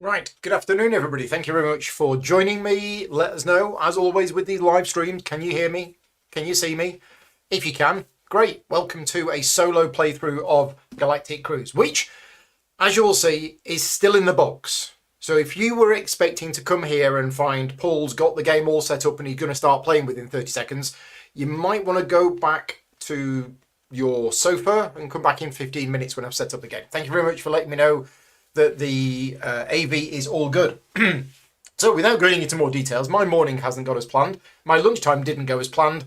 Right, good afternoon, everybody. Thank you very much for joining me. Let us know, as always, with these live streams. Can you hear me? Can you see me? If you can, great. Welcome to a solo playthrough of Galactic Cruise, which, as you'll see, is still in the box. So if you were expecting to come here and find Paul's got the game all set up and he's going to start playing within 30 seconds, you might want to go back to your sofa and come back in 15 minutes when I've set up the game. Thank you very much for letting me know that the AV is all good. So without going into more details, my morning hasn't got as planned. My lunchtime didn't go as planned,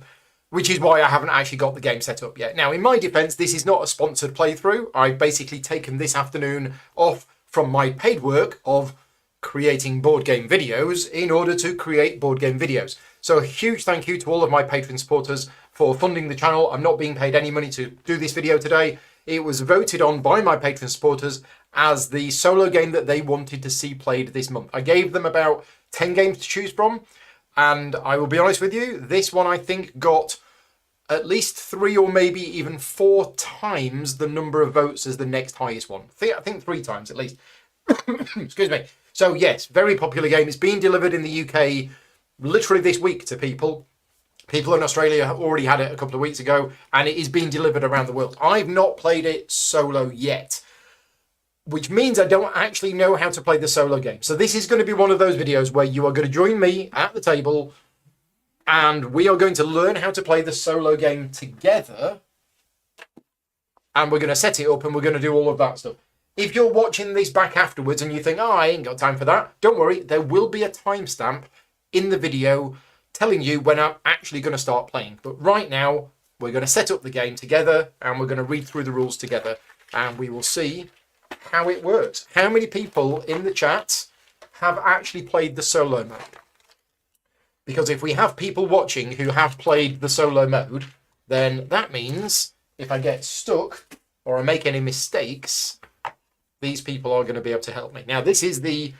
which is why I haven't actually got the game set up yet. Now, in my defense, this is not a sponsored playthrough. I've basically taken this afternoon off from my paid work of creating board game videos in order to create board game videos. So a huge thank you to all of my Patreon supporters for funding the channel. I'm not being paid any money to do this video today. It was voted on by my Patreon supporters as the solo game that they wanted to see played this month. I gave them about 10 games to choose from, and I will be honest with you, this one I think got at least 3 or maybe even 4 times the number of votes as the next highest one. I think 3 times at least. Excuse me. So yes, very popular game. It's being delivered in the UK literally this week to people. People in Australia have already had it a couple of weeks ago, and it is being delivered around the world. I've not played it solo yet, which means I don't actually know how to play the solo game. So this is going to be one of those videos where you are going to join me at the table and we are going to learn how to play the solo game together, and we're going to set it up and we're going to do all of that stuff. If you're watching this back afterwards and you think, oh, I ain't got time for that, don't worry. There will be a timestamp in the video telling you when I'm actually going to start playing. But right now, we're going to set up the game together and we're going to read through the rules together and we will see how it works. How many people in the chat have actually played the solo mode? Because if we have people watching who have played the solo mode, then that means if I get stuck or I make any mistakes, these people are going to be able to help me. Now, this is the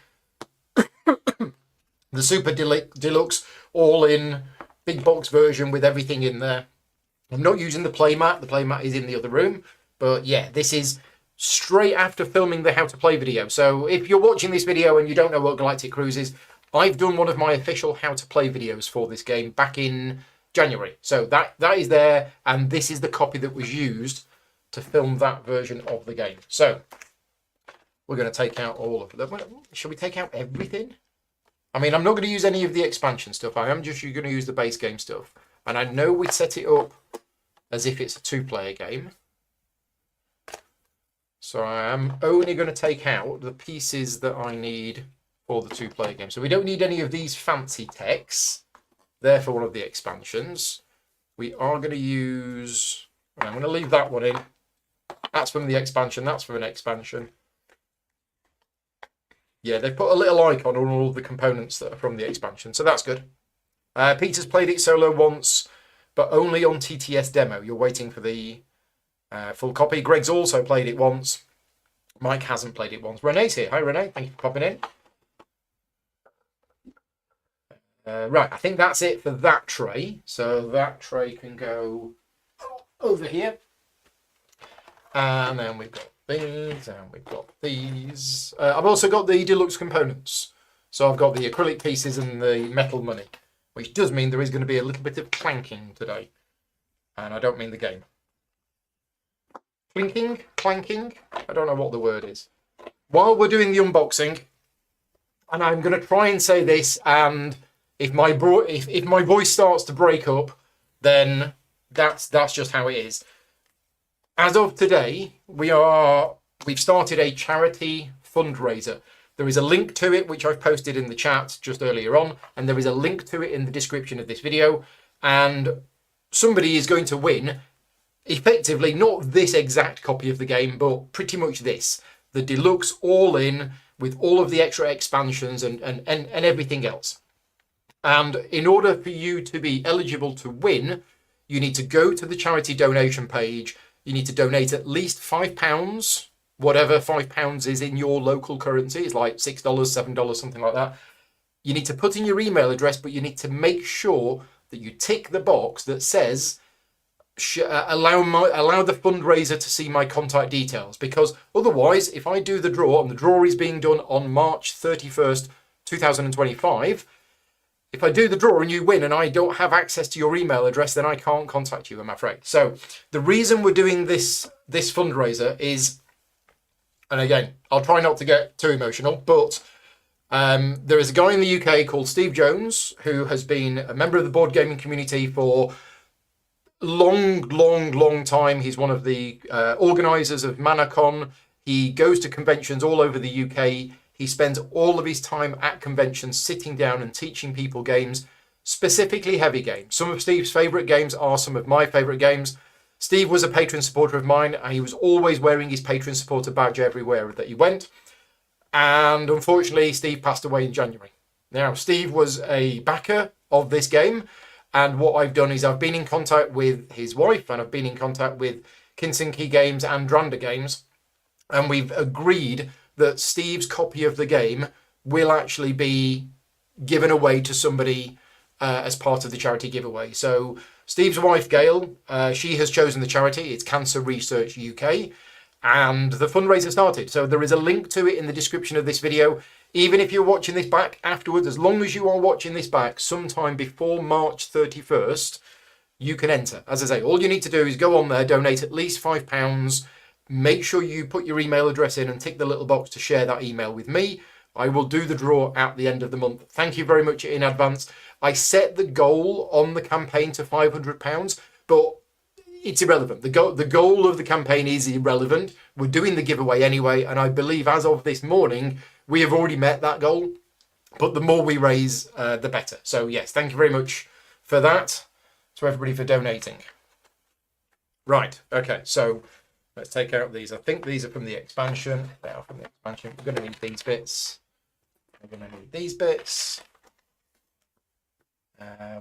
Super Deluxe all-in big box version with everything in there. I'm not using the playmat. The playmat is in the other room. But yeah, this is straight after filming the how to play video. So if you're watching this video and you don't know what Galactic Cruise is, I've done one of my official how to play videos for this game back in January. So that is there, and this is the copy that was used to film that version of the game. So we're going to take out all of them. Should we take out everything? I mean, I'm not going to use any of the expansion stuff. I am just going to use the base game stuff. And I know we set it up as if it's a 2-player game. So I am only going to take out the pieces that I need for the 2-player game. So we don't need any of these fancy techs. They're for one of the expansions. We are going to use... I'm going to leave that one in. That's from the expansion. That's from an expansion. Yeah, they've put a little icon on all of the components that are from the expansion. So that's good. Peter's played it solo once, but only on TTS demo. You're waiting for the... full copy. Greg's also played it once. Mike hasn't played it once. Renee's here. Hi, Renee. Thank you for popping in. Right, I think that's it for that tray. So that tray can go over here. And then we've got these, and we've got these. I've also got the deluxe components. So I've got the acrylic pieces and the metal money, which does mean there is going to be a little bit of clanking today. And I don't mean the game. Clinking? Clanking? I don't know what the word is. While we're doing the unboxing, and I'm going to try and say this, and if my voice starts to break up, then that's just how it is. As of today, we've started a charity fundraiser. There is a link to it, which I've posted in the chat just earlier on, and there is a link to it in the description of this video, and somebody is going to win effectively not this exact copy of the game, but pretty much this, the deluxe all-in with all of the extra expansions and everything else. And in order for you to be eligible to win, you need to go to the charity donation page. You need to donate at least £5, whatever £5 is in your local currency. It's like $6, $7, something like that. You need to put in your email address, but you need to make sure that you tick the box that says allow the fundraiser to see my contact details, because otherwise, if I do the draw, and the draw is being done on March 31st, 2025, if I do the draw and you win and I don't have access to your email address, then I can't contact you, I'm afraid. So the reason we're doing this fundraiser is, and again, I'll try not to get too emotional, but there is a guy in the UK called Steve Jones, who has been a member of the board gaming community for long time. He's one of the organisers of ManaCon. He goes to conventions all over the UK. He spends all of his time at conventions sitting down and teaching people games, specifically heavy games. Some of Steve's favourite games are some of my favourite games. Steve was a patron supporter of mine, and he was always wearing his patron supporter badge everywhere that he went. And unfortunately, Steve passed away in January. Now, Steve was a backer of this game, and what I've done is I've been in contact with his wife, and I've been in contact with Kinsinki Games and Dranda Games, and we've agreed that Steve's copy of the game will actually be given away to somebody as part of the charity giveaway. So Steve's wife, Gail, she has chosen the charity. It's Cancer Research UK, and the fundraiser started. So there is a link to it in the description of this video. Even if you're watching this back afterwards, as long as you are watching this back sometime before March 31st, you can enter. As I say, all you need to do is go on there, donate at least £5. Make sure you put your email address in and tick the little box to share that email with me. I will do the draw at the end of the month. Thank you very much in advance. I set the goal on the campaign to £500, but it's irrelevant. The goal of the campaign is irrelevant. We're doing the giveaway anyway, and I believe as of this morning, we have already met that goal. But the more we raise, the better. So yes, thank you very much for that, to everybody for donating. Right, okay, so let's take out these. I think these are from the expansion. They are from the expansion. We're going to need these bits. We're going to need these bits.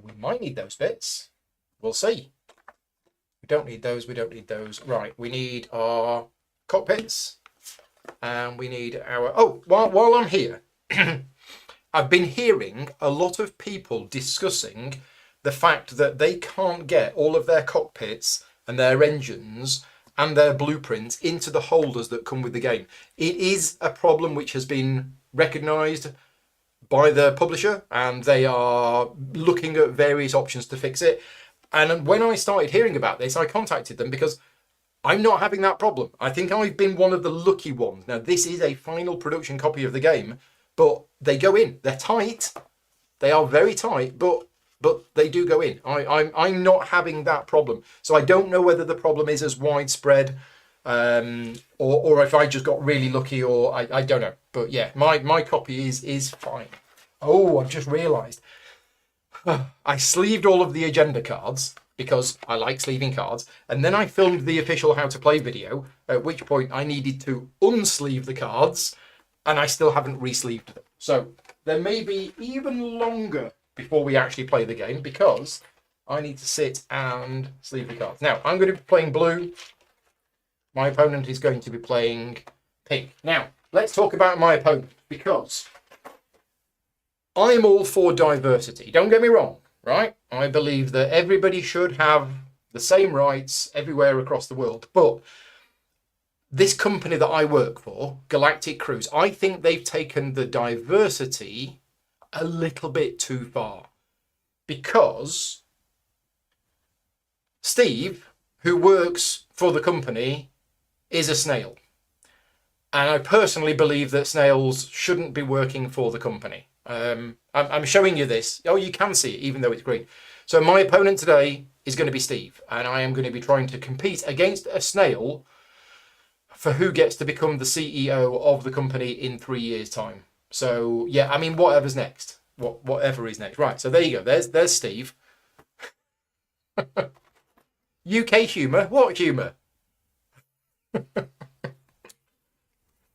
We might need those bits. We'll see. We don't need those. We don't need those. Right. We need our cockpits. And we need our... Oh, while I'm here, I've been hearing a lot of people discussing the fact that they can't get all of their cockpits and their engines and their blueprints into the holders that come with the game. It is a problem which has been recognised by the publisher, and they are looking at various options to fix it. And when I started hearing about this, I contacted them because I'm not having that problem. I think I've been one of the lucky ones. Now, this is a final production copy of the game, but they go in. They're tight. They are very tight, but they do go in. I'm not having that problem. So I don't know whether the problem is as widespread or if I just got really lucky, or I don't know. But yeah, my copy is fine. Oh, I've just realised. I sleeved all of the agenda cards because I like sleeving cards. And then I filmed the official how to play video, at which point I needed to unsleeve the cards, and I still haven't re-sleeved them. So there may be even longer before we actually play the game because I need to sit and sleeve the cards. Now, I'm going to be playing blue. My opponent is going to be playing pink. Now, let's talk about my opponent, because I'm all for diversity. Don't get me wrong, right? I believe that everybody should have the same rights everywhere across the world. But this company that I work for, Galactic Cruise, I think they've taken the diversity a little bit too far. Because Steve, who works for the company, is a snail. And I personally believe that snails shouldn't be working for the company. I'm showing you this. Oh, you can see it, even though it's green. So my opponent today is going to be Steve, and I am going to be trying to compete against a snail for who gets to become the CEO of the company in 3 years' time. So yeah, I mean, whatever's next, whatever is next. Right. So there you go. There's Steve. UK humour. What humour?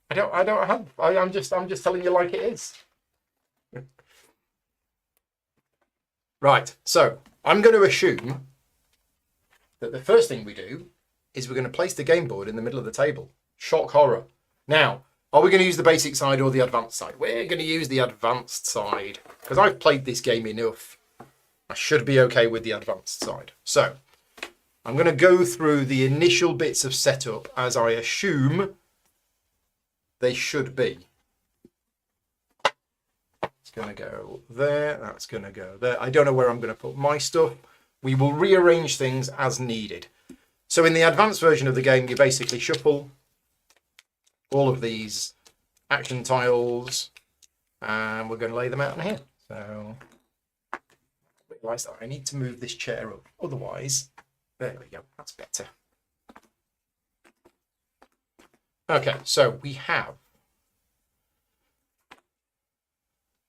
I'm just telling you like it is. Right, so I'm going to assume that the first thing we do is we're going to place the game board in the middle of the table. Shock horror. Now, are we going to use the basic side or the advanced side? We're going to use the advanced side because I've played this game enough. I should be okay with the advanced side. So I'm going to go through the initial bits of setup as I assume they should be. It's going to go there. That's going to go there. I don't know where I'm going to put my stuff. We will rearrange things as needed. So in the advanced version of the game, you basically shuffle all of these action tiles, and we're going to lay them out in here. So I realise that I need to move this chair up. Otherwise, there we go. That's better. Okay, so we have,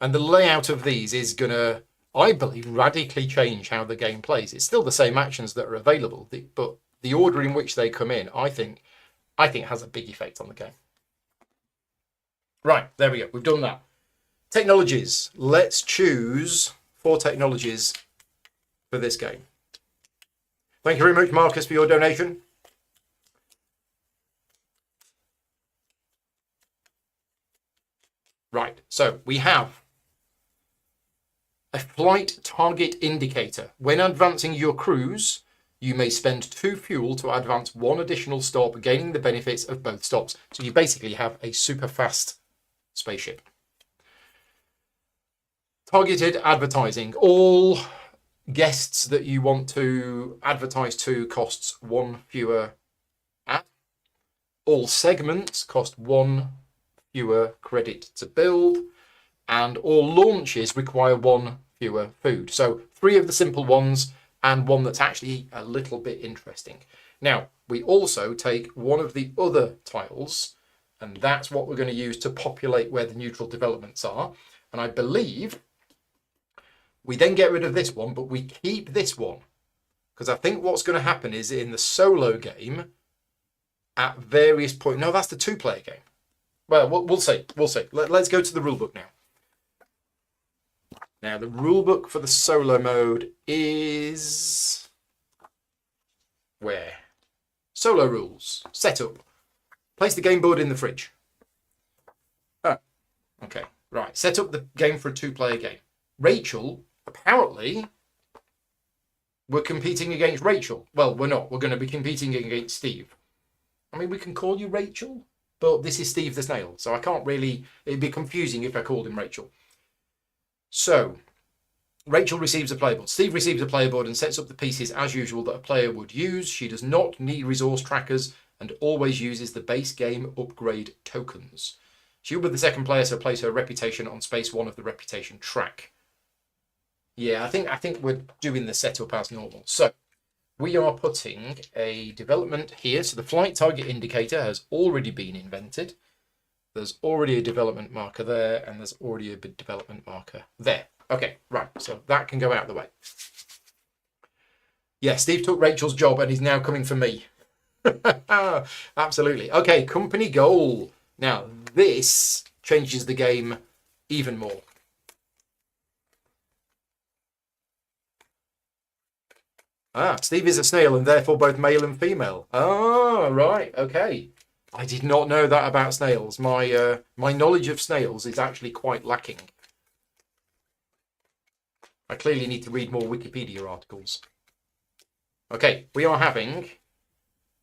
and the layout of these is going to, I believe, radically change how the game plays. It's still the same actions that are available, but the order in which they come in, I think has a big effect on the game. Right, there we go. We've done that. Technologies. Let's choose 4 technologies for this game. Thank you very much, Marcus, for your donation. Right, so we have a flight target indicator. When advancing your cruise, you may spend 2 fuel to advance 1 additional stop, gaining the benefits of both stops. So you basically have a super fast spaceship. Targeted advertising. All guests that you want to advertise to costs 1 fewer ad. All segments cost 1 fewer credit to build. And all launches require 1 fewer food. So 3 of the simple ones and 1 that's actually a little bit interesting. Now, we also take 1 of the other tiles, and that's what we're going to use to populate where the neutral developments are. And I believe we then get rid of this one, but we keep this one. Because I think what's going to happen is in the solo game, at various points... No, that's the 2-player game. Well, we'll see. We'll see. Let's go to the rulebook now. Now, the rulebook for the solo mode is... where? Solo rules. Setup. Place the game board in the fridge. Oh, okay. Right. Set up the game for a 2-player game. Rachel, apparently, we're competing against Rachel. Well, we're not. We're going to be competing against Steve. I mean, we can call you Rachel, but this is Steve the Snail, so I can't really... It'd be confusing if I called him Rachel. So, Rachel receives a playboard. Steve receives a playboard and sets up the pieces as usual that a player would use. She does not need resource trackers and always uses the base game upgrade tokens. She will be the second player, so place her reputation on space 1 of the reputation track. Yeah, I think we're doing the setup as normal. So, we are putting a development here. So the flight target indicator has already been invented. There's already a development marker there, and there's already a development marker there. Okay, right, so that can go out the way. Yeah, Steve took Rachel's job and he's now coming for me. Absolutely. Okay, company goal. Now, this changes the game even more. Steve is a snail and therefore both male and female. Right, okay. I did not know that about snails. My knowledge of snails is actually quite lacking. I clearly need to read more Wikipedia articles. Okay, we are having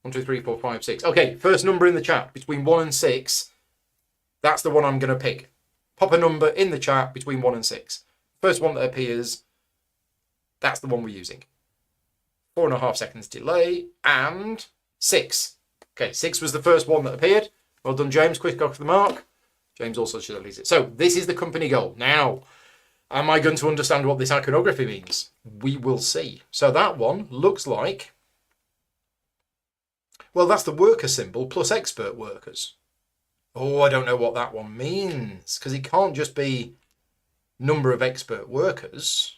1, 2, 3, 4, 5, 6. Okay, first number in the chat between 1 and 6. That's the one I'm going to pick. Pop a number in the chat between 1 and 6. First one that appears, that's the one we're using. 4.5 seconds delay, and 6. Okay, 6 was the first one that appeared. Well done, James. Quick off the mark. James also should have it. So this is the company goal. Now, am I going to understand what this iconography means? We will see. So that one looks like... Well, that's the worker symbol plus expert workers. Oh, I don't know what that one means, because it can't just be number of expert workers.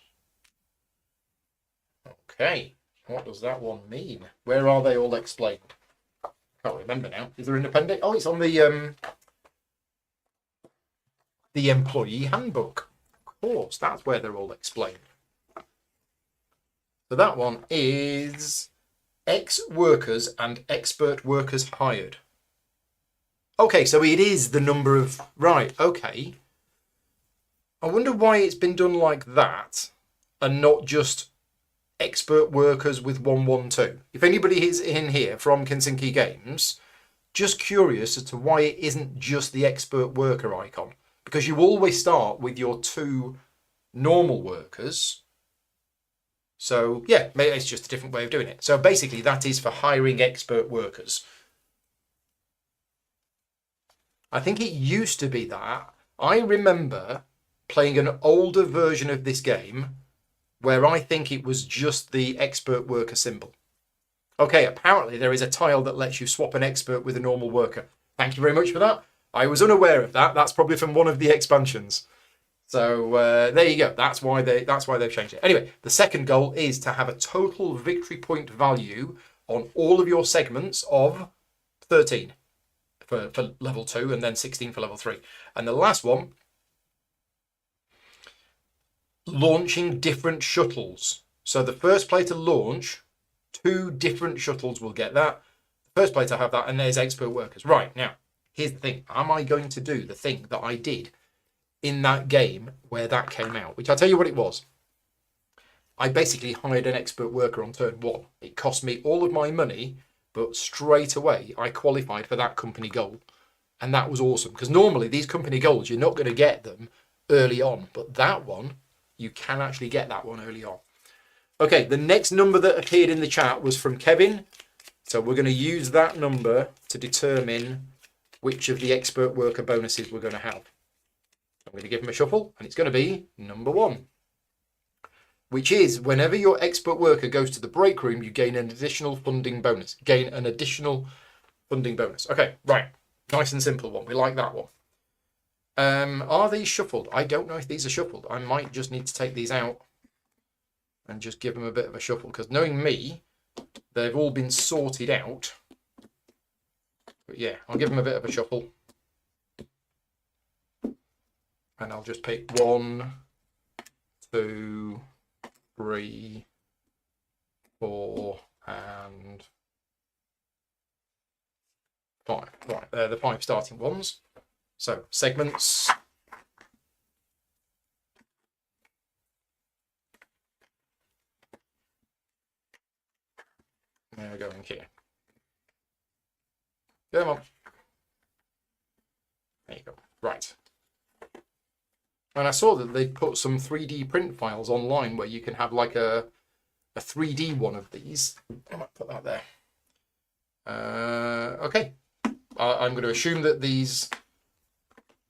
Okay. What does that one mean? Where are they all explained? Can't remember now. Is there an appendix? Oh, it's on the employee handbook. Of course, that's where they're all explained. So that one is ex-workers and expert workers hired. Okay, so it is the number of... Right, okay. I wonder why it's been done like that and not just expert workers with 112. If anybody is in here from Kinsinky Games, just curious as to why it isn't just the expert worker icon, because you always start with your 2 normal workers. So yeah, maybe it's just a different way of doing it. So basically that is for hiring expert workers. I think it used to be that. I remember playing an older version of this game where I think it was just the expert worker symbol. Okay, apparently there is a tile that lets you swap an expert with a normal worker. Thank you very much for that. I was unaware of that. That's probably from one of the expansions. So there you go. That's why they've changed it. Anyway, the second goal is to have a total victory point value on all of your segments of 13 for level 2 and then 16 for level 3. And the last one, launching different shuttles. So the first player to launch 2 different shuttles will get that. The first player to have that, and there's expert workers. Right, now, here's the thing. Am I going to do the thing that I did in that game where that came out? Which I'll tell you what it was. I basically hired an expert worker on turn 1. It cost me all of my money, but straight away I qualified for that company goal. And that was awesome, because normally these company goals, you're not going to get them early on. But that one, you can actually get that one early on. Okay, the next number that appeared in the chat was from Kevin. So we're going to use that number to determine which of the expert worker bonuses we're going to have. I'm going to give him a shuffle, and it's going to be number 1, which is whenever your expert worker goes to the break room, you gain an additional funding bonus. Okay, right. Nice and simple one. We like that one. Are these shuffled? I don't know if these are shuffled. I might just need to take these out and just give them a bit of a shuffle, because knowing me, they've all been sorted out. But yeah, I'll give them a bit of a shuffle. And I'll just pick 1, 2, 3, 4, and 5. Right, they're the 5 starting ones. So, segments. There we go in here. Come on. There you go. Right. And I saw that they put some 3D print files online where you can have like a 3D one of these. I might put that there. Okay. I'm going to assume that these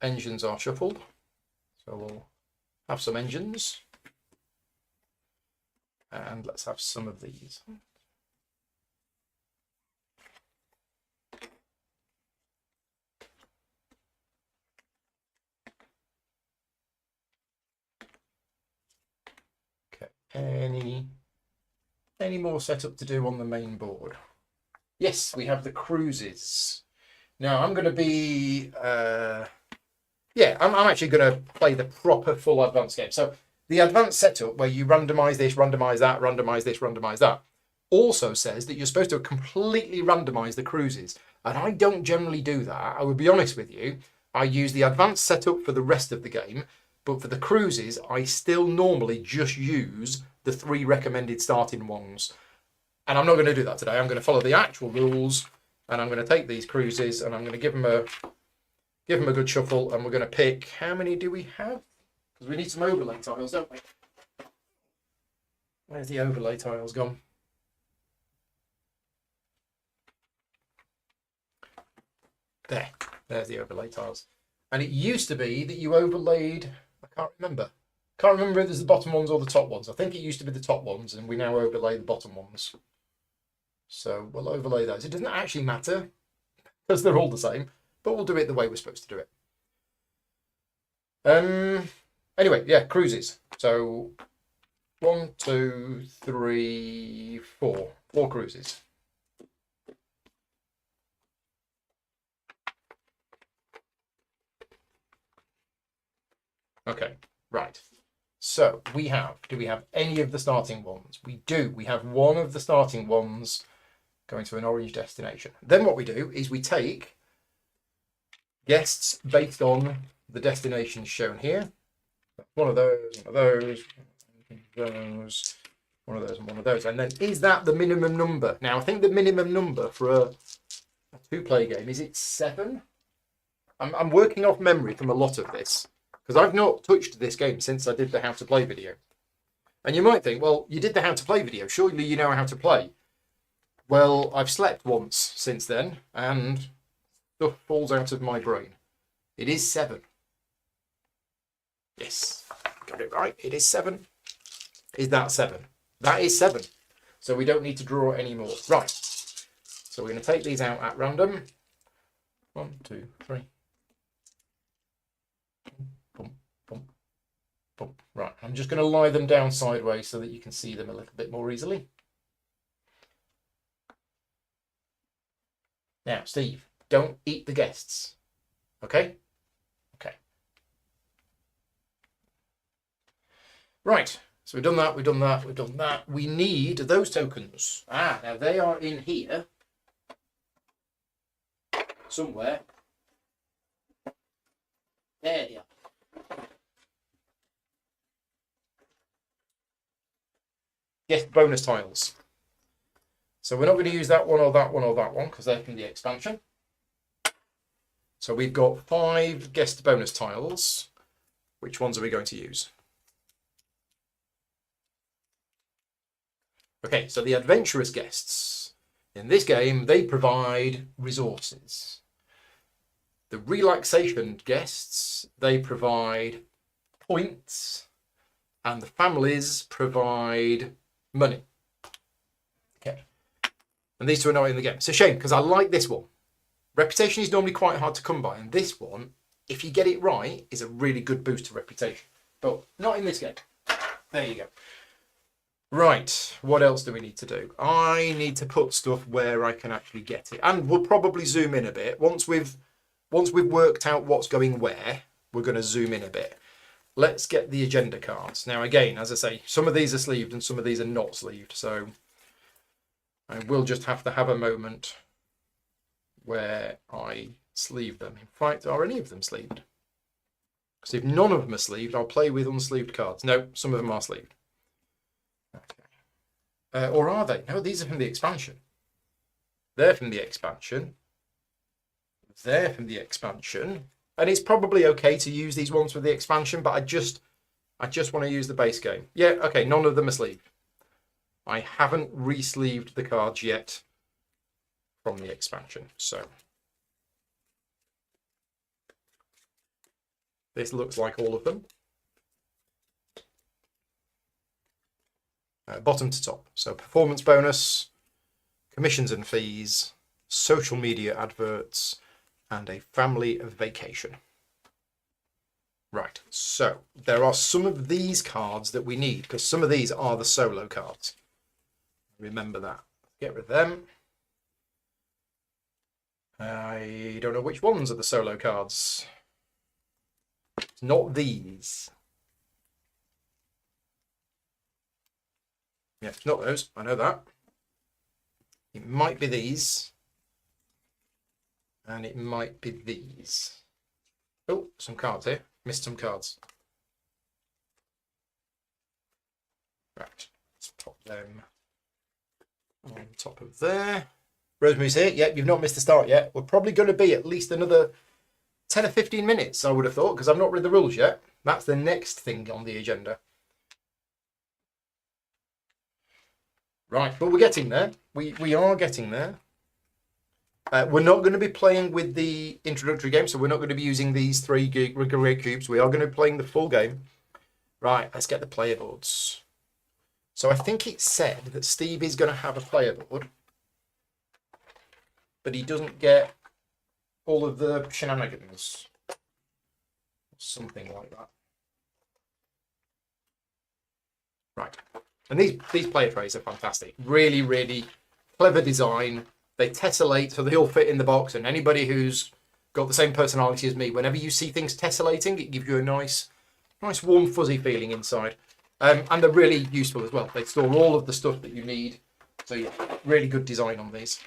engines are shuffled. So we'll have some engines. And let's have some of these. Okay, any more setup to do on the main board? Yes, we have the cruises. Now I'm going to be, I'm actually going to play the proper full advanced game. So the advanced setup where you randomize this, randomize that, randomize this, randomize that, also says that you're supposed to completely randomize the cruises. And I don't generally do that. I would be honest with you. I use the advanced setup for the rest of the game. But for the cruises, I still normally just use the 3 recommended starting ones. And I'm not going to do that today. I'm going to follow the actual rules, and I'm going to take these cruises, and I'm going to give them a good shuffle, and we're going to pick, how many do we have? Because we need some overlay tiles, don't we? Where's the overlay tiles gone? There's the overlay tiles. And it used to be that you overlaid, I can't remember if it's the bottom ones or the top ones. I think it used to be the top ones, and we now overlay the bottom ones. So we'll overlay those. It doesn't actually matter because they're all the same, but we'll do it the way we're supposed to do it. Anyway, yeah, cruises. So 1, 2, 3, 4. 4 cruises. Okay, right. So do we have any of the starting ones? We do. We have one of the starting ones going to an orange destination. Then what we do is we take guests based on the destinations shown here. One of those, one of those and one of those. And then is that the minimum number? Now, I think the minimum number for a two-player game, is it 7? I'm working off memory from a lot of this, because I've not touched this game since I did the How to Play video. And you might think, well, you did the How to Play video, surely you know how to play. Well, I've slept once since then, and stuff falls out of my brain. It is 7. Yes, got it right. It is 7. Is that 7? That is 7. So we don't need to draw any more. Right. So we're going to take these out at random. 1, 2, 3. Boom, boom, boom. Right. I'm just going to lie them down sideways so that you can see them a little bit more easily. Now, Steve, don't eat the guests. Okay? Okay. Right. So we've done that, we've done that, we've done that. We need those tokens. Now they are in here. Somewhere. There they are. Yes, bonus tiles. So we're not going to use that one or that one or that one because they're from the expansion. So we've got 5 guest bonus tiles. Which ones are we going to use? Okay, so the adventurous guests. In this game, they provide resources. The relaxation guests, they provide points. And the families provide money. Okay. And these two are not in the game. It's a shame because I like this one. Reputation is normally quite hard to come by. And this one, if you get it right, is a really good boost to reputation. But not in this game. There you go. Right, what else do we need to do? I need to put stuff where I can actually get it. And we'll probably zoom in a bit. Once we've worked out what's going where, we're going to zoom in a bit. Let's get the agenda cards. Now, again, as I say, some of these are sleeved and some of these are not sleeved. So I will just have to have a moment where I sleeve them. In fact, are any of them sleeved? Because if none of them are sleeved, I'll play with unsleeved cards. No, some of them are sleeved. Okay. Or are they? No, these are from the expansion. They're from the expansion. They're from the expansion. And it's probably okay to use these ones for the expansion, but I just want to use the base game. Yeah, okay, none of them are sleeved. I haven't re-sleeved the cards yet from the expansion. So this looks like all of them. Bottom to top. So performance bonus, commissions and fees, social media adverts, and a family vacation. Right, so there are some of these cards that we need because some of these are the solo cards. Remember that. Get rid of them. I don't know which ones are the solo cards. It's not these. Yeah, it's not those. I know that. It might be these. And it might be these. Oh, some cards here. Missed some cards. Right. Let's pop them on top of there. Rosemary's here. Yep, you've not missed the start yet. We're probably going to be at least another 10 or 15 minutes, I would have thought, because I've not read the rules yet. That's the next thing on the agenda. Right, but we're getting there. We are getting there. We're not going to be playing with the introductory game, so we're not going to be using these 3 gig cubes. We are going to be playing the full game. Right, let's get the player boards. So I think it said that Steve is going to have a player board, but he doesn't get all of the shenanigans. Something like that. Right. And these player trays are fantastic. Really, really clever design. They tessellate, so they all fit in the box. And anybody who's got the same personality as me, whenever you see things tessellating, it gives you a nice warm, fuzzy feeling inside. And they're really useful as well. They store all of the stuff that you need. So yeah, really good design on these.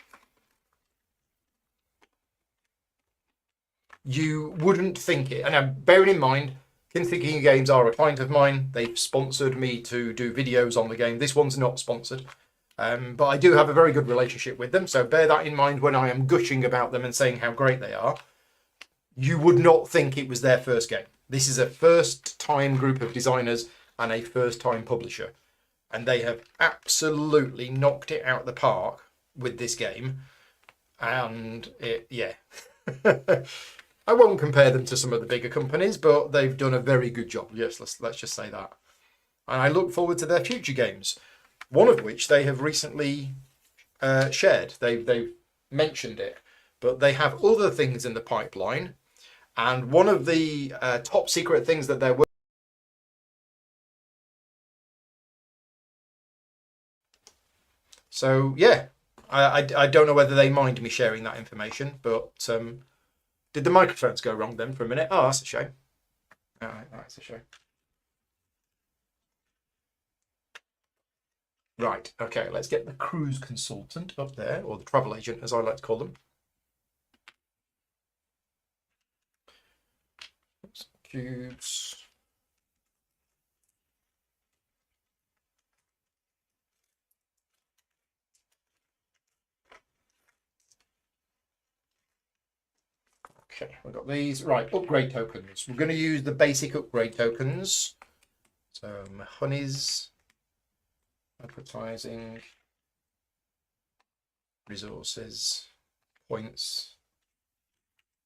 You wouldn't think it. And bearing in mind, Thinking Games are a client of mine. They've sponsored me to do videos on the game. This one's not sponsored. But I do have a very good relationship with them, so bear that in mind when I am gushing about them and saying how great they are. You would not think it was their first game. This is a first-time group of designers and a first-time publisher. And they have absolutely knocked it out of the park with this game. And yeah. I won't compare them to some of the bigger companies, but they've done a very good job. Yes, let's just say that. And I look forward to their future games. One of which they have recently shared. They've mentioned it, but they have other things in the pipeline. And one of the top secret things that they're working. So yeah, I don't know whether they mind me sharing that information, but did the microphones go wrong then for a minute? Oh, that's a shame. All right, that's a shame. Right, okay, let's get the cruise consultant up there, or the travel agent, as I like to call them. Cubes. Okay, we've got these. Right, upgrade tokens. We're going to use the basic upgrade tokens. So, honeys, advertising, resources, points.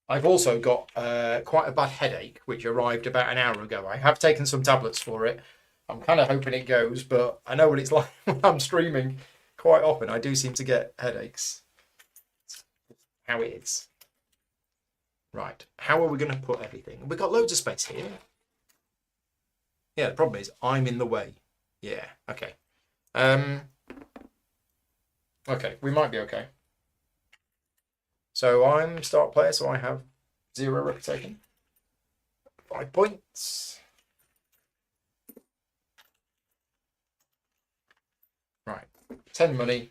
I've also got quite a bad headache, which arrived about an hour ago. I have taken some tablets for it. I'm kind of hoping it goes, but I know what it's like when I'm streaming. Quite often, I do seem to get headaches. How it is. Right, how are we going to put everything? We've got loads of space here. Yeah, the problem is I'm in the way. Yeah, okay. Okay, we might be okay. So I'm start player, so I have 0 reputation. 5 points. Right, 10 money,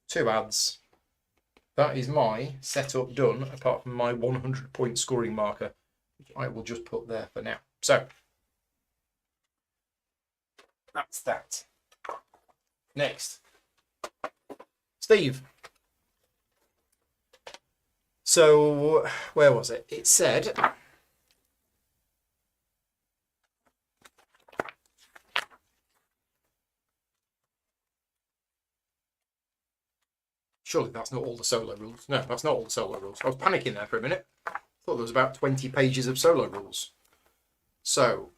2 ads. That is my setup done, apart from my 100-point scoring marker, which I will just put there for now. So, that's that. Next. Steve. So, where was it? It said... Surely that's not all the solo rules. No, that's not all the solo rules. I was panicking there for a minute. I thought there was about 20 pages of solo rules. So,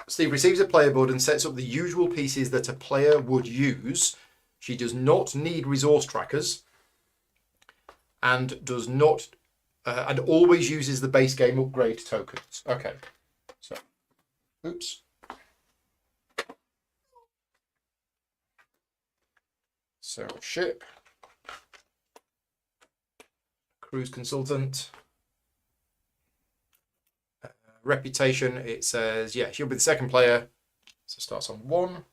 Steve receives a player board and sets up the usual pieces that a player would use. She does not need resource trackers and does not and always uses the base game upgrade tokens. Okay, so oops. So ship, cruise consultant, reputation. It says yeah, she'll be the second player. So it starts on 1.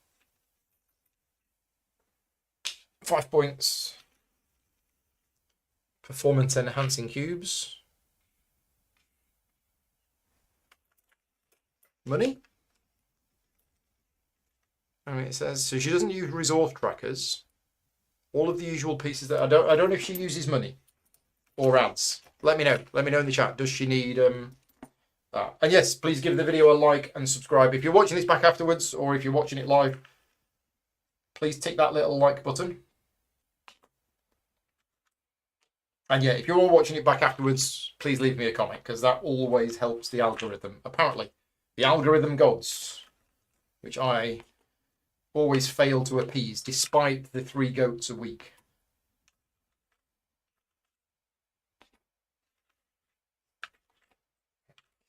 5 points. Performance enhancing cubes. Money. And it says so she doesn't use resource trackers. All of the usual pieces that I don't know if she uses money or ads. Let me know. Let me know in the chat. Does she need that? And yes, please give the video a like and subscribe. If you're watching this back afterwards or if you're watching it live, please tick that little like button. And yeah, if you're all watching it back afterwards, please leave me a comment because that always helps the algorithm. Apparently, the algorithm gods, which I always fail to appease despite the 3 goats a week.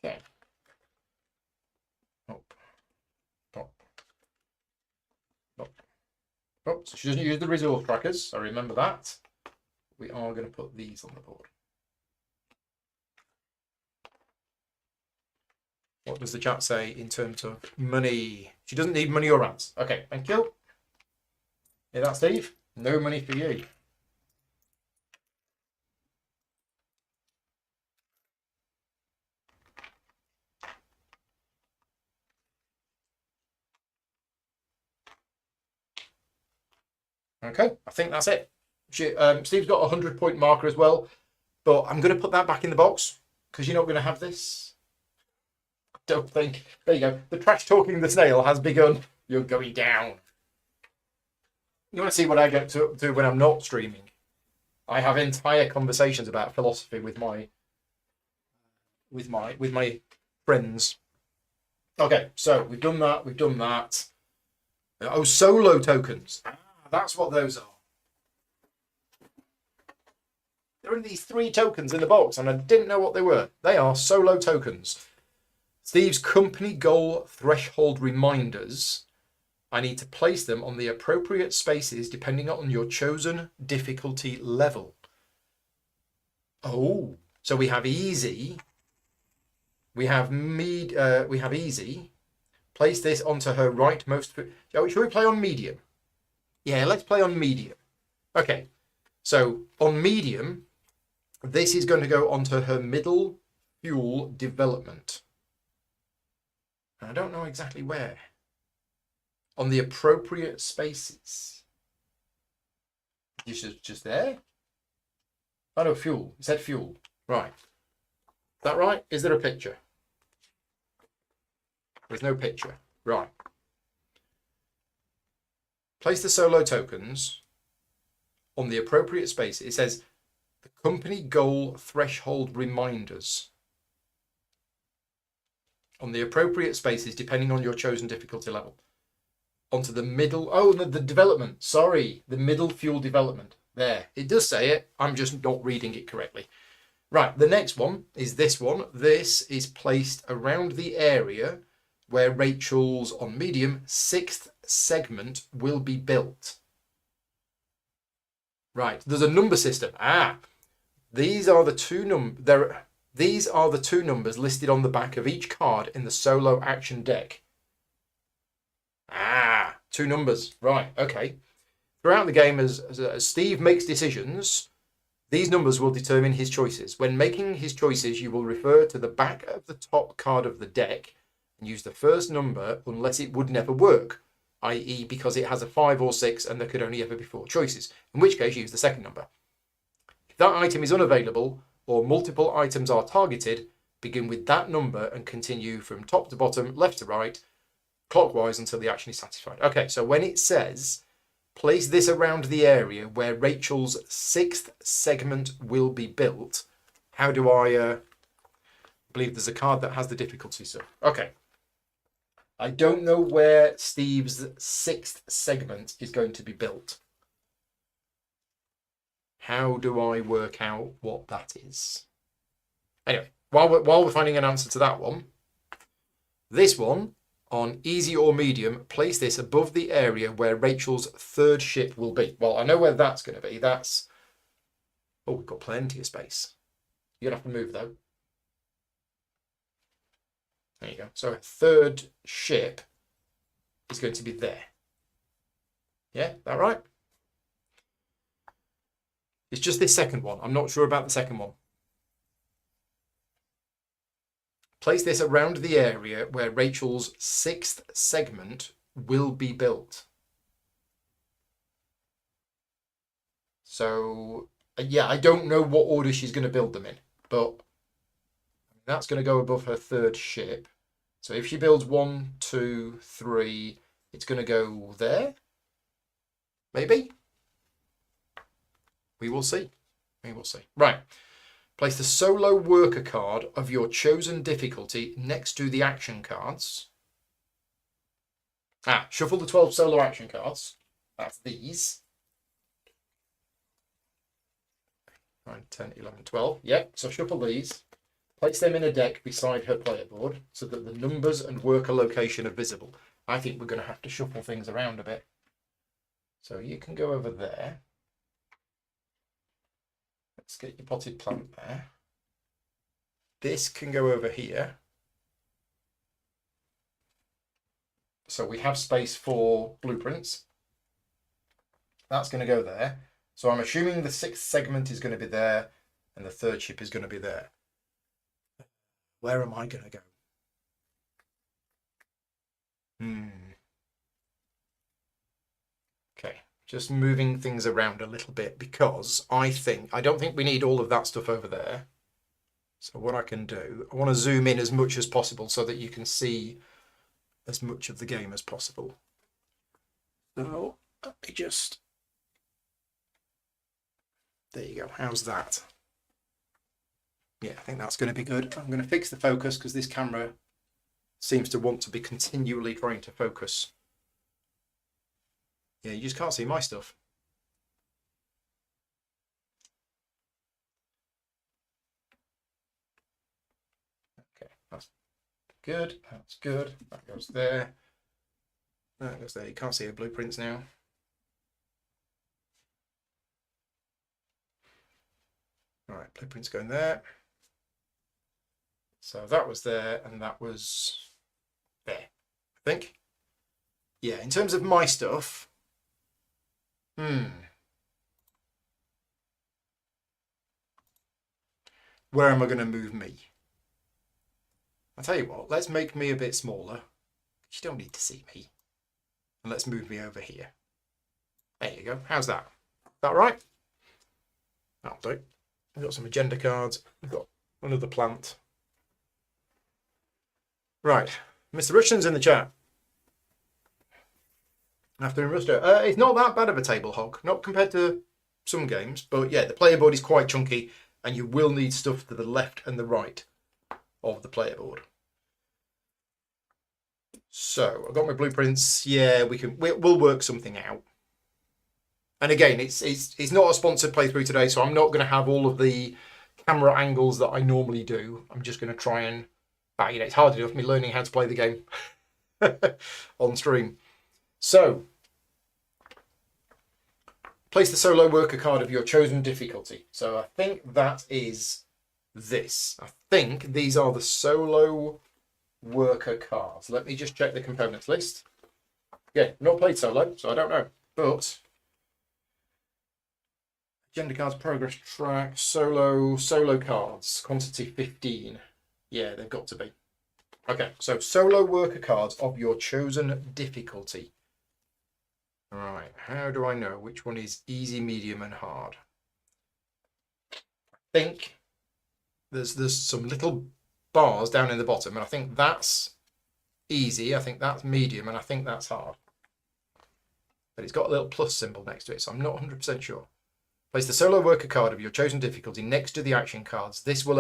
Okay. Up. Up. Up. Oh, so she doesn't use the resource trackers, so remember that. We are going to put these on the board. What does the chat say in terms of money? She doesn't need money or ads. Okay, thank you. Hear that, Steve? No money for you. Okay, I think that's it. Steve's got a 100-point marker as well, but I'm going to put that back in the box because you're not going to have this. I don't think. There you go. The trash talking the snail has begun. You're going down. You want to see what I get to do when I'm not streaming? I have entire conversations about philosophy with my friends. Okay, so we've done that. We've done that. Oh, solo tokens. That's what those are. There are these 3 tokens in the box, and I didn't know what they were. They are solo tokens. Steve's company goal threshold reminders. I need to place them on the appropriate spaces depending on your chosen difficulty level. Oh, so we have easy. We have easy. Place this onto her rightmost. Oh, should we play on medium? Yeah, let's play on medium. Okay, so on medium, this is going to go onto her middle fuel development. I don't know exactly where. On the appropriate spaces. Just there? Oh no, fuel. It said fuel. Right. Is that right? Is there a picture? There's no picture. Right. Place the solo tokens on the appropriate space. It says the company goal threshold reminders on the appropriate spaces depending on your chosen difficulty level. Onto the middle. Oh, the development. Sorry, the middle fuel development. There. It does say it. I'm just not reading it correctly. Right. The next one is this one. This is placed around the area where Rachel's on medium 6th segment will be built. Right. There's a number system. These are the two numbers listed on the back of each card in the solo action deck. 2 numbers. Right, okay. Throughout the game, as Steve makes decisions, these numbers will determine his choices. When making his choices, you will refer to the back of the top card of the deck and use the first number unless it would never work, i.e. because it has a 5 or 6 and there could only ever be 4 choices, in which case use the second number. If that item is unavailable or multiple items are targeted, begin with that number and continue from top to bottom, left to right, clockwise until the action is satisfied. Okay, so when it says place this around the area where Rachel's 6th segment will be built, how do I believe there's a card that has the difficulty stuff. Okay. I don't know where Steve's 6th segment is going to be built. How do I work out what that is? Anyway, while we're finding an answer to that one, this one, on easy or medium, place this above the area where Rachel's 3rd ship will be. Well, I know where that's going to be. That's... Oh, we've got plenty of space. You're going to have to move, though. There you go. So a 3rd ship is going to be there. Yeah, that right? It's just this second one. I'm not sure about the second one. Place this around the area where Rachel's 6th segment will be built. So, yeah, I don't know what order she's going to build them in, but that's going to go above her 3rd ship. So if she builds 1, 2, 3, it's going to go there. Maybe? We will see. We will see. Right. Place the solo worker card of your chosen difficulty next to the action cards. Shuffle the 12 solo action cards. That's these. 9, 10, 11, 12. Yep, so shuffle these. Place them in a deck beside her player board so that the numbers and worker location are visible. I think we're going to have to shuffle things around a bit. So you can go over there. Let's get your potted plant there. This can go over here. So we have space for blueprints. That's going to go there. So I'm assuming the 6th segment is going to be there and the 3rd ship is going to be there. Where am I going to go? Okay, Just moving things around a little bit because I don't think we need all of that stuff over there. So what I can do, I want to zoom in as much as possible so that you can see as much of the game as possible. So let me just, there you go. How's that? Yeah, I think that's going to be good. I'm going to fix the focus because this camera seems to want to be continually trying to focus. Yeah, you just can't see my stuff. Okay, that's good. That's good. That goes there. That goes there. You can't see the blueprints now. All right, blueprints going there. So that was there and that was there, I think. Yeah, in terms of my stuff, where am I going to move me? I'll tell you what, let's make me a bit smaller. You don't need to see me. And let's move me over here. There you go. How's that? Is that right? That'll do. We've got some agenda cards. We've got another plant. Right. Mr. Richardson's in the chat. Afternoon Ruster. It's not that bad of a table hog, not compared to some games, but yeah, the player board is quite chunky, and you will need stuff to the left and the right of the player board. So I've got my blueprints. Yeah, we'll work something out. And again, it's not a sponsored playthrough today, so I'm not going to have all of the camera angles that I normally do. I'm just going to try and, it's hard enough me learning how to play the game on stream. So, place the solo worker card of your chosen difficulty. So I think that is this. I think these are the solo worker cards. Let me just check the components list. Yeah, not played solo, so I don't know. But agenda cards, progress track, solo cards, quantity 15. Yeah, they've got to be. Okay, so solo worker cards of your chosen difficulty. Right, how do I know which one is easy, medium, and hard? I think there's some little bars down in the bottom, and I think that's easy, I think that's medium, and I think that's hard. But it's got a little plus symbol next to it, so I'm not 100% sure. Place the solo worker card of your chosen difficulty next to the action cards. This will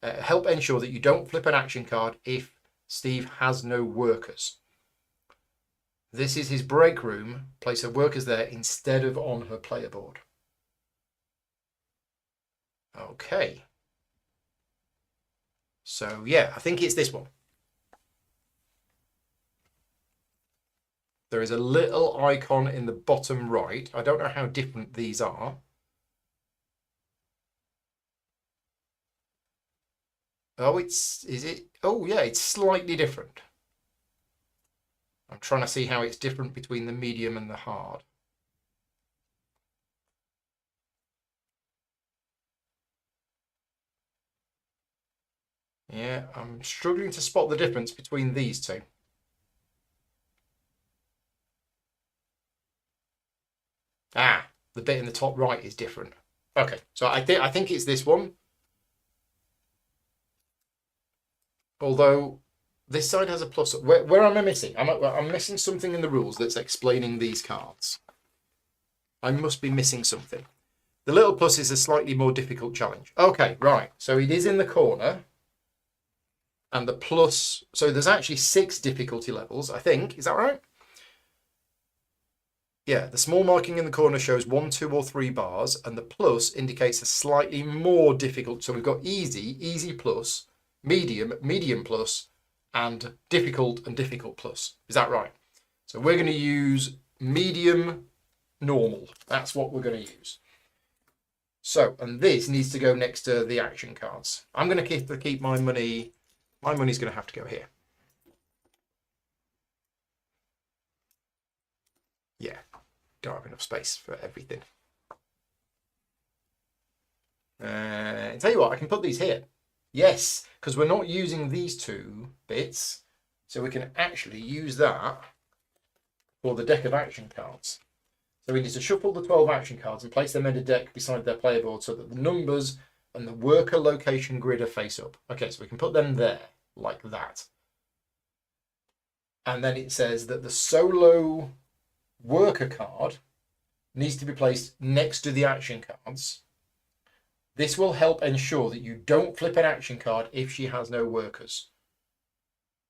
help ensure that you don't flip an action card if Steve has no workers. This is his break room. Place her workers there instead of on her player board. Okay. So yeah, I think it's this one. There is a little icon in the bottom right. I don't know how different these are. Oh, is it? Oh yeah, it's slightly different. I'm trying to see how it's different between the medium and the hard. Yeah, I'm struggling to spot the difference between these two. Ah, the bit in the top right is different. Okay, so I think it's this one. Although this side has a plus. Where am I missing? I'm missing something in the rules that's explaining these cards. I must be missing something. The little plus is a slightly more difficult challenge. Okay, right. So it is in the corner. And the plus, so there's actually 6 difficulty levels, I think. Is that right? Yeah, the small marking in the corner shows 1, 2, or 3 bars, and the plus indicates a slightly more difficult. So we've got easy, easy plus, medium, medium plus, and difficult plus. Is that right? So we're going to use medium, normal. That's what we're going to use. So, and this needs to go next to the action cards. I'm going to keep my money. My money's going to have to go here. Yeah, don't have enough space for everything. I'll tell you what, I can put these here. Yes, because we're not using these 2 bits, so we can actually use that for the deck of action cards. So we need to shuffle the 12 action cards and place them in a deck beside their player board so that the numbers and the worker location grid are face up. Okay, so we can put them there, like that. And then it says that the solo worker card needs to be placed next to the action cards. This will help ensure that you don't flip an action card if she has no workers.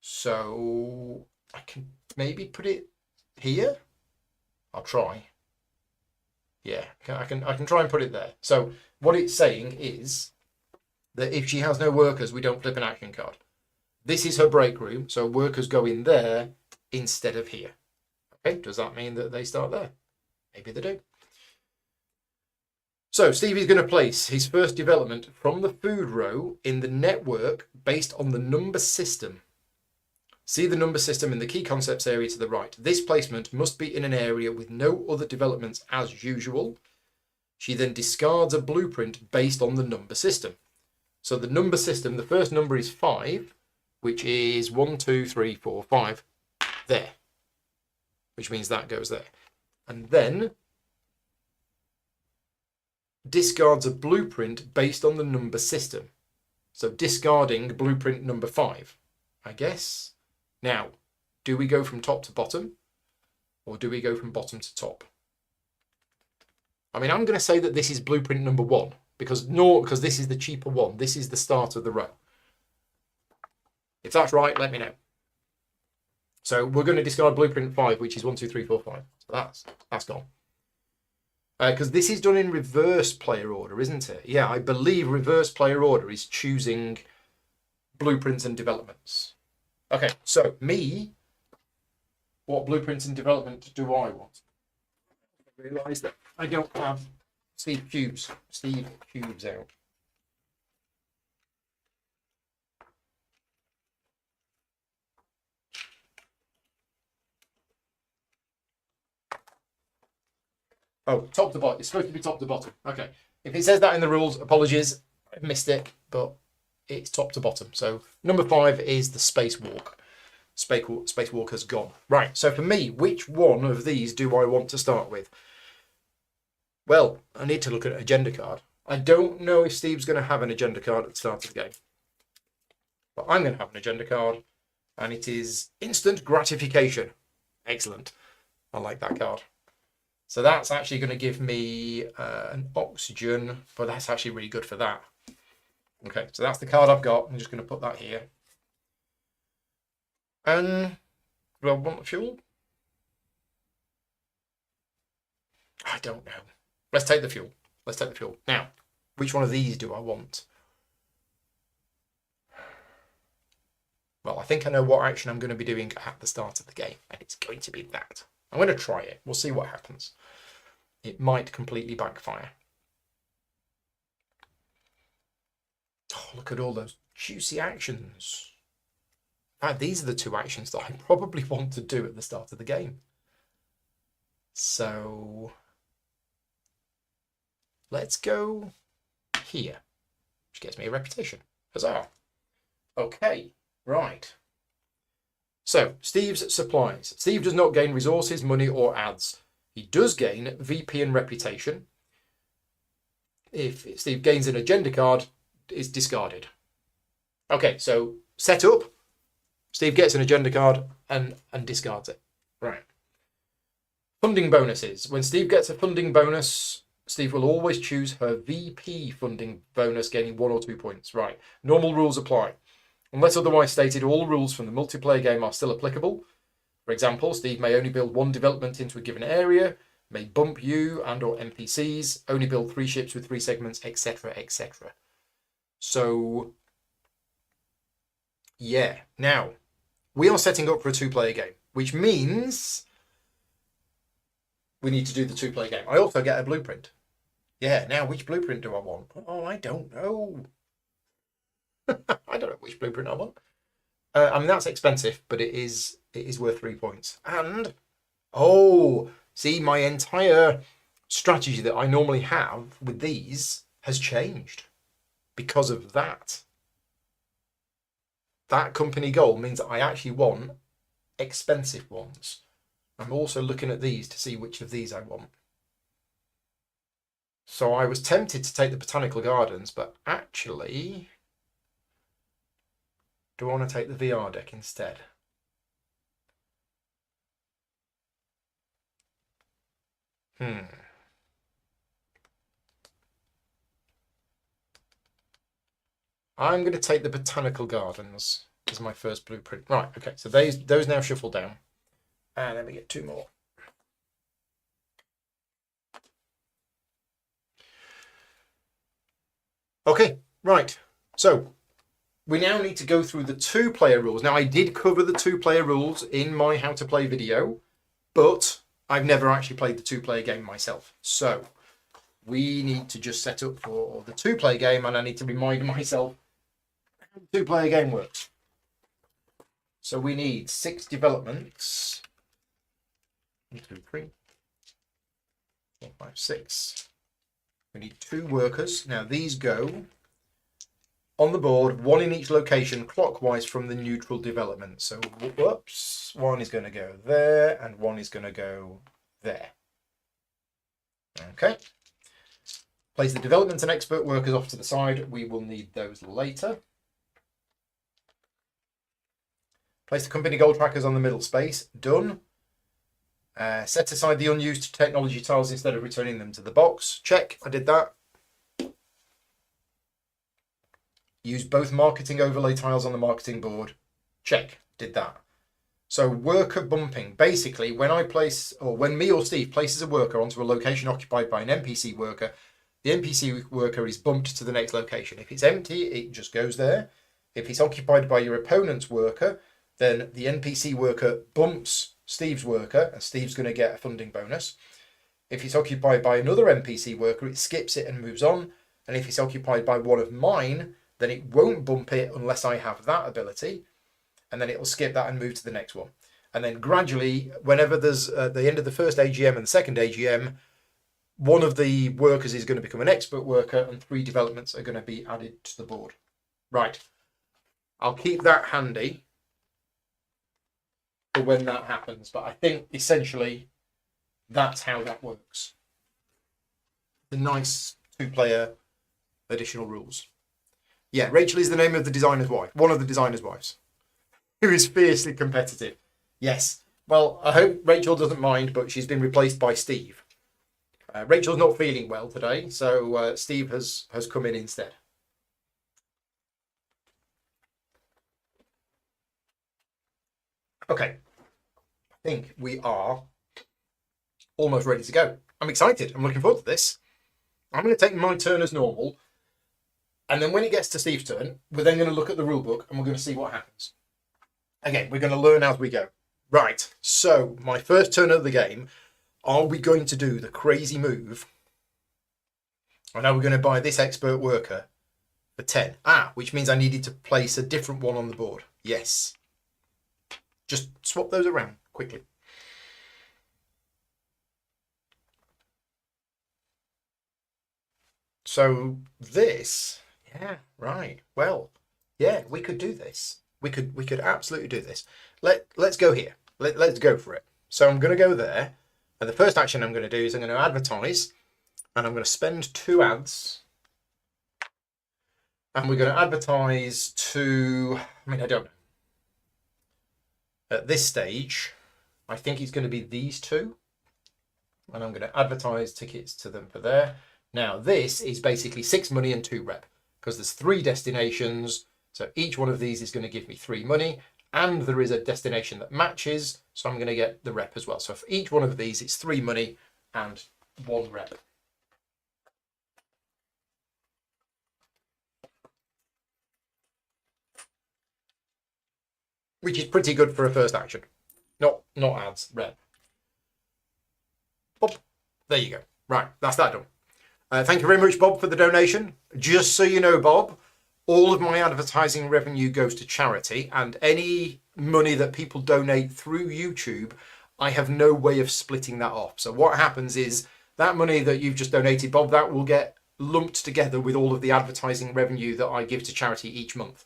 So I can maybe put it here. I'll try. Yeah, I can try and put it there. So what it's saying is that if she has no workers, we don't flip an action card. This is her break room, so workers go in there instead of here. Okay, does that mean that they start there? Maybe they do. So Stevie's going to place his first development from the food row in the network based on the number system. See the number system in the key concepts area to the right. This placement must be in an area with no other developments as usual. She then discards a blueprint based on the number system. So the number system, the first number is 5, which is 1, 2, 3, 4, 5, there. Which means that goes there. And then discards a blueprint based on the number system. So discarding blueprint number 5, I guess. Now, do we go from top to bottom, or do we go from bottom to top? I mean, I'm going to say that this is blueprint number 1, because this is the cheaper one. This is the start of the row. If that's right, let me know. So we're going to discard blueprint 5, which is 1, 2, 3, 4, 5. So that's gone. Because this is done in reverse player order, isn't it? Yeah, I believe reverse player order is choosing blueprints and developments. Okay, so what blueprints and development do I want? I realise that I don't have Steve cubes out. Oh, top to bottom. It's supposed to be top to bottom. Okay. If it says that in the rules, apologies. I missed it, but it's top to bottom. So number 5 is the spacewalk. Spacewalk has gone. Right. So for me, which one of these do I want to start with? Well, I need to look at an agenda card. I don't know if Steve's going to have an agenda card at the start of the game. But I'm going to have an agenda card. And it is instant gratification. Excellent. I like that card. So that's actually going to give me an oxygen, but that's actually really good for that. Okay, so that's the card I've got. I'm just going to put that here. And do I want the fuel? I don't know. Let's take the fuel. Let's take the fuel. Now, which one of these do I want? Well, I think I know what action I'm going to be doing at the start of the game, and it's going to be that. I'm going to try it. We'll see what happens. It might completely backfire. Oh, look at all those juicy actions. In fact, these are the 2 actions that I probably want to do at the start of the game. So let's go here, which gets me a reputation. Huzzah. Okay, right. So, Steve's supplies. Steve does not gain resources, money, or ads. He does gain VP and reputation. If Steve gains an agenda card, it's discarded. Okay, so set up. Steve gets an agenda card and discards it. Right. Funding bonuses. When Steve gets a funding bonus, Steve will always choose her VP funding bonus, gaining 1 or 2 points. Right. Normal rules apply. Unless otherwise stated, all rules from the multiplayer game are still applicable. For example, Steve may only build 1 development into a given area, may bump you and or NPCs, only build 3 ships with 3 segments, etc., etc. So, yeah. Now, we are setting up for a 2-player game, which means we need to do the 2-player game. I also get a blueprint. Yeah, now which blueprint do I want? Oh, I don't know. I don't know which blueprint I want. I mean, that's expensive, but it is worth 3 points. And, oh, see, my entire strategy that I normally have with these has changed because of that. That company goal means that I actually want expensive ones. I'm also looking at these to see which of these I want. So I was tempted to take the Botanical Gardens, but actually, do I want to take the VR deck instead? I'm going to take the Botanical Gardens as my first blueprint. Right, okay, so those now shuffle down. And then we get 2 more. Okay, right. So we now need to go through the 2-player rules. Now, I did cover the 2-player rules in my How to Play video, but I've never actually played the 2-player game myself. So we need to just set up for the 2-player game, and I need to remind myself how the 2-player game works. So we need 6 developments. 1, 2, 3, 4, 5, 6. We need 2 workers. Now these go on the board, 1 in each location, clockwise from the neutral development. So, whoops, 1 is going to go there, and 1 is going to go there. Okay. Place the development and expert workers off to the side. We will need those later. Place the company goal trackers on the middle space. Done. Set aside the unused technology tiles instead of returning them to the box. Check, I did that. Use both marketing overlay tiles on the marketing board. Check, did that. So worker bumping. Basically, when I place, or when me or Steve places a worker onto a location occupied by an NPC worker, the NPC worker is bumped to the next location. If it's empty, it just goes there. If it's occupied by your opponent's worker, then the NPC worker bumps Steve's worker, and Steve's going to get a funding bonus. If it's occupied by another NPC worker, it skips it and moves on. And if it's occupied by one of mine, then it won't bump it unless I have that ability, and then it will skip that and move to the next one. And then gradually, whenever there's the end of the first AGM and the second AGM, one of the workers is going to become an expert worker, and 3 developments are going to be added to the board. Right. I'll keep that handy for when that happens, but I think essentially that's how that works. The nice 2-player additional rules. Yeah, Rachel is the name of the designer's wife, one of the designer's wives, who is fiercely competitive. Yes. Well, I hope Rachel doesn't mind, but she's been replaced by Steve. Rachel's not feeling well today, so Steve has come in instead. Okay. I think we are almost ready to go. I'm excited. I'm looking forward to this. I'm going to take my turn as normal. And then when it gets to Steve's turn, we're then going to look at the rule book and we're going to see what happens. Again, we're going to learn as we go. Right, so my first turn of the game, are we going to do the crazy move? And are we going to buy this expert worker for 10? Which means I needed to place a different one on the board. Yes. Just swap those around quickly. So this... Yeah, right. Well, yeah, we could do this. We could absolutely do this. Let's go here. Let's go for it. So I'm going to go there, and the first action I'm going to do is I'm going to advertise, and I'm going to spend 2 ads, and we're going to advertise to. I mean, I don't know. At this stage, I think it's going to be these 2, and I'm going to advertise tickets to them for there. Now this is basically 6 money and 2 rep. Because there's 3 destinations, so each one of these is going to give me 3 money, and there is a destination that matches, so I'm going to get the rep as well. So for each one of these, it's 3 money and 1 rep. Which is pretty good for a first action. Not ads, rep. Bob, there you go. Right, that's that done. Thank you very much, Bob, for the donation. Just so you know, Bob, all of my advertising revenue goes to charity, and any money that people donate through YouTube, I have no way of splitting that off. So what happens is that money that you've just donated, Bob, that will get lumped together with all of the advertising revenue that I give to charity each month.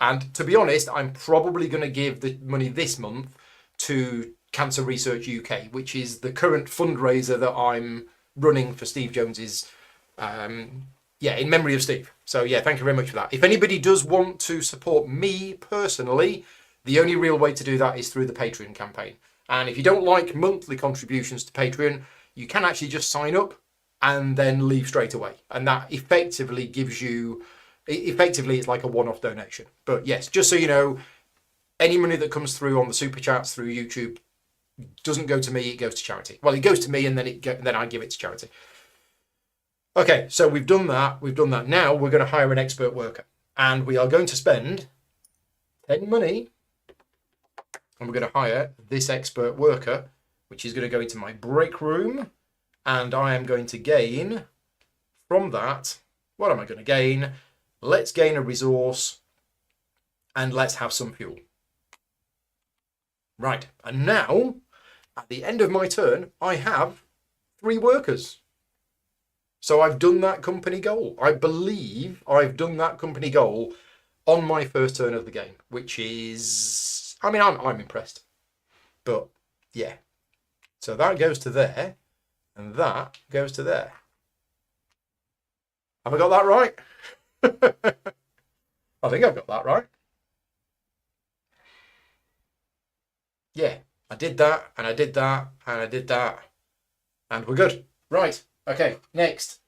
And to be honest, I'm probably going to give the money this month to Cancer Research UK, which is the current fundraiser that I'm running for Steve Jones's Yeah, in memory of Steve. So yeah, thank you very much for that. If anybody does want to support me personally, the only real way to do that is through the Patreon campaign. And if you don't like monthly contributions to Patreon, you can actually just sign up and then leave straight away. And that effectively gives you, effectively it's like a one-off donation. But yes, just so you know, any money that comes through on the super chats through YouTube doesn't go to me, it goes to charity. Well, it goes to me and then I give it to charity. Okay, so we've done that. We've done that. Now we're going to hire an expert worker. And we are going to spend 10 money. And we're going to hire this expert worker, which is going to go into my break room. And I am going to gain from that. What am I going to gain? Let's gain a resource. And let's have some fuel. Right. And now, at the end of my turn, I have 3 workers. So I've done that company goal. I believe I've done that company goal on my first turn of the game, which is, I mean, I'm impressed. But yeah, so that goes to there, and that goes to there. Have I got that right? I think I've got that right. Yeah, I did that, and I did that, and I did that, and we're good. Right. Okay, next,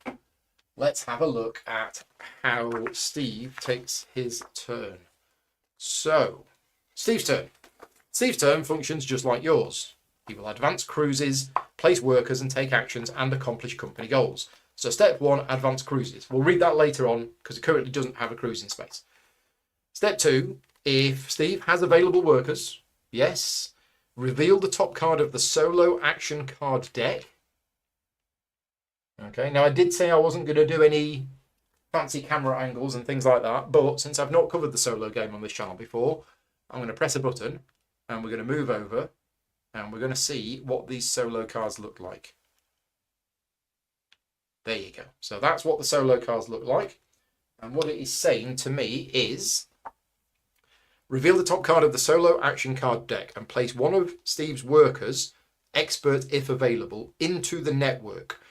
let's have a look at how Steve takes his turn. So, Steve's turn. Steve's turn functions just like yours. He will advance cruises, place workers and take actions and accomplish company goals. So step 1, advance cruises. We'll read that later on because it currently doesn't have a cruising space. Step 2, if Steve has available workers, yes, reveal the top card of the solo action card deck. Okay, now I did say I wasn't going to do any fancy camera angles and things like that, but since I've not covered the solo game on this channel before, I'm going to press a button and we're going to move over and we're going to see what these solo cards look like. There you go. So that's what the solo cards look like. And what it is saying to me is, reveal the top card of the solo action card deck and place one of Steve's workers, expert if available, into the network.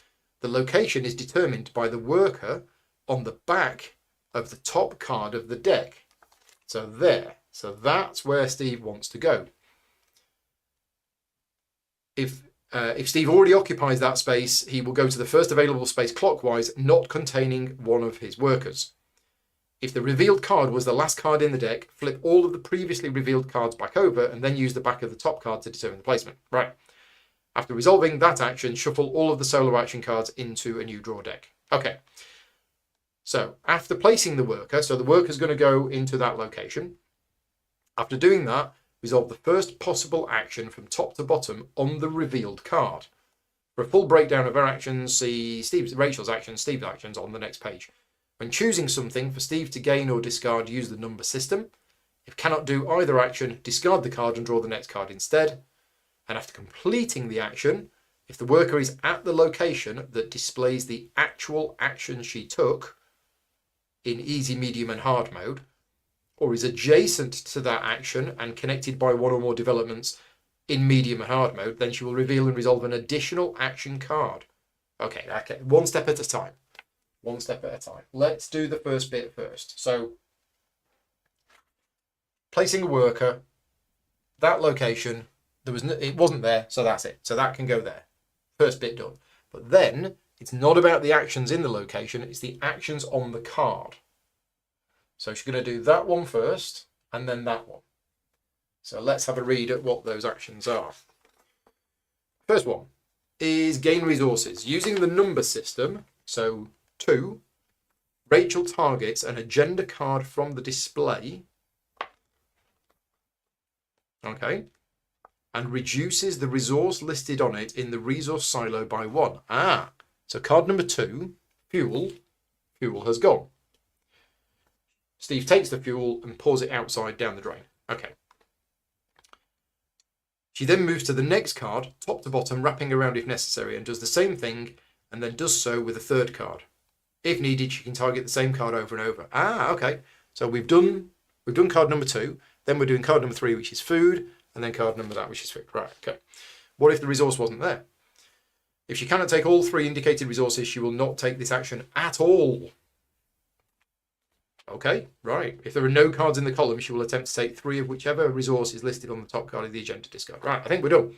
The location is determined by the worker on the back of the top card of the deck. So there. So that's where Steve wants to go. If Steve already occupies that space, he will go to the first available space clockwise, not containing one of his workers. If the revealed card was the last card in the deck, flip all of the previously revealed cards back over and then use the back of the top card to determine the placement. Right. After resolving that action, shuffle all of the solo action cards into a new draw deck. Okay. So after placing the worker, so the worker's going to go into that location. After doing that, resolve the first possible action from top to bottom on the revealed card. For a full breakdown of our actions, see Rachel's actions, Steve's actions on the next page. When choosing something for Steve to gain or discard, use the number system. If cannot do either action, discard the card and draw the next card instead. And after completing the action, if the worker is at the location that displays the actual action she took in easy, medium and hard mode, or is adjacent to that action and connected by one or more developments in medium and hard mode, then she will reveal and resolve an additional action card. Okay, one step at a time. One step at a time. Let's do the first bit first. So, placing a worker, that location, it wasn't there, so that's it. So that can go there. First bit done. But then it's not about the actions in the location, it's the actions on the card. So she's going to do that one first and then that one. So let's have a read at what those actions are. First one is gain resources. Using the number system, so 2, Rachel targets an agenda card from the display. Okay. And reduces the resource listed on it in the resource silo by 1. So card number 2, fuel has gone. Steve takes the fuel and pours it outside down the drain. Okay. She then moves to the next card, top to bottom, wrapping around if necessary, and does the same thing, and then does so with a third card. If needed, she can target the same card over and over. Okay. So we've done card number 2, then we're doing card number 3, which is food, and then card number that, which is food. Right, okay. What if the resource wasn't there? If she cannot take all 3 indicated resources, she will not take this action at all. Okay, right. If there are no cards in the column, she will attempt to take 3 of whichever resource is listed on the top card of the agenda discard. Right, I think we're done.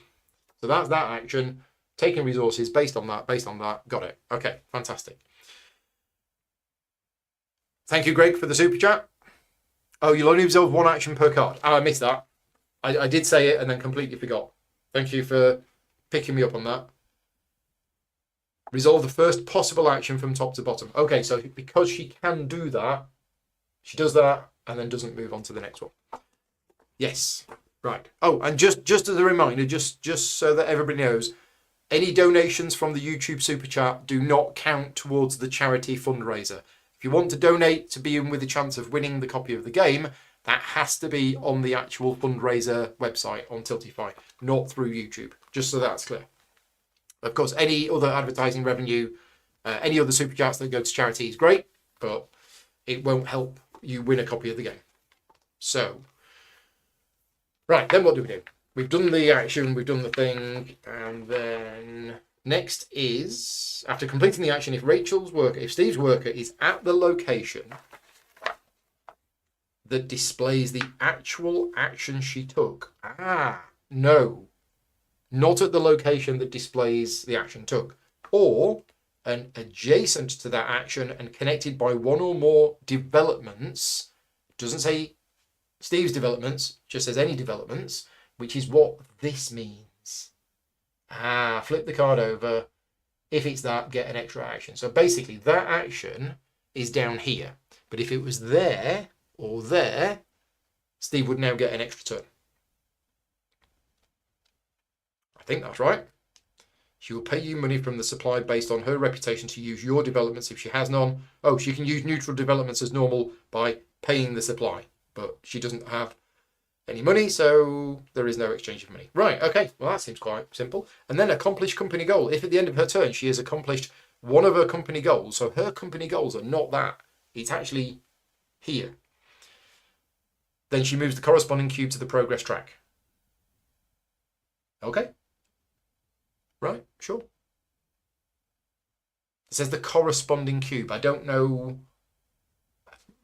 So that's that action. Taking resources based on that. Got it. Okay, fantastic. Thank you, Greg, for the super chat. Oh, you'll only absorb 1 action per card. Oh, I missed that. I did say it and then completely forgot. Thank you for picking me up on that. Resolve the first possible action from top to bottom. Okay, so because she can do that, she does that and then doesn't move on to the next one. Yes, right. Oh, and just as a reminder, just so that everybody knows, any donations from the YouTube Super Chat do not count towards the charity fundraiser. If you want to donate to be in with a chance of winning the copy of the game, that has to be on the actual fundraiser website on Tiltify, not through YouTube, just so that's clear. Of course, any other advertising revenue, any other super chats that go to charity is great, but it won't help you win a copy of the game. So, right, then what do we do? We've done the action, we've done the thing, and then next is, after completing the action, if Steve's worker is at the location that displays the actual action she took. No. Not at the location that displays the action took. Or an adjacent to that action and connected by 1 or more developments. Doesn't say Steve's developments, just says any developments, which is what this means. Flip the card over. If it's that, get an extra action. So basically, that action is down here. But if it was there or there, Steve would now get an extra turn. I think that's right. She will pay you money from the supply based on her reputation to use your developments if she has none. Oh, she can use neutral developments as normal by paying the supply, but she doesn't have any money, so there is no exchange of money. Right, okay, well that seems quite simple. And then accomplish company goal. If at the end of her turn she has accomplished one of her company goals, so her company goals are not that, it's actually here, then she moves the corresponding cube to the progress track. Okay. Right, sure. It says the corresponding cube. I don't know.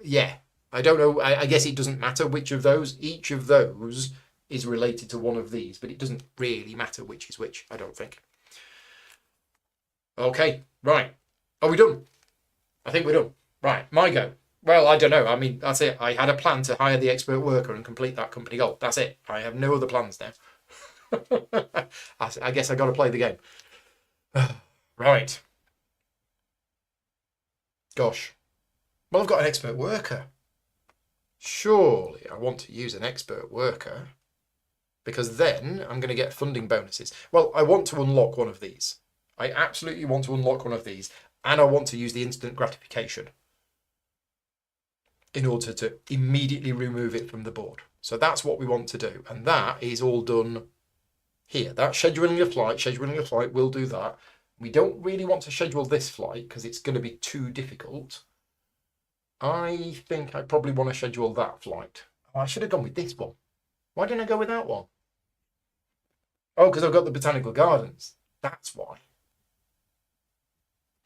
Yeah, I don't know. I guess it doesn't matter which of those. Each of those is related to one of these, but it doesn't really matter which is which, I don't think. Okay, right. Are we done? I think we're done. Right, my go. Well, I don't know. I mean, that's it. I had a plan to hire the expert worker and complete that company goal. That's it. I have no other plans now. I guess I got to play the game. Right. Gosh. Well, I've got an expert worker. Surely I want to use an expert worker because then I'm going to get funding bonuses. Well, I want to unlock one of these. I absolutely want to unlock one of these, and I want to use the instant gratification in order to immediately remove it from the board. So that's what we want to do, and that is all done here. That scheduling a flight will do that. We don't really want to schedule this flight because it's going to be too difficult. I think I probably want to schedule that flight. Oh, I should have gone with this one. Why didn't I go with that one? Oh, because I've got the Botanical Gardens. That's why.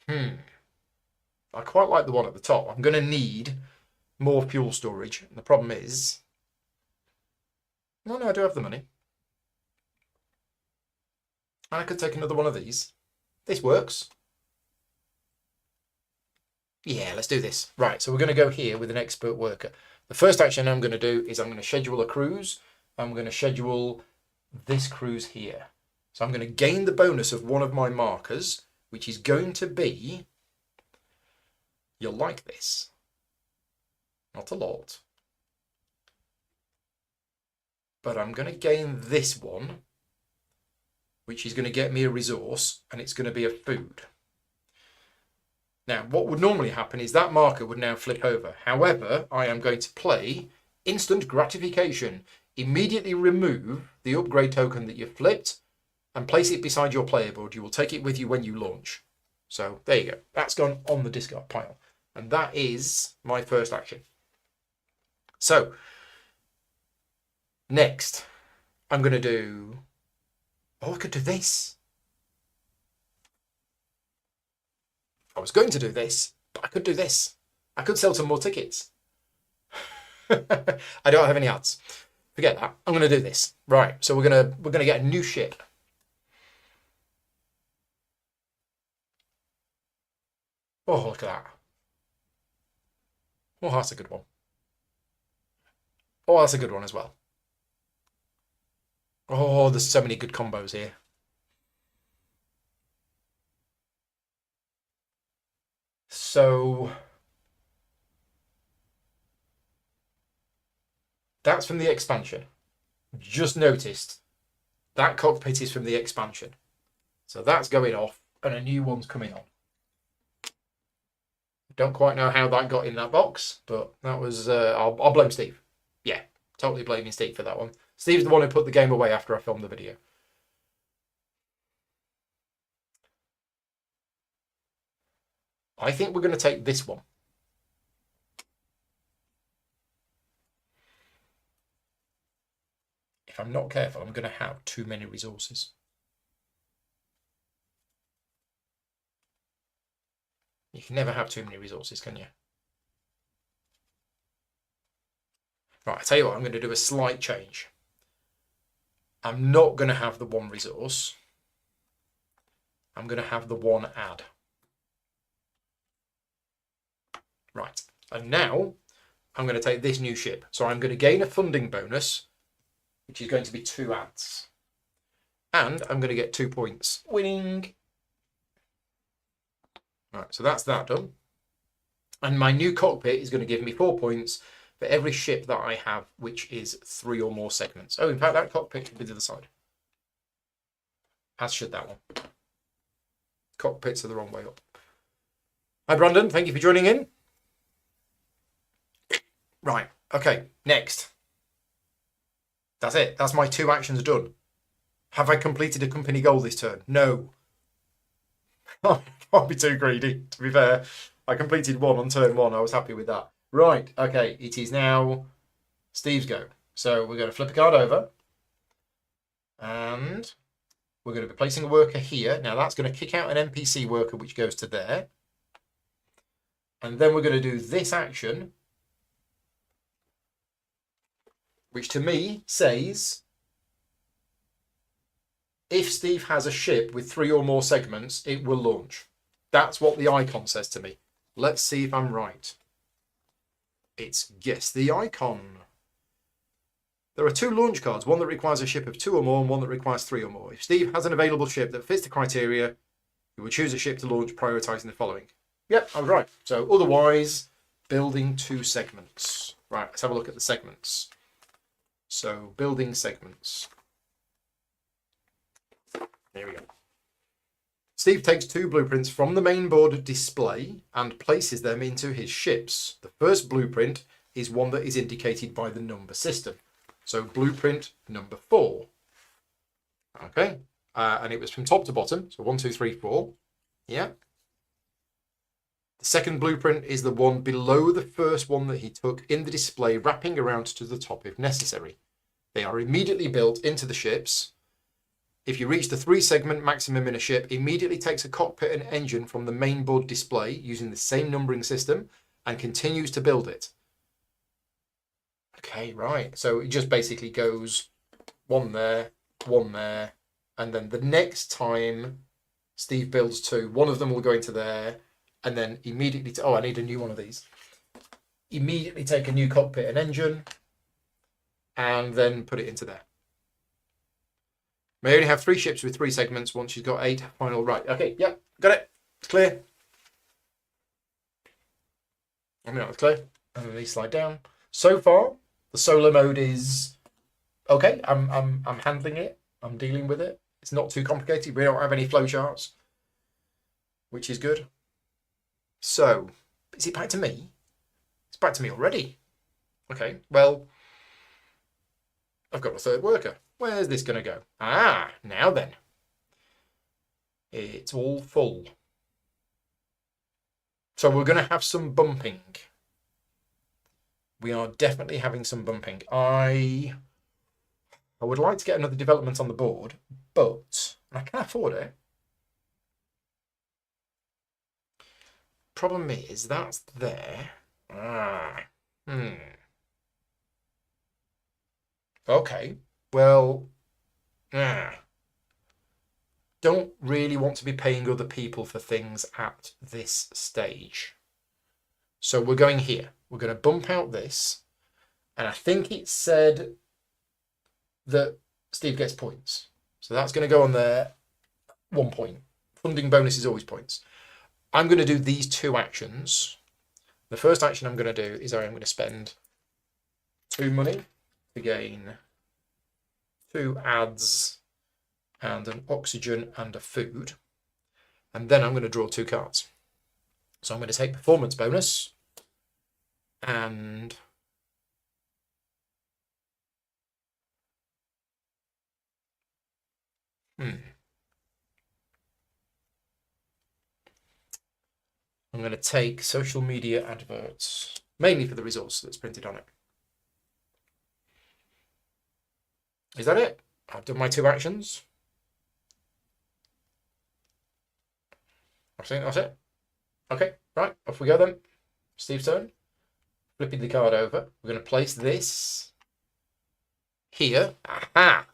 I quite like the one at the top. I'm going to need more fuel storage. And the problem is... No, I do have the money. And I could take another one of these. This works. Yeah, let's do this. Right, so we're going to go here with an expert worker. The first action I'm going to do is I'm going to schedule a cruise. I'm going to schedule this cruise here. So I'm going to gain the bonus of one of my markers, which is going to be... You'll like this. Not a lot. But I'm going to gain this one, which is going to get me a resource, and it's going to be a food. Now, what would normally happen is that marker would now flip over. However, I am going to play instant gratification. Immediately remove the upgrade token that you've flipped and place it beside your player board. You will take it with you when you launch. So there you go. That's gone on the discard pile. And that is my first action. So next, I'm going to do... Oh, I could do this. I was going to do this, but I could do this. I could sell some more tickets. I don't have any ads. Forget that. I'm going to do this. Right. So we're gonna get a new ship. Oh, look at that. Oh, that's a good one. Oh, that's a good one as well. Oh, there's so many good combos here. So that's from the expansion. Just noticed that cockpit is from the expansion. So that's going off and a new one's coming on. Don't quite know how that got in that box, but that was, I'll blame Steve. Yeah, totally blaming Steve for that one. Steve's the one who put the game away after I filmed the video. I think we're going to take this one. If I'm not careful, I'm going to have too many resources. You can never have too many resources, can you? Right, I tell you what, I'm going to do a slight change. I'm not going to have the one resource. I'm going to have the one add. Right, and now I'm going to take this new ship. So I'm going to gain a funding bonus, which is going to be 2 adds. And I'm going to get 2 points. Winning. Right, so that's that done. And my new cockpit is going to give me 4 points for every ship that I have, which is 3 or more segments. Oh, in fact, that cockpit can be to the side. As should that one. Cockpits are the wrong way up. Hi, Brandon. Thank you for joining in. Right. Okay. Next. That's it. That's my 2 actions done. Have I completed a company goal this turn? No. I can't be too greedy, to be fair. I completed 1 on turn 1. I was happy with that. Right. Okay. It is now Steve's go. So we're going to flip a card over. And we're going to be placing a worker here. Now that's going to kick out an NPC worker, which goes to there. And then we're going to do this action, which to me says, if Steve has a ship with 3 or more segments, it will launch. That's what the icon says to me. Let's see if I'm right. It's guess the icon. There are 2 launch cards, one that requires a ship of 2 or more and one that requires 3 or more. If Steve has an available ship that fits the criteria, he will choose a ship to launch, prioritising the following. Yep, I was right. So otherwise, building 2 segments. Right, let's have a look at the segments. So building segments. There we go. Steve takes 2 blueprints from the main board display and places them into his ships. The first blueprint is one that is indicated by the number system. So blueprint number 4. Okay. And it was from top to bottom. So 1, 2, 3, 4. Yeah. The second blueprint is the one below the first one that he took in the display, wrapping around to the top if necessary. They are immediately built into the ships. If you reach the 3 segment maximum in a ship, immediately takes a cockpit and engine from the main board display using the same numbering system and continues to build it. Okay, right. So it just basically goes 1 there, 1 there, and then the next time Steve builds 2, one of them will go into there, and then immediately, oh, I need a new one of these. Immediately take a new cockpit and engine, and then put it into there. May only have 3 ships with 3 segments once you've got 8 final. Right, okay, yep, got it. It's clear. I mean, it's clear. And then these slide down. So far, the solo mode is okay. I'm handling it. I'm dealing with it. It's not too complicated. We don't have any flowcharts, which is good. So, is it back to me? It's back to me already. Okay, well, I've got a 3rd worker. Where's this going to go? Ah, now then. It's all full. So we're going to have some bumping. We are definitely having some bumping. I would like to get another development on the board, but I can afford it. Problem is, that's there. Okay. Well, don't really want to be paying other people for things at this stage. So we're going here. We're going to bump out this. And I think it said that Steve gets points. So that's going to go on there. 1 point. Funding bonus is always points. I'm going to do these two actions. The first action I'm going to do is I'm going to spend 2 money to gain 2 ads and an oxygen and a food. And then I'm going to draw 2 cards. So I'm going to take performance bonus and I'm going to take social media adverts, mainly for the resource that's printed on it. Is that it? I've done my 2 actions. I think that's it. Okay, right, off we go then. Steve's turn. Flipping the card over. We're going to place this here. Aha!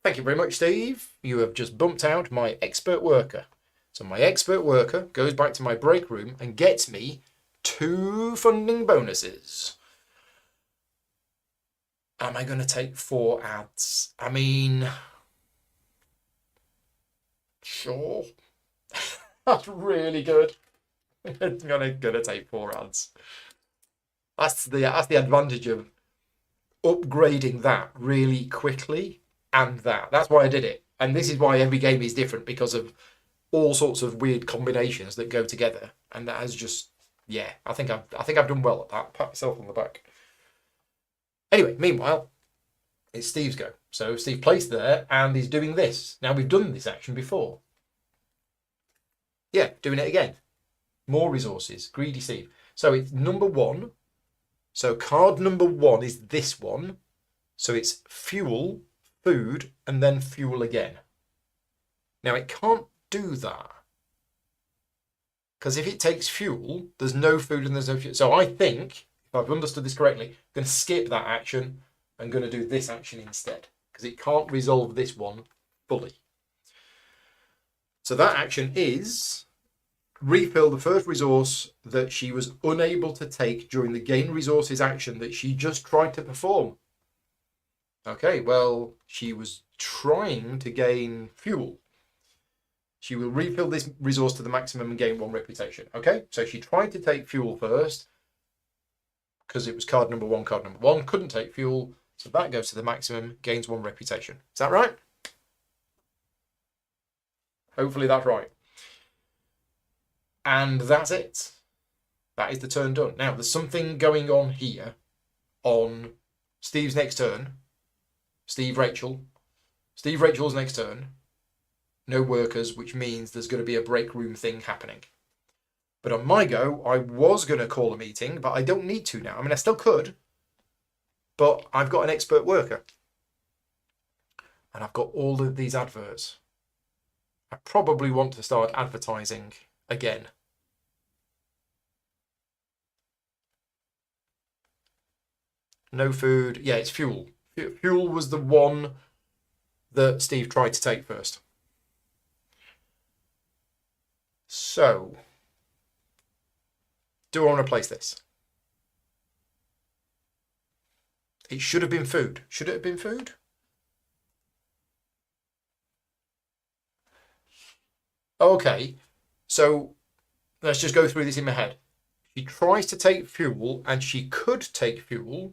Thank you very much, Steve. You have just bumped out my expert worker. So my expert worker goes back to my break room and gets me 2 funding bonuses. Am I going to take 4 ads? I mean, sure. That's really good. I'm gonna take 4 ads. That's the advantage of upgrading that really quickly, and that's why I did it. And this is why every game is different, because of all sorts of weird combinations that go together. And that has just, yeah, I think I've done well at that. Pat myself on the back. Anyway, meanwhile, it's Steve's go. So Steve placed there and he's doing this. Now we've done this action before. Yeah, doing it again. More resources. Greedy Steve. So it's number 1. So card number 1 is this one. So it's fuel, food, and then fuel again. Now it can't do that, because if it takes fuel, there's no food and there's no fuel. So I think, if I've understood this correctly, I'm going to skip that action. I'm going to do this action instead, because it can't resolve this one fully. So that action is refill the first resource that she was unable to take during the gain resources action that she just tried to perform. Okay, well, she was trying to gain fuel. She will refill this resource to the maximum and gain 1 reputation. Okay, so she tried to take fuel first because it was card number 1. Card number 1 couldn't take fuel, so that goes to the maximum, gains 1 reputation. Is that right? Hopefully that's right. And that's it. That is the turn done. Now, there's something going on here on Steve's next turn. Steve Rachel's next turn. No workers, which means there's going to be a break room thing happening. But on my go, I was going to call a meeting, but I don't need to now. I mean, I still could, but I've got an expert worker. And I've got all of these adverts. I probably want to start advertising again. No food. Yeah, it's fuel. Fuel was the one that Steve tried to take first. So, do I want to place this? It should have been food. Should it have been food? Okay, so let's just go through this in my head. She tries to take fuel, and she could take fuel,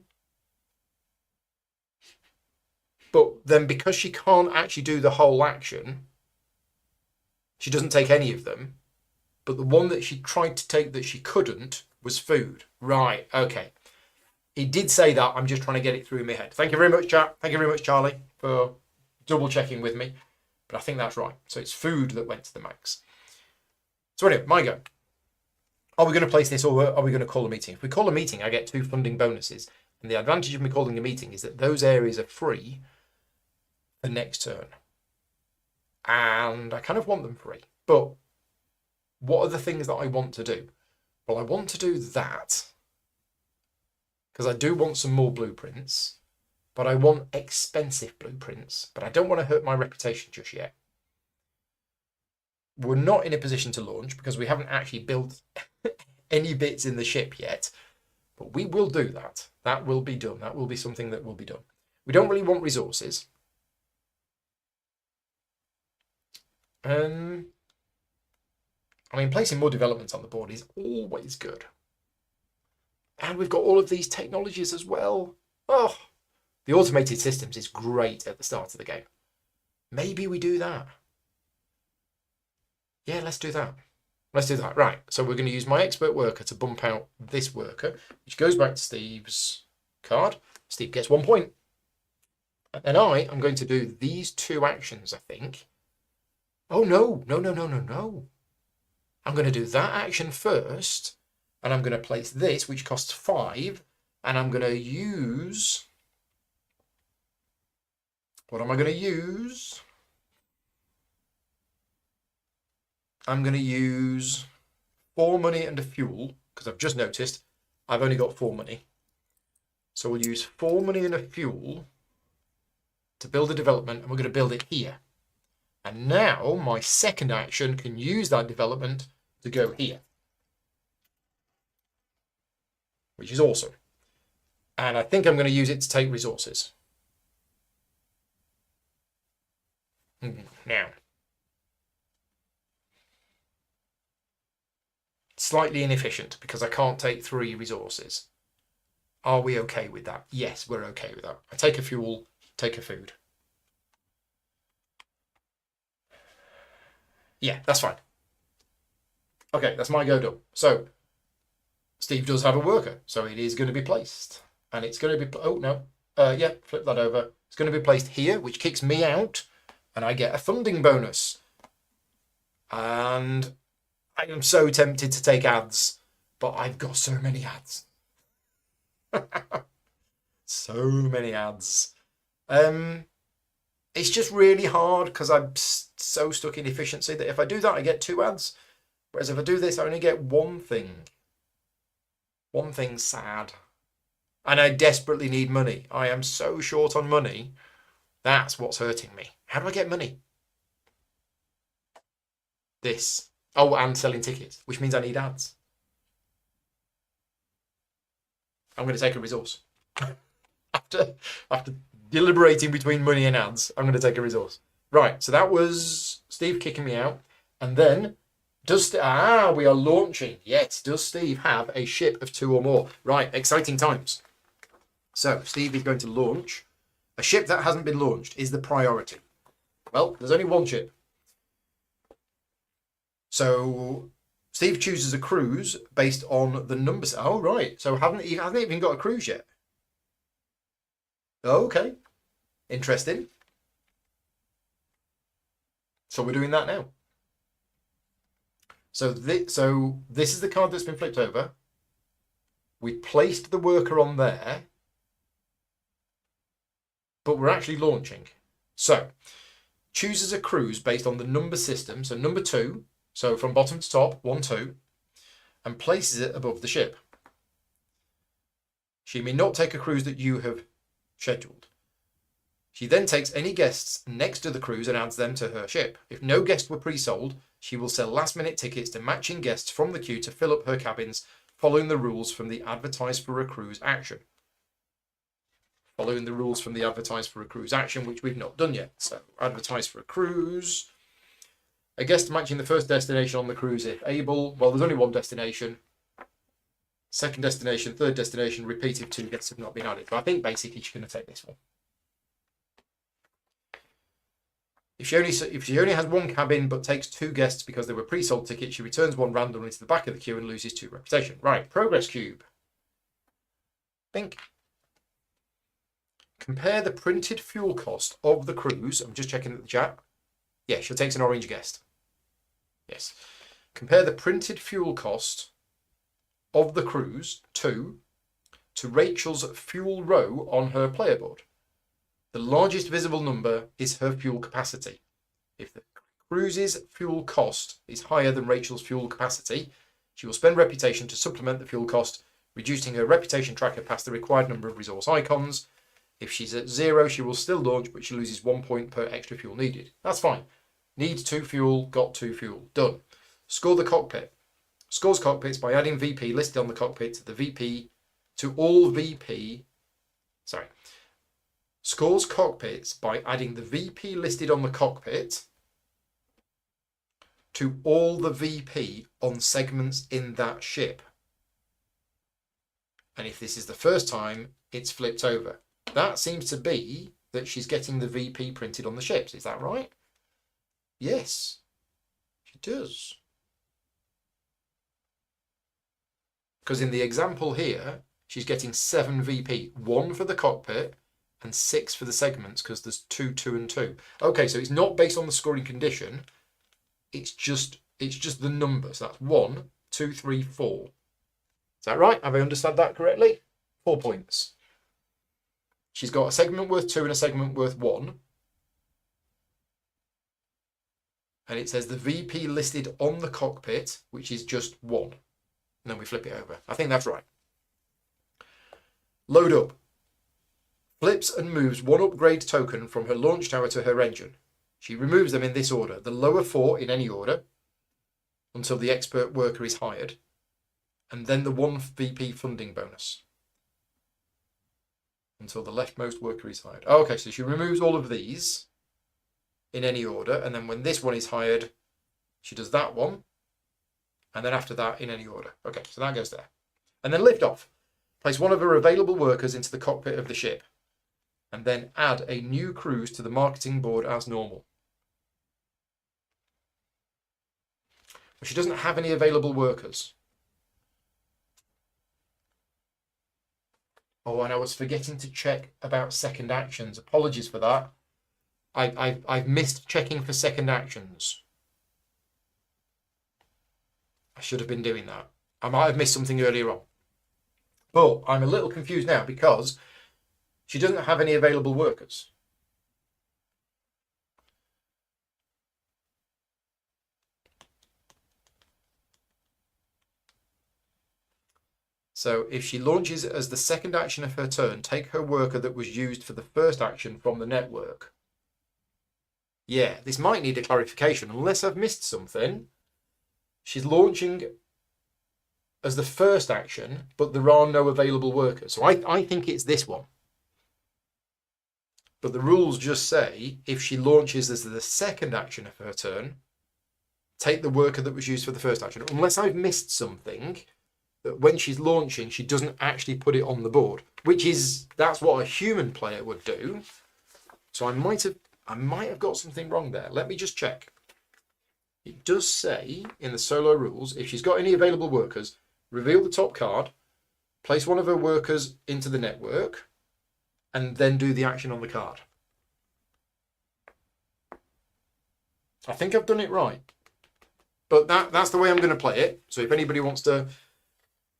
but then because she can't actually do the whole action, she doesn't take any of them. But the one that she tried to take that she couldn't was food. Right, okay. He did say that. I'm just trying to get it through in my head. Thank you very much, chat. Thank you very much, Charlie, for double checking with me. But I think that's right. So it's food that went to the max. So anyway, my go. Are we going to place this, or are we going to call a meeting? If we call a meeting, I get 2 funding bonuses. And the advantage of me calling a meeting is that those areas are free for next turn. And I kind of want them free. But what are the things that I want to do? Well, I want to do that because I do want some more blueprints, but I want expensive blueprints, but I don't want to hurt my reputation just yet. We're not in a position to launch because we haven't actually built any bits in the ship yet, but we will do that. That will be done. That will be something that will be done. We don't really want resources. I mean, placing more developments on the board is always good. And we've got all of these technologies as well. Oh, the automated systems is great at the start of the game. Maybe we do that. Yeah, let's do that. Let's do that. Right, so we're going to use my expert worker to bump out this worker, which goes back to Steve's card. Steve gets 1 point. And I am going to do these 2 actions, I think. Oh, no. I'm going to do that action first, and I'm going to place this, which costs 5, and I'm going to use... What am I going to use? I'm going to use 4 money and a fuel, because I've just noticed I've only got 4 money. So we'll use 4 money and a fuel to build a development, and we're going to build it here. And now my second action can use that development to go here, which is awesome. And I think I'm going to use it to take resources. Now, slightly inefficient because I can't take 3 resources. Are we okay with that? Yes, we're okay with that. I take a fuel, take a food. Yeah, that's fine. Okay, that's my go done. So, Steve does have a worker, so it is going to be placed. And it's going to be... Oh, no. Yeah, flip that over. It's going to be placed here, which kicks me out, and I get a funding bonus. And I am so tempted to take ads, but I've got so many ads. So many ads. It's just really hard because I'm so stuck in efficiency that if I do that, I get 2 ads. Whereas if I do this, I only get 1 thing. 1 thing's sad. And I desperately need money. I am so short on money. That's what's hurting me. How do I get money? This. Oh, and selling tickets, which means I need ads. I'm going to take a resource. after deliberating between money and ads, I'm going to take a resource. Right, so that was Steve kicking me out. And then, we are launching. Yes, does Steve have a ship of 2 or more? Right, exciting times. So, Steve is going to launch. A ship that hasn't been launched is the priority. Well, there's only 1 ship. So, Steve chooses a cruise based on the numbers. Oh, right. So, he hasn't even got a cruise yet. Oh, okay. Interesting. So, we're doing that now. So this is the card that's been flipped over. We placed the worker on there, but we're actually launching. So, chooses a cruise based on the number system. So, number 2. So, from bottom to top, 1, 2. And places it above the ship. She may not take a cruise that you have scheduled. She then takes any guests next to the cruise and adds them to her ship. If no guests were pre-sold, she will sell last-minute tickets to matching guests from the queue to fill up her cabins, following the rules from the Advertise for a Cruise action. Following the rules from the Advertise for a Cruise action, which we've not done yet. So, Advertise for a Cruise. A guest matching the first destination on the cruise if able. Well, there's only 1 destination. Second destination, third destination, repeat if 2 guests have not been added. But I think basically she's going to take this one. If she only has 1 cabin but takes 2 guests because they were pre-sold tickets, she returns 1 randomly to the back of the queue and loses 2 reputation. Right, progress cube. Think. Compare the printed fuel cost of the cruise. I'm just checking the chat. Yeah, she takes an orange guest. Yes. Compare the printed fuel cost of the cruise 2 to Rachel's fuel row on her player board. The largest visible number is her fuel capacity. If the cruise's fuel cost is higher than Rachel's fuel capacity, she will spend reputation to supplement the fuel cost, reducing her reputation tracker past the required number of resource icons. If she's at 0, she will still launch, but she loses 1 point per extra fuel needed. That's fine. Needs 2 fuel, got 2 fuel. Done. Score the cockpit. Scores cockpits by adding VP listed on the cockpit to the VP to all VP. Sorry. Scores cockpits by adding the VP listed on the cockpit to all the VP on segments in that ship. And if this is the first time, it's flipped over. That seems to be that she's getting the VP printed on the ships. Is that right? Yes, she does. Because in the example here, she's getting 7 VP. 1 for the cockpit and 6 for the segments because there's 2, 2 and 2. Okay, so it's not based on the scoring condition. It's just the numbers. That's 1, 2, 3, 4. Is that right? Have I understood that correctly? 4 points. She's got a segment worth 2 and a segment worth 1. And it says the VP listed on the cockpit, which is just 1. And then we flip it over. I think that's right. Load up. Flips and moves 1 upgrade token from her launch tower to her engine. She removes them in this order. The lower 4 in any order until the expert worker is hired. And then the 1 VP funding bonus until the leftmost worker is hired. Oh, okay, so she removes all of these in any order, and then when this one is hired, she does that one, and then after that in any order. Okay, so that goes there. And then lift off. Place 1 of her available workers into the cockpit of the ship, and then add a new cruise to the marketing board as normal. But she doesn't have any available workers. Oh, and I was forgetting to check about second actions. Apologies for that. I've missed checking for second actions. I should have been doing that. I might have missed something earlier on. But I'm a little confused now because she doesn't have any available workers. So if she launches as the second action of her turn, take her worker that was used for the first action from the network. Yeah, this might need a clarification unless I've missed something. She's launching as the first action, but there are no available workers. So I think it's this one. But the rules just say if she launches as the second action of her turn, take the worker that was used for the first action. Unless I've missed something, that when she's launching, she doesn't actually put it on the board, that's what a human player would do. So I might have got something wrong there. Let me just check. It does say in the solo rules, if she's got any available workers, reveal the top card, place 1 of her workers into the network, and then do the action on the card. I think I've done it right. But that's the way I'm going to play it. So if anybody wants to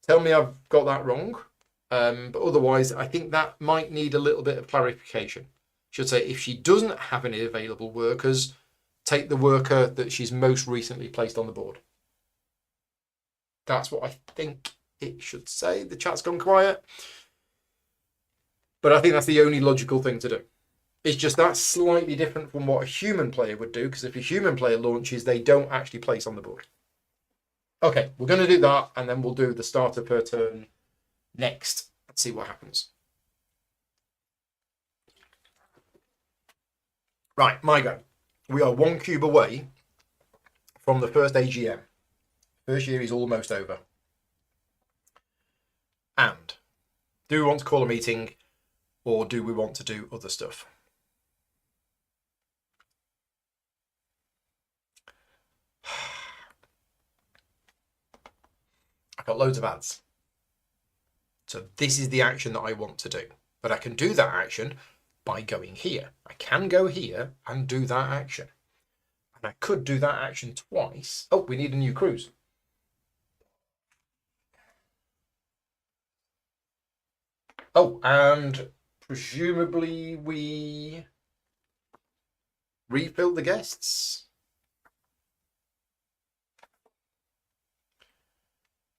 tell me I've got that wrong, but otherwise I think that might need a little bit of clarification. Should say if she doesn't have any available workers, take the worker that she's most recently placed on the board. That's what I think it should say. The chat's gone quiet. But I think that's the only logical thing to do. It's just that's slightly different from what a human player would do, because if a human player launches, they don't actually place on the board. Okay, we're going to do that, and then we'll do the starter per turn next. Let's see what happens. Right, my go. We are 1 cube away from the first AGM. First year is almost over. And do we want to call a meeting, or do we want to do other stuff? I've got loads of ads. So this is the action that I want to do. But I can do that action by going here. I can go here and do that action. And I could do that action twice. Oh, we need a new cruise. Oh, and presumably we refill the guests.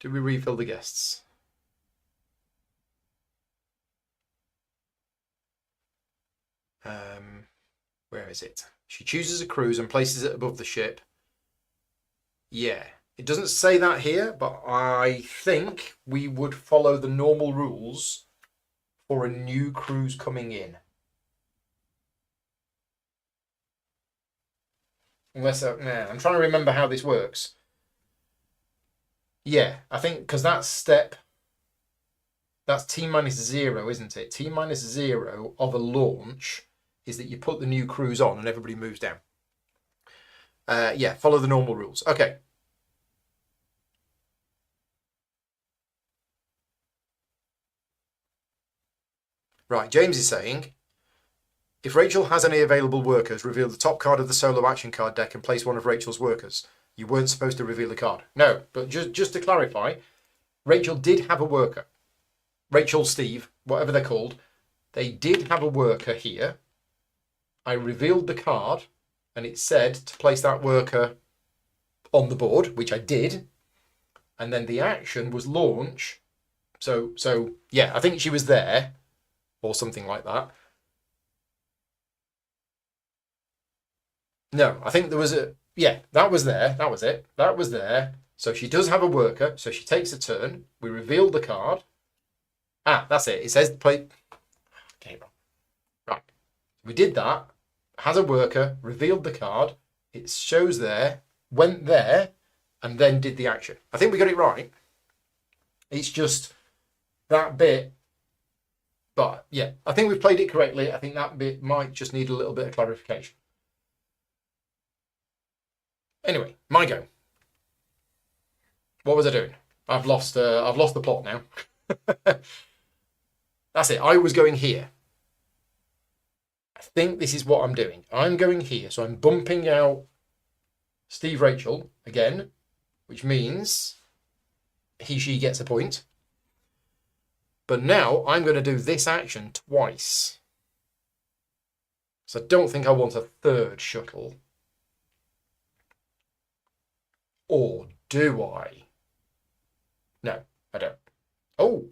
Do we refill the guests? Where is it? She chooses a cruise and places it above the ship. Yeah. It doesn't say that here, but I think we would follow the normal rules for a new cruise coming in. Unless, I'm trying to remember how this works. Yeah, I think because that's T-0, isn't it? T-0 of a launch is that you put the new cruise on and everybody moves down. Yeah, follow the normal rules. Okay. Right, James is saying, if Rachel has any available workers, reveal the top card of the solo action card deck and place one of Rachel's workers. You weren't supposed to reveal the card. No, but just to clarify, Rachel did have a worker. Rachel, Steve, whatever they're called, they did have a worker here. I revealed the card and it said to place that worker on the board, which I did. And then the action was launch. So yeah, I think she was there or something like that. No, I think there was yeah, that was there. That was it. That was there. So she does have a worker. So she takes a turn. We revealed the card. Ah, that's it. It says play. Okay, right. We did that. Has a worker. Revealed the card. It shows there. Went there, and then did the action. I think we got it right. It's just that bit. But yeah, I think we've played it correctly. I think that bit might just need a little bit of clarification. Anyway, my go. What was I doing? I've lost the plot now. That's it. I was going here. I think this is what I'm doing. I'm going here, so I'm bumping out Steve Rachel again, which means she gets a point. But now I'm going to do this action twice. So I don't think I want a third shuttle. Or do I? No, I don't. Oh,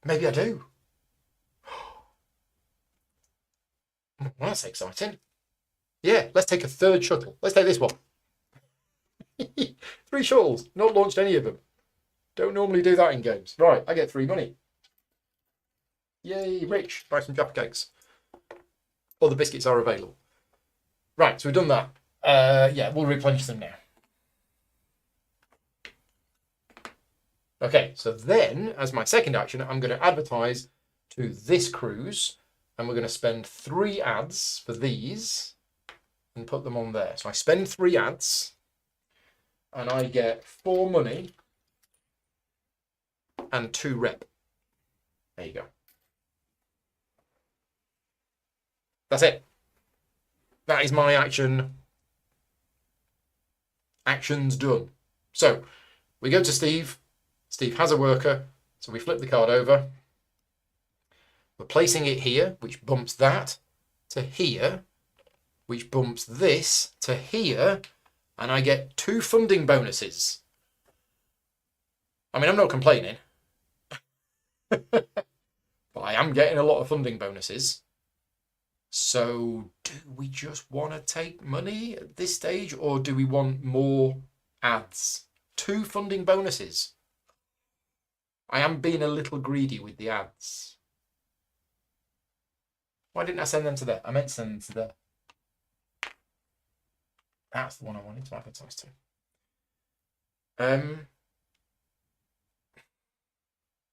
maybe I do. Well, that's exciting. Yeah, let's take a third shuttle. Let's take this one. 3 shuttles. Not launched any of them. Don't normally do that in games. Right, I get 3 money. Yay, rich. Buy some Jaffa cakes. All the biscuits are available. Right, so we've done that. Yeah, we'll replenish them now. Okay, so then, as my second action, I'm going to advertise to this cruise, and we're going to spend 3 ads for these and put them on there. So I spend 3 ads, and I get 4 money and 2 rep. There you go. That's it. That is my action. Action's done. So we go to Steve. Steve has a worker, so we flip the card over. We're placing it here, which bumps that to here, which bumps this to here, and I get 2 funding bonuses. I mean, I'm not complaining, but I am getting a lot of funding bonuses. So do we just want to take money at this stage, or do we want more ads? 2 funding bonuses. I am being a little greedy with the ads. Why didn't I send them to there? I meant to send them to there. That's the one I wanted to advertise to.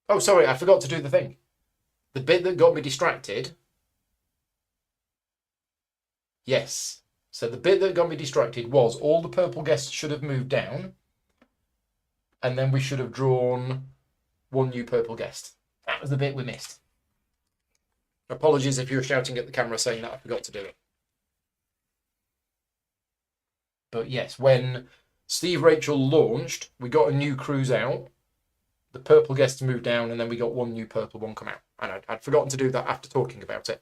Oh, sorry, I forgot to do the thing. The bit that got me distracted. Yes. So the bit that got me distracted was all the purple guests should have moved down. And then we should have drawn 1 new purple guest. That was the bit we missed. Apologies if you were shouting at the camera saying that I forgot to do it. But yes, when Steve Rachel launched, we got a new cruise out. The purple guests moved down, and then we got 1 new purple one come out. And I'd forgotten to do that after talking about it.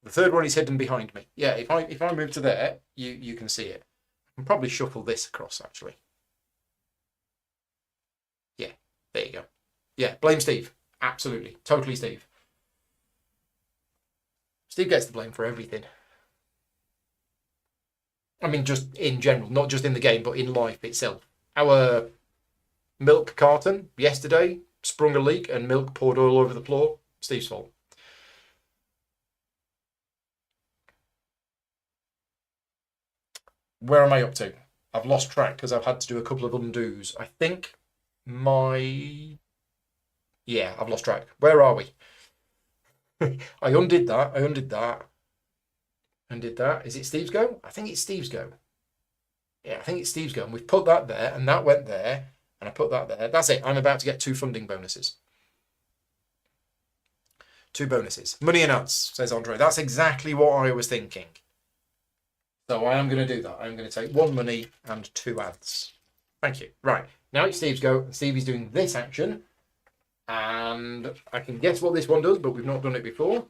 The third one is hidden behind me. Yeah, if I move to there, you can see it. I can probably shuffle this across, actually. Yeah, blame Steve. Absolutely. Totally Steve. Steve gets the blame for everything. I mean, just in general, not just in the game, but in life itself. Our milk carton yesterday sprung a leak and milk poured all over the floor. Steve's fault. Where am I up to? I've lost track because I've had to do a couple of undos. I think my... Yeah, I've lost track. Where are we? I undid that. I undid that. Undid that. Is it Steve's go? I think it's Steve's go. Yeah, I think it's Steve's go. And we've put that there, and that went there, and I put that there. That's it. I'm about to get 2 funding bonuses. 2 bonuses. Money and ads, says Andre. That's exactly what I was thinking. So I am going to do that. I'm going to take 1 money and 2 ads. Thank you. Right. Now it's Steve's go. Stevie's doing this action. And I can guess what this one does, but we've not done it before.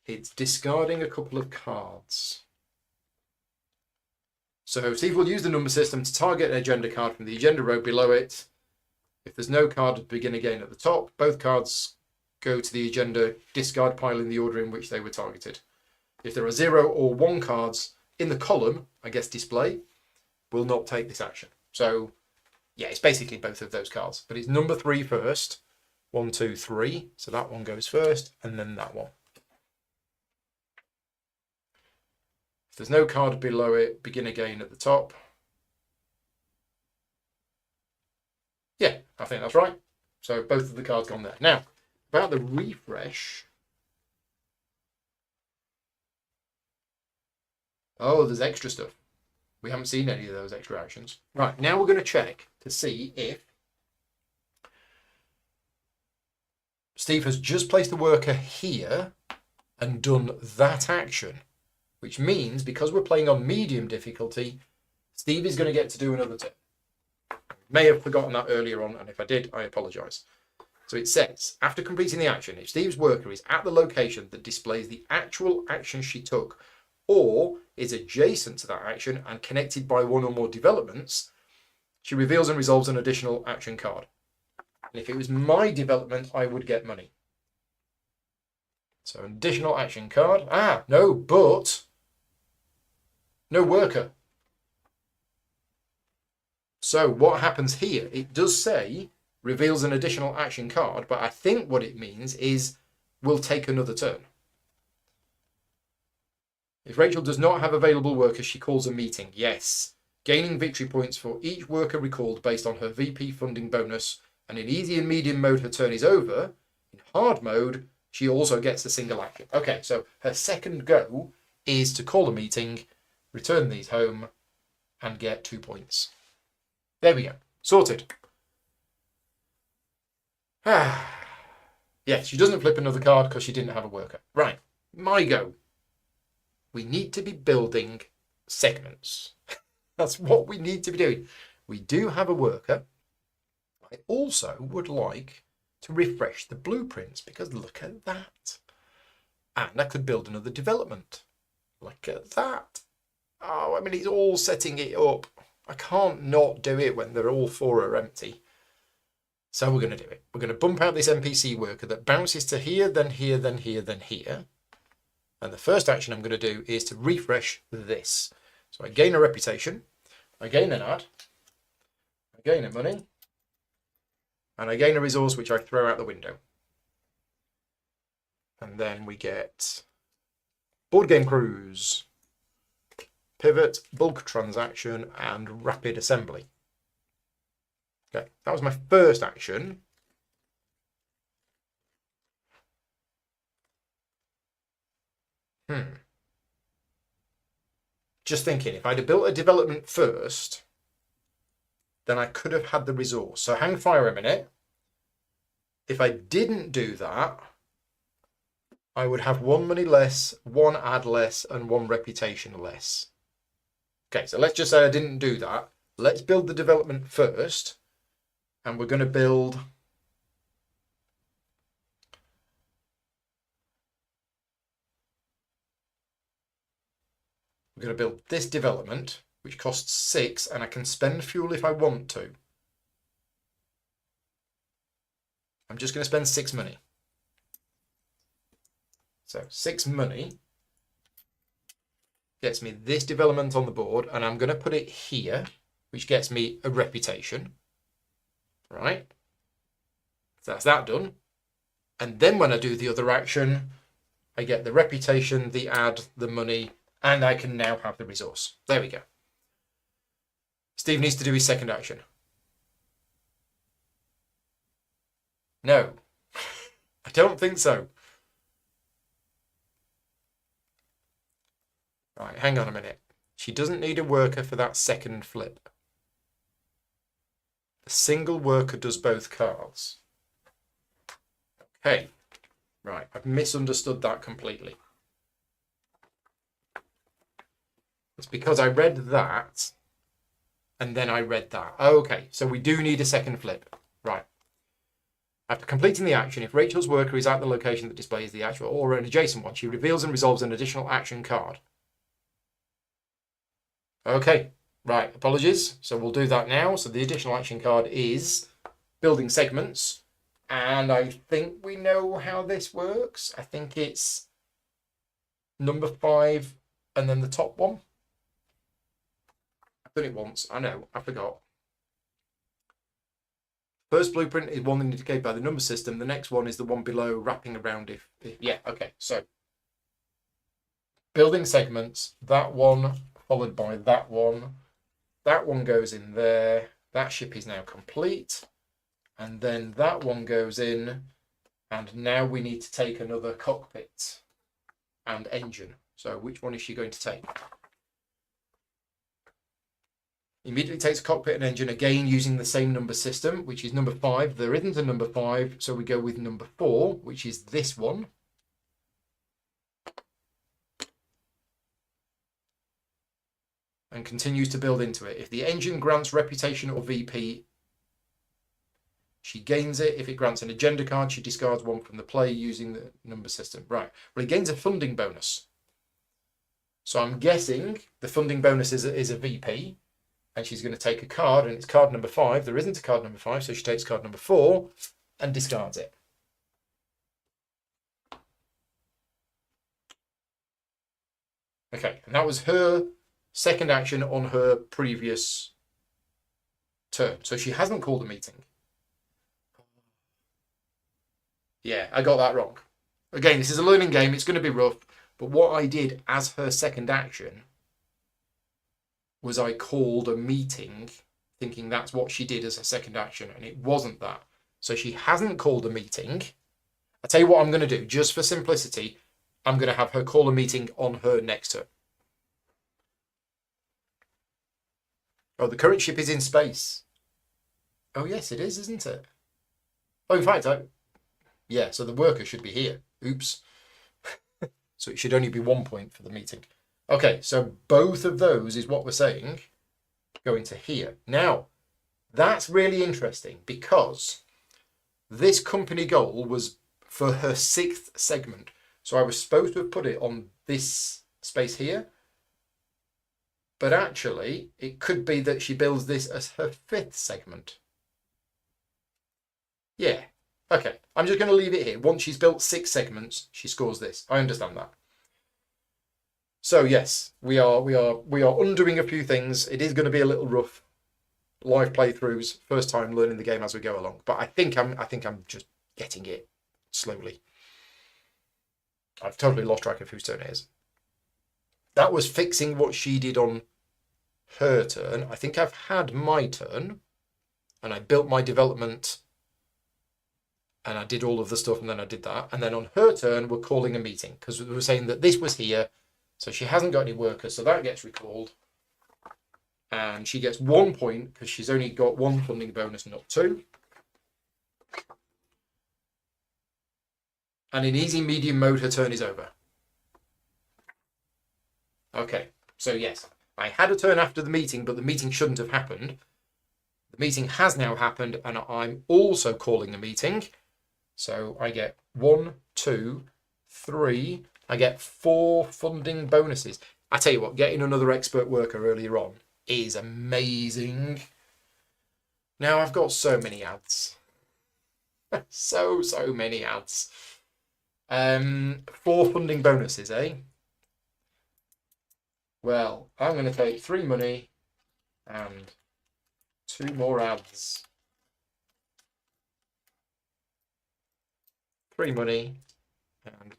It's discarding a couple of cards. So Steve will use the number system to target an agenda card from the agenda row below it. If there's no card, begin again at the top. Both cards go to the agenda discard pile in the order in which they were targeted. If there are 0 or 1 cards in the column, I guess display, will not take this action. So yeah, it's basically both of those cards, but it's number 3 first. 1, 2, 3. So that one goes first, and then that one. If there's no card below it, begin again at the top. Yeah, I think that's right. So both of the cards gone there. Now, about the refresh. Oh, there's extra stuff. We haven't seen any of those extra actions. Right, now we're going to check to see if Steve has just placed the worker here and done that action, which means because we're playing on medium difficulty, Steve is going to get to do another turn. May have forgotten that earlier on, and if I did, I apologise. So it says, after completing the action, if Steve's worker is at the location that displays the actual action she took, or is adjacent to that action and connected by 1 or more developments, she reveals and resolves an additional action card. And if it was my development, I would get money. So an additional action card. No, but no worker. So what happens here? It does say reveals an additional action card, but I think what it means is we'll take another turn. If Rachel does not have available workers, she calls a meeting. Yes. Gaining victory points for each worker recalled based on her VP funding bonus. And in easy and medium mode, her turn is over. In hard mode, she also gets a single action. Okay, so her second go is to call a meeting, return these home, and get 2 points. There we go. Sorted. Yes, she doesn't flip another card because she didn't have a worker. Right, my go. We need to be building segments. That's what we need to be doing. We do have a worker. I also would like to refresh the blueprints because look at that. And I could build another development. Look at that. Oh, I mean, it's all setting it up. I can't not do it when they're all 4 are empty. So we're going to do it. We're going to bump out this NPC worker that bounces to here, then here, then here, then here. And the first action I'm going to do is to refresh this. So I gain a reputation, I gain an ad, I gain a money, and I gain a resource which I throw out the window. And then we get board game cruise, pivot, bulk transaction, and rapid assembly. Okay, that was my first action. Just thinking, if I'd have built a development first, then I could have had the resource. So hang fire a minute. If I didn't do that, I would have 1 money less, 1 ad less, and 1 reputation less. Okay, so let's just say I didn't do that. Let's build the development first. And we're going to build... We're going to build this development, which costs 6, and I can spend fuel if I want to. I'm just going to spend 6 money. So 6 money gets me this development on the board, and I'm going to put it here, which gets me a reputation. Right? So that's that done. And then when I do the other action, I get the reputation, the ad, the money, and I can now have the resource. There we go. Steve needs to do his second action. No, I don't think so. Right, hang on a minute. She doesn't need a worker for that second flip. A single worker does both cards. Okay, right, I've misunderstood that completely. It's because I read that, and then I read that. Okay, so we do need a second flip. Right. After completing the action, if Rachel's worker is at the location that displays the actual or an adjacent one, she reveals and resolves an additional action card. Okay, right, apologies. So we'll do that now. So the additional action card is building segments. And I think we know how this works. I think it's number 5 and then the top one. I've done it once. I know, I forgot. First blueprint is one indicated by the number system. The next one is the one below, wrapping around if yeah, okay. So building segments, that one followed by that one. That one goes in there. That ship is now complete. And then that one goes in. And now we need to take another cockpit and engine. So which one is she going to take? Immediately takes a cockpit and engine, again using the same number system, which is number 5. There isn't a number 5, so we go with number 4, which is this one. And continues to build into it. If the engine grants reputation or VP, she gains it. If it grants an agenda card, she discards one from the play using the number system. Right. Well, it gains a funding bonus. So I'm guessing the funding bonus is a VP. And she's going to take a card, and it's card number 5. There isn't a card number 5, so she takes card number 4 and discards it. Okay, and that was her second action on her previous turn. So she hasn't called a meeting. Yeah, I got that wrong. Again, this is a learning game. It's going to be rough. But what I did as her second action was I called a meeting thinking that's what she did as a second action, and it wasn't that. So she hasn't called a meeting. I'll tell you what I'm going to do, just for simplicity, I'm going to have her call a meeting on her next turn. Oh, the current ship is in space. Oh, yes, it is, isn't it? Oh, in fact, yeah, so the worker should be here. Oops. So it should only be 1 point for the meeting. Okay, so both of those is what we're saying go into here. Now, that's really interesting because this company goal was for her 6th segment. So I was supposed to have put it on this space here. But actually, it could be that she builds this as her 5th segment. Yeah, okay. I'm just going to leave it here. Once she's built 6 segments, she scores this. I understand that. So yes, we are undoing a few things. It is going to be a little rough. Live playthroughs, first time learning the game as we go along. But I think I'm just getting it slowly. I've totally lost track of whose turn it is. That was fixing what she did on her turn. I think I've had my turn, and I built my development, and I did all of the stuff, and then I did that. And then on her turn, we're calling a meeting because we were saying that this was here. So she hasn't got any workers, so that gets recalled. And she gets 1 point because she's only got 1 funding bonus, not 2. And in easy medium mode, her turn is over. Okay, so yes, I had a turn after the meeting, but the meeting shouldn't have happened. The meeting has now happened, and I'm also calling a meeting. So I get 1, 2, 3... I get 4 funding bonuses. I tell you what, getting another expert worker earlier on is amazing. Now I've got so many ads. So many ads. 4 funding bonuses, eh? Well, I'm going to take 3 money and 2 more ads. 3 money and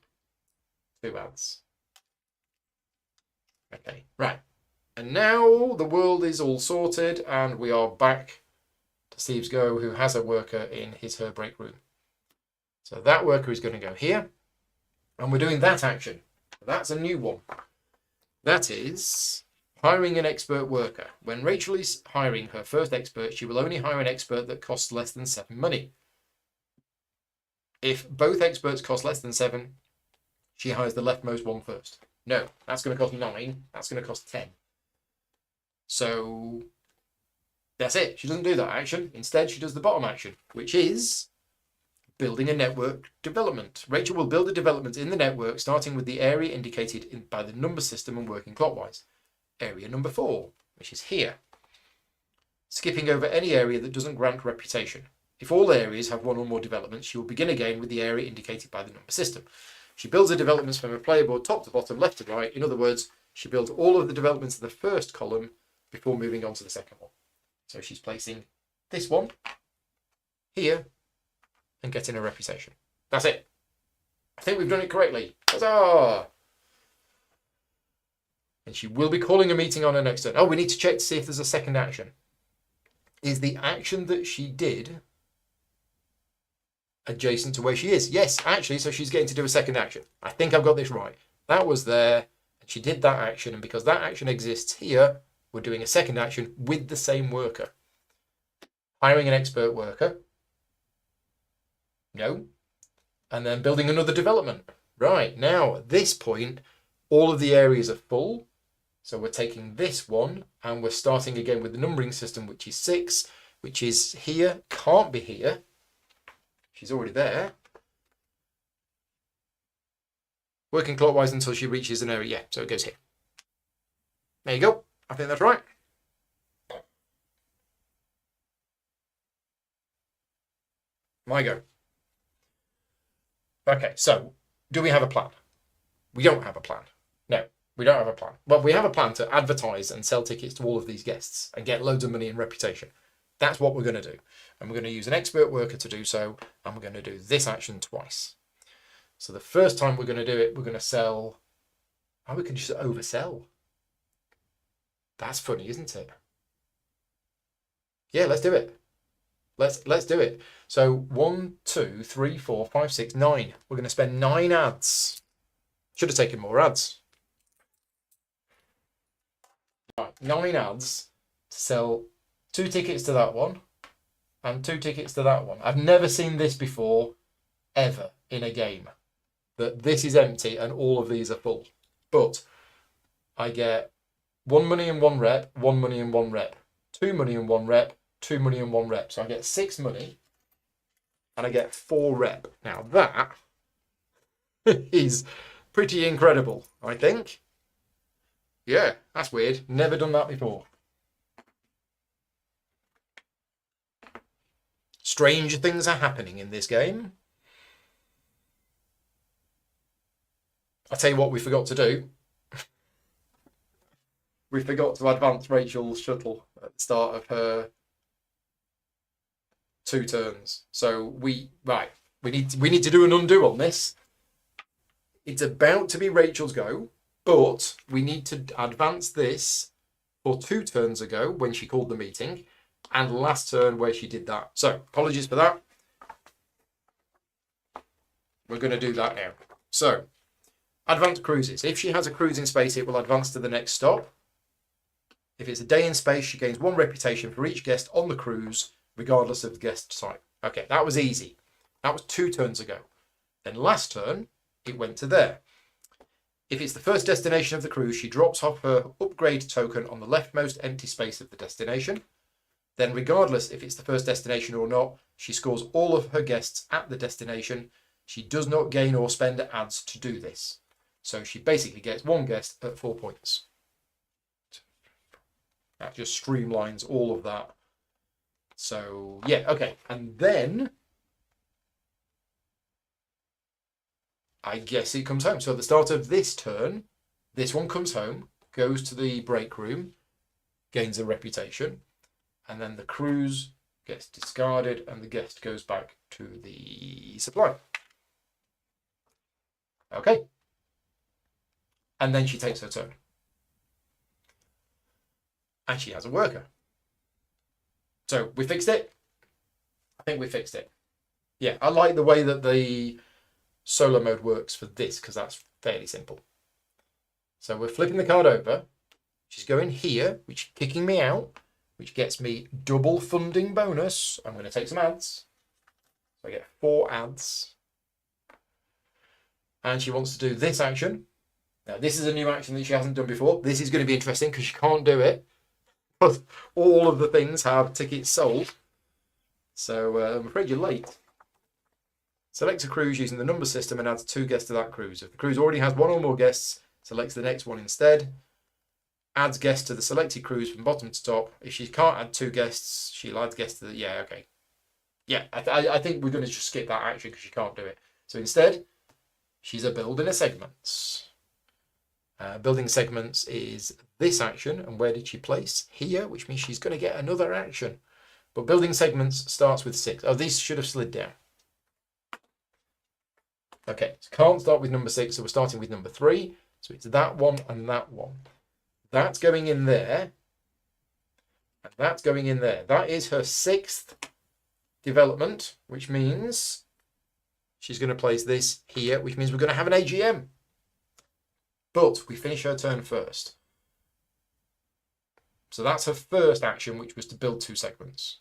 2 ads. Okay, right. And now the world is all sorted and we are back to Steve's Go, who has a worker in her break room. So that worker is going to go here. And we're doing that action. That's a new one. That is hiring an expert worker. When Rachel is hiring her first expert, she will only hire an expert that costs less than 7 money. If both experts cost less than 7, she hires the leftmost one first. No, that's going to cost 9. That's going to cost 10. So that's it. She doesn't do that action. Instead, she does the bottom action, which is building a network development. Rachel will build a development in the network, starting with the area indicated by the number system and working clockwise. Area number 4, which is here. Skipping over any area that doesn't grant reputation. If all areas have 1 or more developments, she will begin again with the area indicated by the number system. She builds the developments from a player board top to bottom, left to right. In other words, she builds all of the developments in the first column before moving on to the second one. So she's placing this one here and getting a reputation. That's it. I think we've done it correctly. Huzzah! And she will be calling a meeting on her next turn. Oh, we need to check to see if there's a second action. Is the action that she did adjacent to where she is? Yes, actually, so she's getting to do a second action. I think I've got this right. That was there, and she did that action, and because that action exists here, we're doing a second action with the same worker. Hiring an expert worker. No. And then building another development. Right, now at this point, all of the areas are full. So we're taking this one and we're starting again with the numbering system, which is 6, which is here, can't be here. She's already there. Working clockwise until she reaches an area. Yeah, so it goes here. There you go. I think that's right. My go. Okay, so do we have a plan? We don't have a plan. No, we don't have a plan. Well, we have a plan to advertise and sell tickets to all of these guests and get loads of money and reputation. That's what we're going to do. And we're going to use an expert worker to do so. And we're going to do this action twice. So the first time we're going to do it, we're going to sell. Oh, we can just oversell. That's funny, isn't it? Yeah, let's do it. Let's do it. So 1, 2, 3, 4, 5, 6, 9. We're going to spend 9 ads. Should have taken more ads. Right, 9 ads to sell 2 tickets to that one and 2 tickets to that one. I've never seen this before, ever, in a game. That this is empty and all of these are full. But I get 1 money and 1 rep, 1 money and 1 rep, 2 money and 1 rep, 2 money and 1 rep. So I get 6 money and I get 4 rep. Now that is pretty incredible, I think. Yeah, that's weird. Never done that before. Strange things are happening in this game. I'll tell you what we forgot to do. We forgot to advance Rachel's shuttle at the start of her 2 turns. So we need to do an undo on this. It's about to be Rachel's go, but we need to advance this for 2 turns ago when she called the meeting, and last turn where she did that. So apologies for that. We're going to do that now. So advance cruises. If she has a cruise in space, it will advance to the next stop. If it's a day in space, she gains 1 reputation for each guest on the cruise, regardless of the guest type. Okay, that was easy. That was 2 turns ago. Then last turn, it went to there. If it's the first destination of the cruise, she drops off her upgrade token on the leftmost empty space of the destination. Then regardless if it's the first destination or not, she scores all of her guests at the destination. She does not gain or spend ads to do this. So she basically gets 1 guest at 4 points. That just streamlines all of that. So yeah, okay. And then I guess it comes home. So at the start of this turn, this one comes home, goes to the break room, gains a reputation, and then the cruise gets discarded and the guest goes back to the supply. Okay. And then she takes her turn. And she has a worker. So we fixed it. I think we fixed it. Yeah, I like the way that the solo mode works for this because that's fairly simple. So we're flipping the card over. She's going here, which is kicking me out, which gets me double funding bonus. I'm going to take some ads. So I get 4 ads. And she wants to do this action. Now, this is a new action that she hasn't done before. This is going to be interesting because she can't do it. But all of the things have tickets sold. So I'm afraid you're late. Select a cruise using the number system and adds 2 guests to that cruise. If the cruise already has 1 or more guests, selects the next one instead. Adds guests to the selected cruise from bottom to top. If she can't add 2 guests, she'll add guests to the... Yeah, okay. Yeah, I think we're going to just skip that action because she can't do it. So instead, she's a building a segments. Building segments is this action. And where did she place? Here, which means she's going to get another action. But building segments starts with 6. Oh, these should have slid down. Okay, so can't start with number 6, so we're starting with number 3. So it's that one and that one. That's going in there. And that's going in there. That is her 6th development, which means she's going to place this here, which means we're going to have an AGM. But we finish her turn first. So that's her first action, which was to build 2 segments.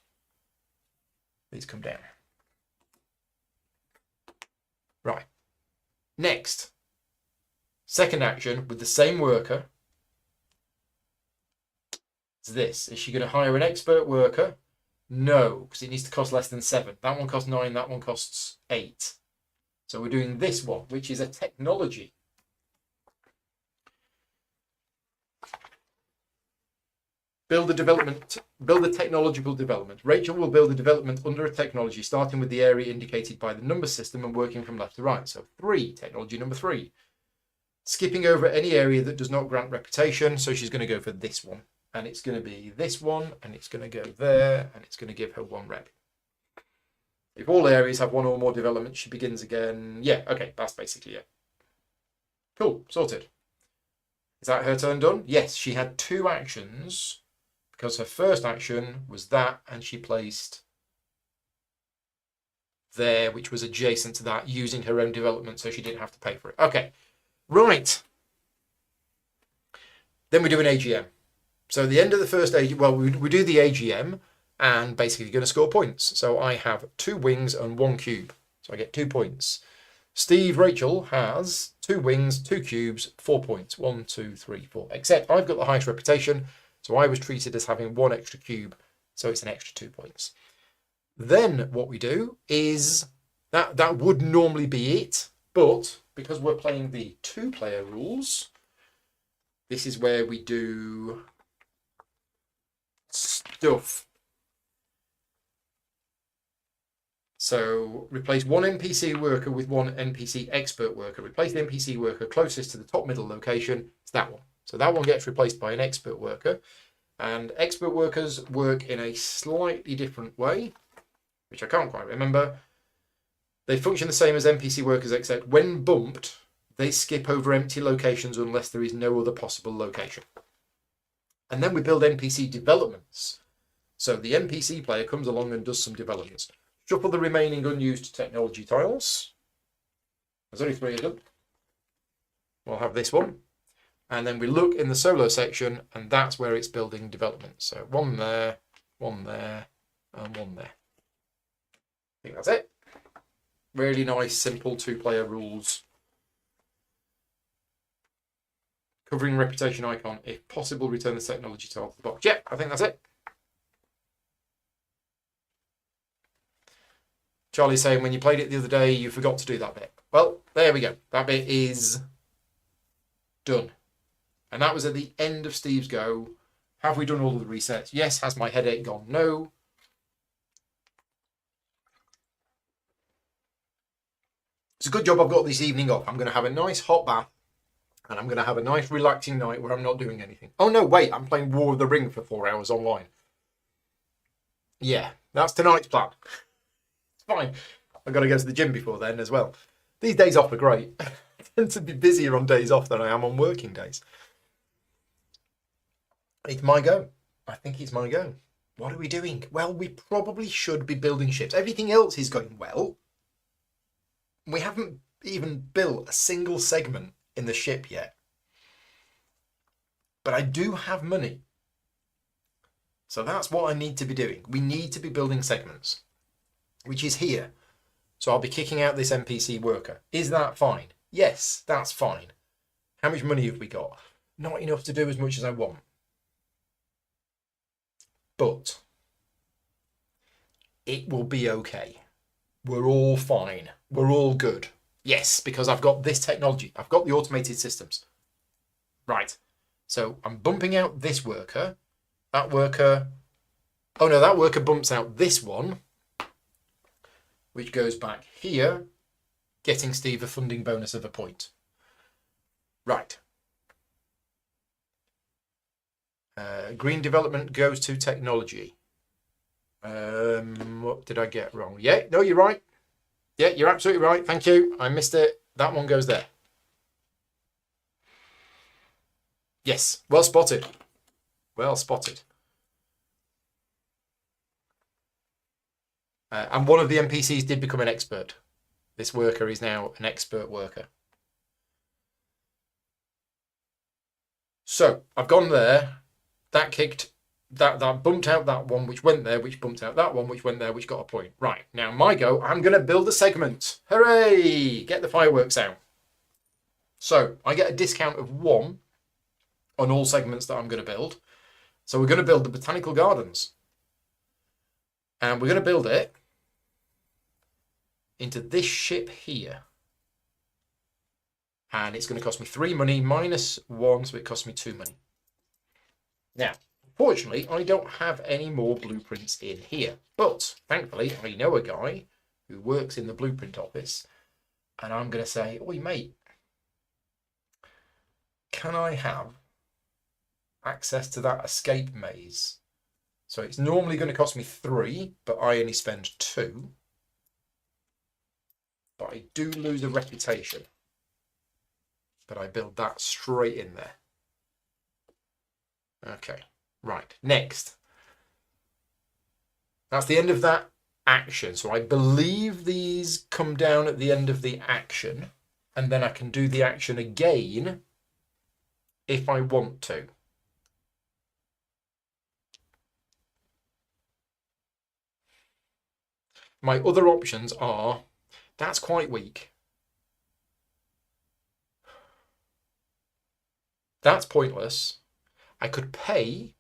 These come down. Right. Next. Second action with the same worker. It's this. Is she going to hire an expert worker? No, because it needs to cost less than 7. That one costs 9, that one costs 8. So we're doing this one, which is a technology. Build a technological development. Rachel will build a development under a technology, starting with the area indicated by the number system and working from left to right. So 3, technology number 3. Skipping over any area that does not grant reputation. So she's going to go for this one. And it's going to be this one, and it's going to go there, and it's going to give her 1 rep. If all areas have 1 or more developments, she begins again. Yeah, okay, that's basically it. Cool, sorted. Is that her turn done? Yes, she had 2 actions. Because her first action was that, and she placed there, which was adjacent to that, using her own development, so she didn't have to pay for it. Okay, right. Then we do an AGM. So at the end of the first AGM, well, we do the AGM, and basically you're going to score points. So I have 2 wings and 1 cube, so I get 2 points. Rachel has 2 wings, 2 cubes, 4 points. 1, 2, 3, 4. Except I've got the highest reputation. So I was treated as having 1 extra cube, so it's an extra 2 points. Then what we do is, that would normally be it, but because we're playing the 2-player rules, this is where we do stuff. So replace 1 NPC worker with 1 NPC expert worker. Replace the NPC worker closest to the top middle location. It's that one. So that one gets replaced by an expert worker. And expert workers work in a slightly different way, which I can't quite remember. They function the same as NPC workers, except when bumped, they skip over empty locations unless there is no other possible location. And then we build NPC developments. So the NPC player comes along and does some developments. Shuffle the remaining unused technology tiles. There's only 3 of them. We'll have this one. And then we look in the solo section, and that's where it's building development. So 1 there, 1 there, and 1 there. I think that's it. Really nice, simple 2-player rules. Covering reputation icon. If possible, return the technology tile to the box. Yeah, I think that's it. Charlie's saying when you played it the other day, you forgot to do that bit. Well, there we go. That bit is done. And that was at the end of Steve's go. Have we done all of the resets? Yes. Has my headache gone? No. It's a good job I've got this evening off. I'm going to have a nice hot bath and I'm going to have a nice relaxing night where I'm not doing anything. Oh no, wait, I'm playing War of the Ring for 4 hours online. Yeah, that's tonight's plan. It's fine. I've got to go to the gym before then as well. These days off are great. I tend to be busier on days off than I am on working days. It's my go. I think it's my go. What are we doing? Well, we probably should be building ships. Everything else is going well. We haven't even built a single segment in the ship yet. But I do have money. So that's what I need to be doing. We need to be building segments, which is here. So I'll be kicking out this NPC worker. Is that fine? Yes, that's fine. How much money have we got? Not enough to do as much as I want. But it will be okay. We're all fine. We're all good. Yes, because I've got this technology. I've got the automated systems. Right. So I'm bumping out this worker. That worker... Oh no, that worker bumps out this one, which goes back here, getting Steve a funding bonus of a point. Right. Green development goes to technology. What did I get wrong? Yeah, no, you're right. Yeah, you're absolutely right. Thank you. I missed it. That one goes there. Yes, well spotted. Well spotted. And one of the NPCs did become an expert. This worker is now an expert worker. So I've gone there. That kicked, that bumped out that one, which went there, which bumped out that one, which went there, which got a point. Right, now my go, I'm going to build a segment. Hooray! Get the fireworks out. So I get a discount of 1 on all segments that I'm going to build. So we're going to build the Botanical Gardens. And we're going to build it into this ship here. And it's going to cost me 3 money minus 1, so it costs me 2 money. Now, fortunately, I don't have any more blueprints in here. But, thankfully, I know a guy who works in the blueprint office. And I'm going to say, oi, mate, can I have access to that escape maze? So it's normally going to cost me 3, but I only spend 2. But I do lose a reputation. But I build that straight in there. Okay, right, next. That's the end of that action. So I believe these come down at the end of the action. And then I can do the action again if I want to. My other options are, that's quite weak. That's pointless. I could pay,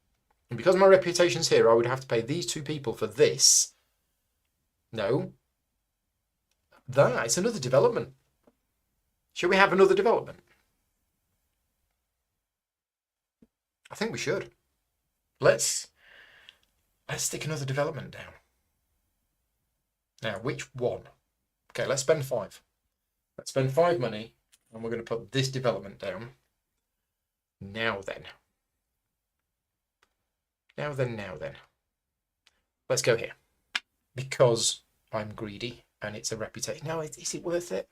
and because my reputation's here, I would have to pay these 2 people for this. No. That, it's another development. Should we have another development? I think we should. Let's stick another development down. Now, which one? Okay, let's spend 5. Let's spend 5 money, and we're going to put this development down. Now then. Now then. Let's go here. Because I'm greedy, and it's a reputation. Now, is it worth it?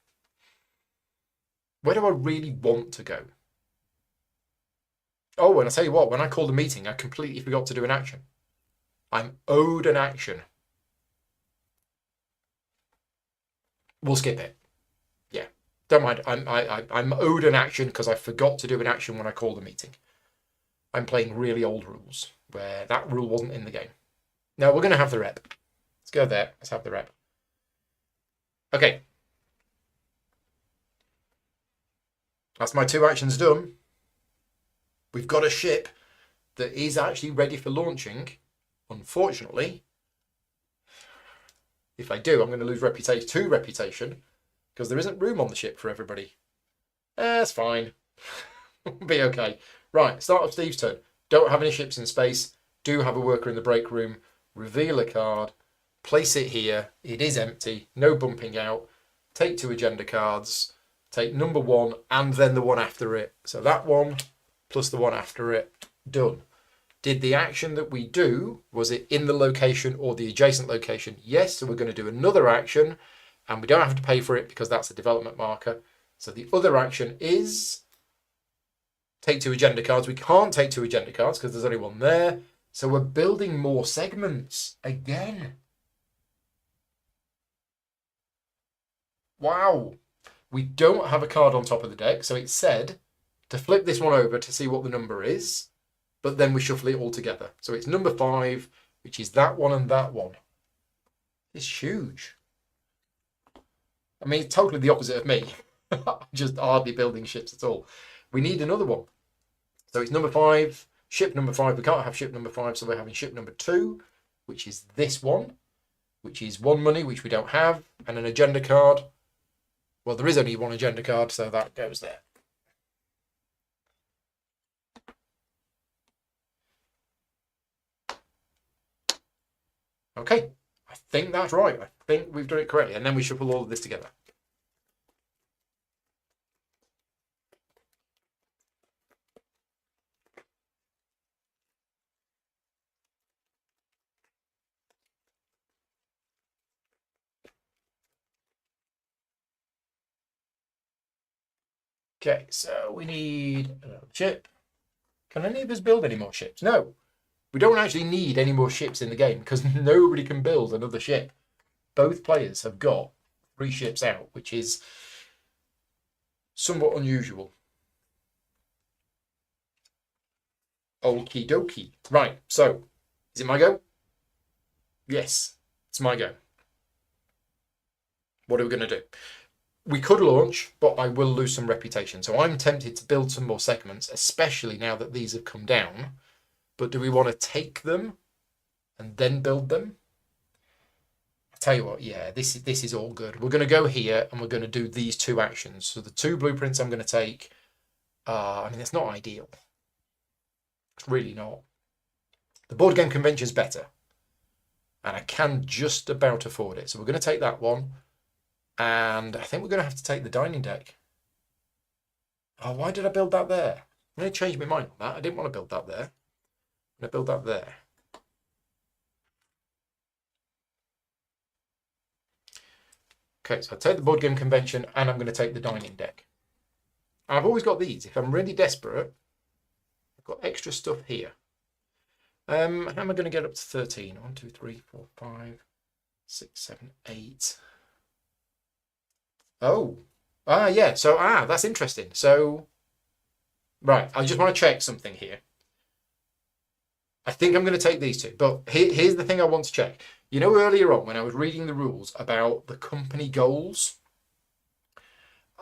Where do I really want to go? Oh, and I'll tell you what, when I called a meeting, I completely forgot to do an action. I'm owed an action. We'll skip it. Yeah, don't mind. I'm owed an action because I forgot to do an action when I called a meeting. I'm playing really old rules where that rule wasn't in the game. No, we're going to have the rep. Let's go there. Let's have the rep. Okay. That's my 2 actions done. We've got a ship that is actually ready for launching. Unfortunately, if I do, I'm going to lose reputation, 2 reputation, because there isn't room on the ship for everybody. That's fine. Be okay. Right, start of Steve's turn. Don't have any ships in space. Do have a worker in the break room. Reveal a card. Place it here. It is empty. No bumping out. take 2 agenda cards, take number 1 and then the one after it. So that one plus the one after it, done. Did the action that we do, was it in the location or the adjacent location? Yes, so we're going to do another action and we don't have to pay for it because that's a development marker. So the other action is take 2 agenda cards. We can't take 2 agenda cards because there's only one there. So we're building more segments again. Wow. We don't have a card on top of the deck. So it said to flip this one over to see what the number is, but then we shuffle it all together. So it's number 5, which is that one and that one. It's huge. I mean, it's totally the opposite of me. Just hardly building ships at all. We need another one. So it's number 5, ship number 5. We can't have ship number 5, so we're having ship number 2, which is this one, which is 1 money, which we don't have, and an agenda card. Well, there is only 1 agenda card, so that goes there. Okay, I think that's right. I think we've done it correctly. And then we shuffle all of this together. Okay, so we need another ship. Can any of us build any more ships? No. We don't actually need any more ships in the game because nobody can build another ship. Both players have got 3 ships out, which is somewhat unusual. Okie dokie. Right, so is it my go? Yes, it's my go. What are we going to do? We could launch, but I will lose some reputation. So I'm tempted to build some more segments, especially now that these have come down. But do we want to take them and then build them? I'll tell you what, yeah, this is all good. We're going to go here and we're going to do these 2 actions. So the 2 blueprints I'm going to take, I mean, it's not ideal. It's really not. The board game convention is better. And I can just about afford it. So we're going to take that one. And I think we're going to have to take the dining deck. Oh, why did I build that there? I'm going to change my mind on that. I didn't want to build that there. I'm going to build that there. Okay, so I take the board game convention and I'm going to take the dining deck. I've always got these. If I'm really desperate, I've got extra stuff here. How am I going to get up to 13? 1, 2, 3, 4, 5, 6, 7, 8. Oh, yeah. So, that's interesting. So, right. I just want to check something here. I think I'm going to take these 2. But here's the thing I want to check. You know, earlier on when I was reading the rules about the company goals,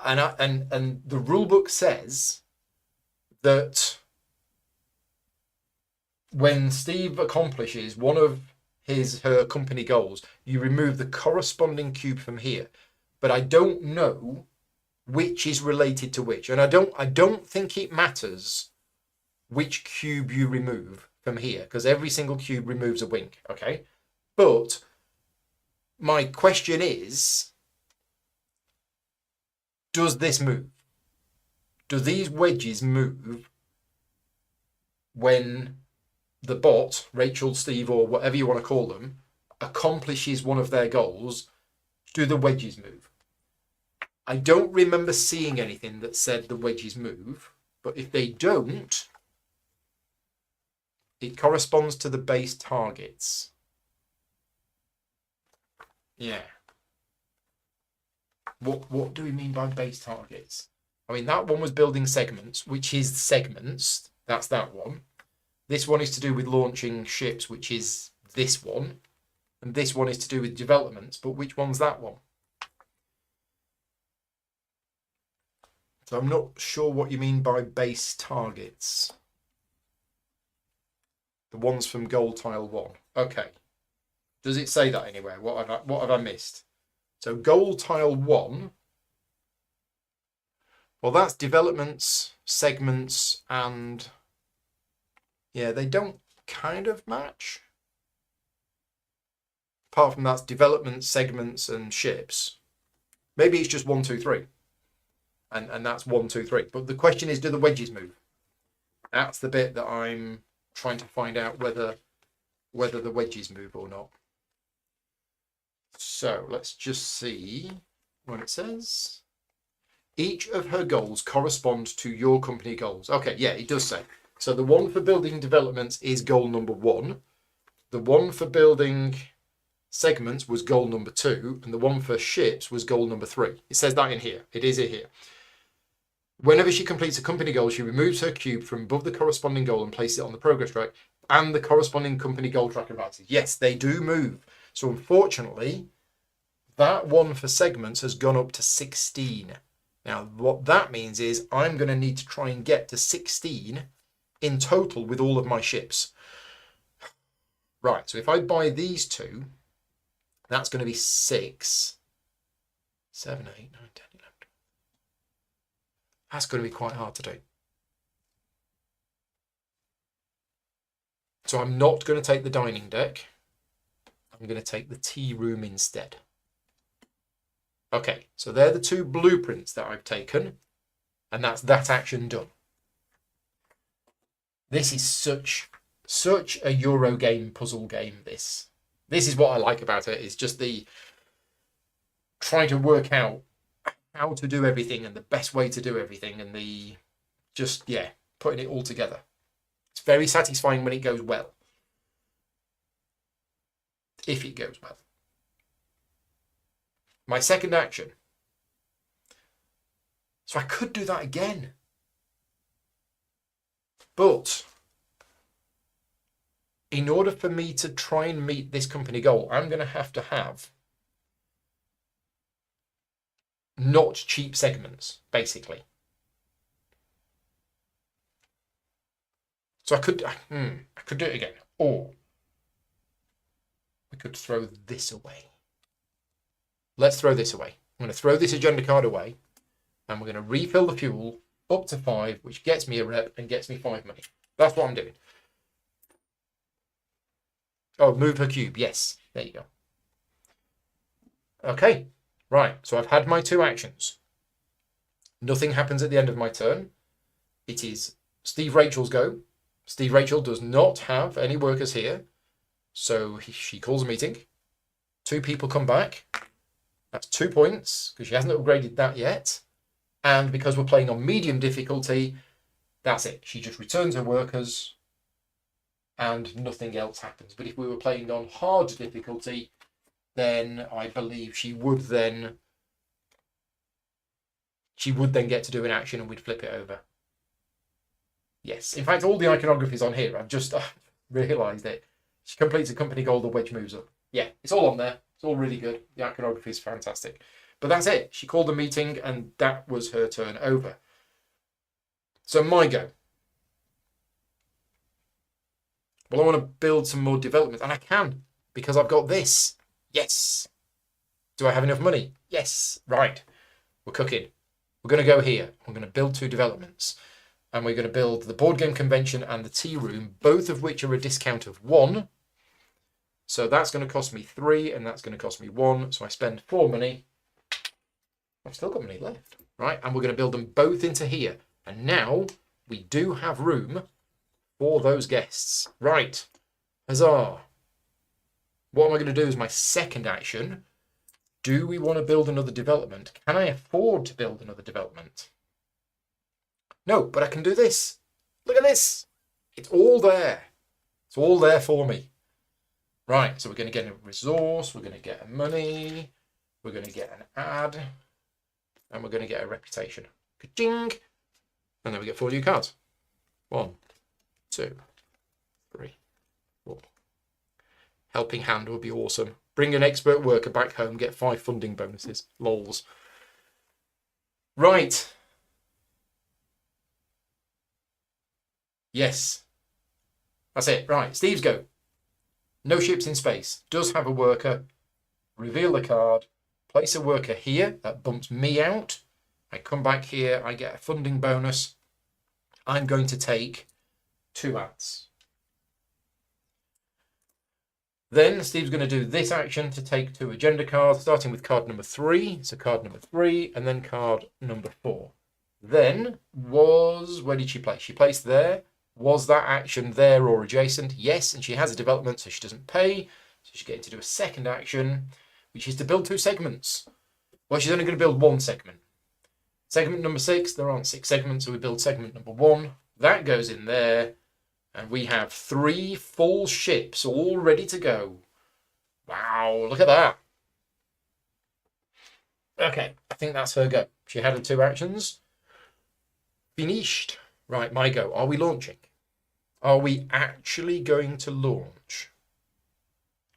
and the rule book says that when Steve accomplishes one of her company goals, you remove the corresponding cube from here. But I don't know which is related to which, and I don't think it matters which cube you remove from here because every single cube removes a wing. Okay, but my question is, does this move? Do these wedges move when the bot, Rachel, Steve, or whatever you want to call them, accomplishes one of their goals? Do the wedges move? I don't remember seeing anything that said the wedges move, but if they don't, it corresponds to the base targets. Yeah. What do we mean by base targets? I mean, that one was building segments, which is segments. That's that one. This one is to do with launching ships, which is this one. And this one is to do with developments, but which one's that one? So I'm not sure what you mean by base targets. The ones from goal tile 1. Okay. Does it say that anywhere? What have I missed? So goal tile 1. Well, that's developments, segments, and yeah, they don't kind of match. Apart from that's development, segments, and ships. Maybe it's just 1, 2, 3. And that's 1, 2, 3. But the question is, do the wedges move? That's the bit that I'm trying to find out whether the wedges move or not. So let's just see what it says. Each of her goals corresponds to your company goals. Okay, yeah, it does say. So the one for building developments is goal number 1. The one for building segments was goal number 2. And the one for ships was goal number 3. It says that in here. It is in here. Whenever she completes a company goal, she removes her cube from above the corresponding goal and places it on the progress track, and the corresponding company goal track advances. Yes, they do move. So unfortunately, that one for segments has gone up to 16. Now, what that means is I'm going to need to try and get to 16 in total with all of my ships. Right, so if I buy these two, that's going to be 6, 7, 8, 9, 10, 11. That's going to be quite hard to do. So I'm not going to take the dining deck. I'm going to take the tea room instead. Okay, so they're the 2 blueprints that I've taken, and that's that action done. This is such a Euro game, puzzle game, this. This is what I like about it. It's just the trying to work out how to do everything and the best way to do everything, and the just, yeah, putting it all together. It's very satisfying when it goes well. If it goes well. My second action. So I could do that again. But in order for me to try and meet this company goal, I'm going to have not cheap segments, basically. So I could do it again. Or we could throw this away. Let's throw this away. I'm going to throw this agenda card away, and we're going to refill the fuel up to 5, which gets me a rep and gets me 5 money. That's what I'm doing. Oh, move her cube. Yes, there you go. Okay, right. So I've had my 2 actions. Nothing happens at the end of my turn. It is Steve Rachel's go. Steve Rachel does not have any workers here, so she calls a meeting. 2 people come back. That's 2 points, because she hasn't upgraded that yet. And because we're playing on medium difficulty, that's it. She just returns her workers, and nothing else happens. But if we were playing on hard difficulty, then I believe she would then get to do an action, and we'd flip it over. Yes. In fact, all the iconography's on here. I've just realised it. She completes a company goal, the wedge moves up. Yeah, it's all on there. It's all really good. The iconography is fantastic. But that's it. She called a meeting, and that was her turn over. So my go. Well, I want to build some more development, and I can, because I've got this. Yes. Do I have enough money? Yes. Right. We're cooking. We're going to go here. I'm going to build 2 developments. And we're going to build the board game convention and the tea room, both of which are a discount of 1. So that's going to cost me 3, and that's going to cost me 1. So I spend 4 money. I've still got money left, right? And we're going to build them both into here. And now we do have room for those guests. Right. Huzzah. What am I going to do as my second action? Do we want to build another development? Can I afford to build another development? No, but I can do this. Look at this. It's all there. It's all there for me. Right, so we're going to get a resource, we're going to get a money, we're going to get an ad, and we're going to get a reputation. Ka-ching! And then we get 4 new cards. 1, 2, 3, 4. Helping hand would be awesome. Bring an expert worker back home, get 5 funding bonuses. Lols. Right. Yes. That's it. Right, Steve's go. No ships in space. Does have a worker. Reveal the card. Place a worker here. That bumps me out. I come back here. I get a funding bonus. I'm going to take 2 ads. Then Steve's going to do this action to take 2 agenda cards, starting with card number 3. So card number 3, and then card number 4. Then where did she place? She placed there. Was that action there or adjacent? Yes, and she has a development, so she doesn't pay. So she's getting to do a second action, which is to build 2 segments. Well, she's only going to build 1 segment. Segment number 6, there aren't 6 segments, so we build segment number 1. That goes in there. And we have 3 full ships all ready to go. Wow, look at that. Okay, I think that's her go. She had her 2 actions. Finished. Right, my go. Are we launching? Are we actually going to launch?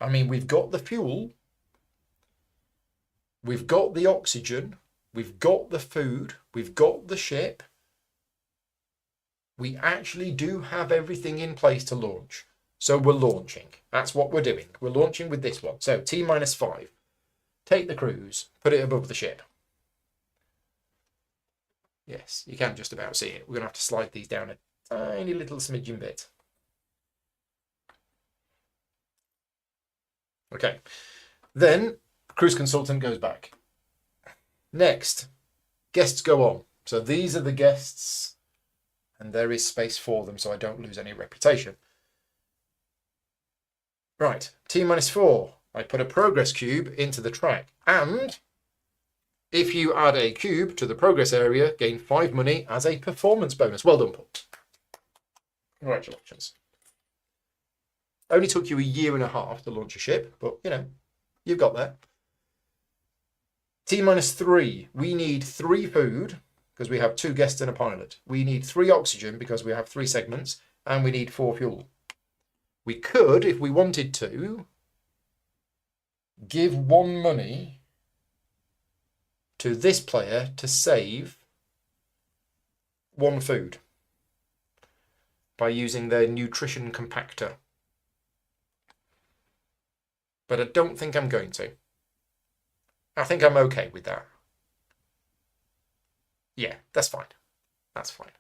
I mean, we've got the fuel. We've got the oxygen. We've got the food. We've got the ship. We actually do have everything in place to launch. So we're launching. That's what we're doing. We're launching with this one. So T-5. Take the cruise. Put it above the ship. Yes, you can just about see it. We're going to have to slide these down a tiny little smidgen bit. Okay. Then cruise consultant goes back. Next, guests go on. So these are the guests. And there is space for them, so I don't lose any reputation. Right, T-4. I put a progress cube into the track. And if you add a cube to the progress area, gain 5 money as a performance bonus. Well done, Paul. Congratulations. Only took you a year and a half to launch a ship, but, you know, you've got there. T-3. We need 3 food, because we have 2 guests and a pilot. We need 3 oxygen because we have 3 segments, and we need 4 fuel. We could, if we wanted to, give 1 money to this player to save 1 food by using their nutrition compactor. But I don't think I'm going to. I think I'm okay with that. Yeah, that's fine. That's fine.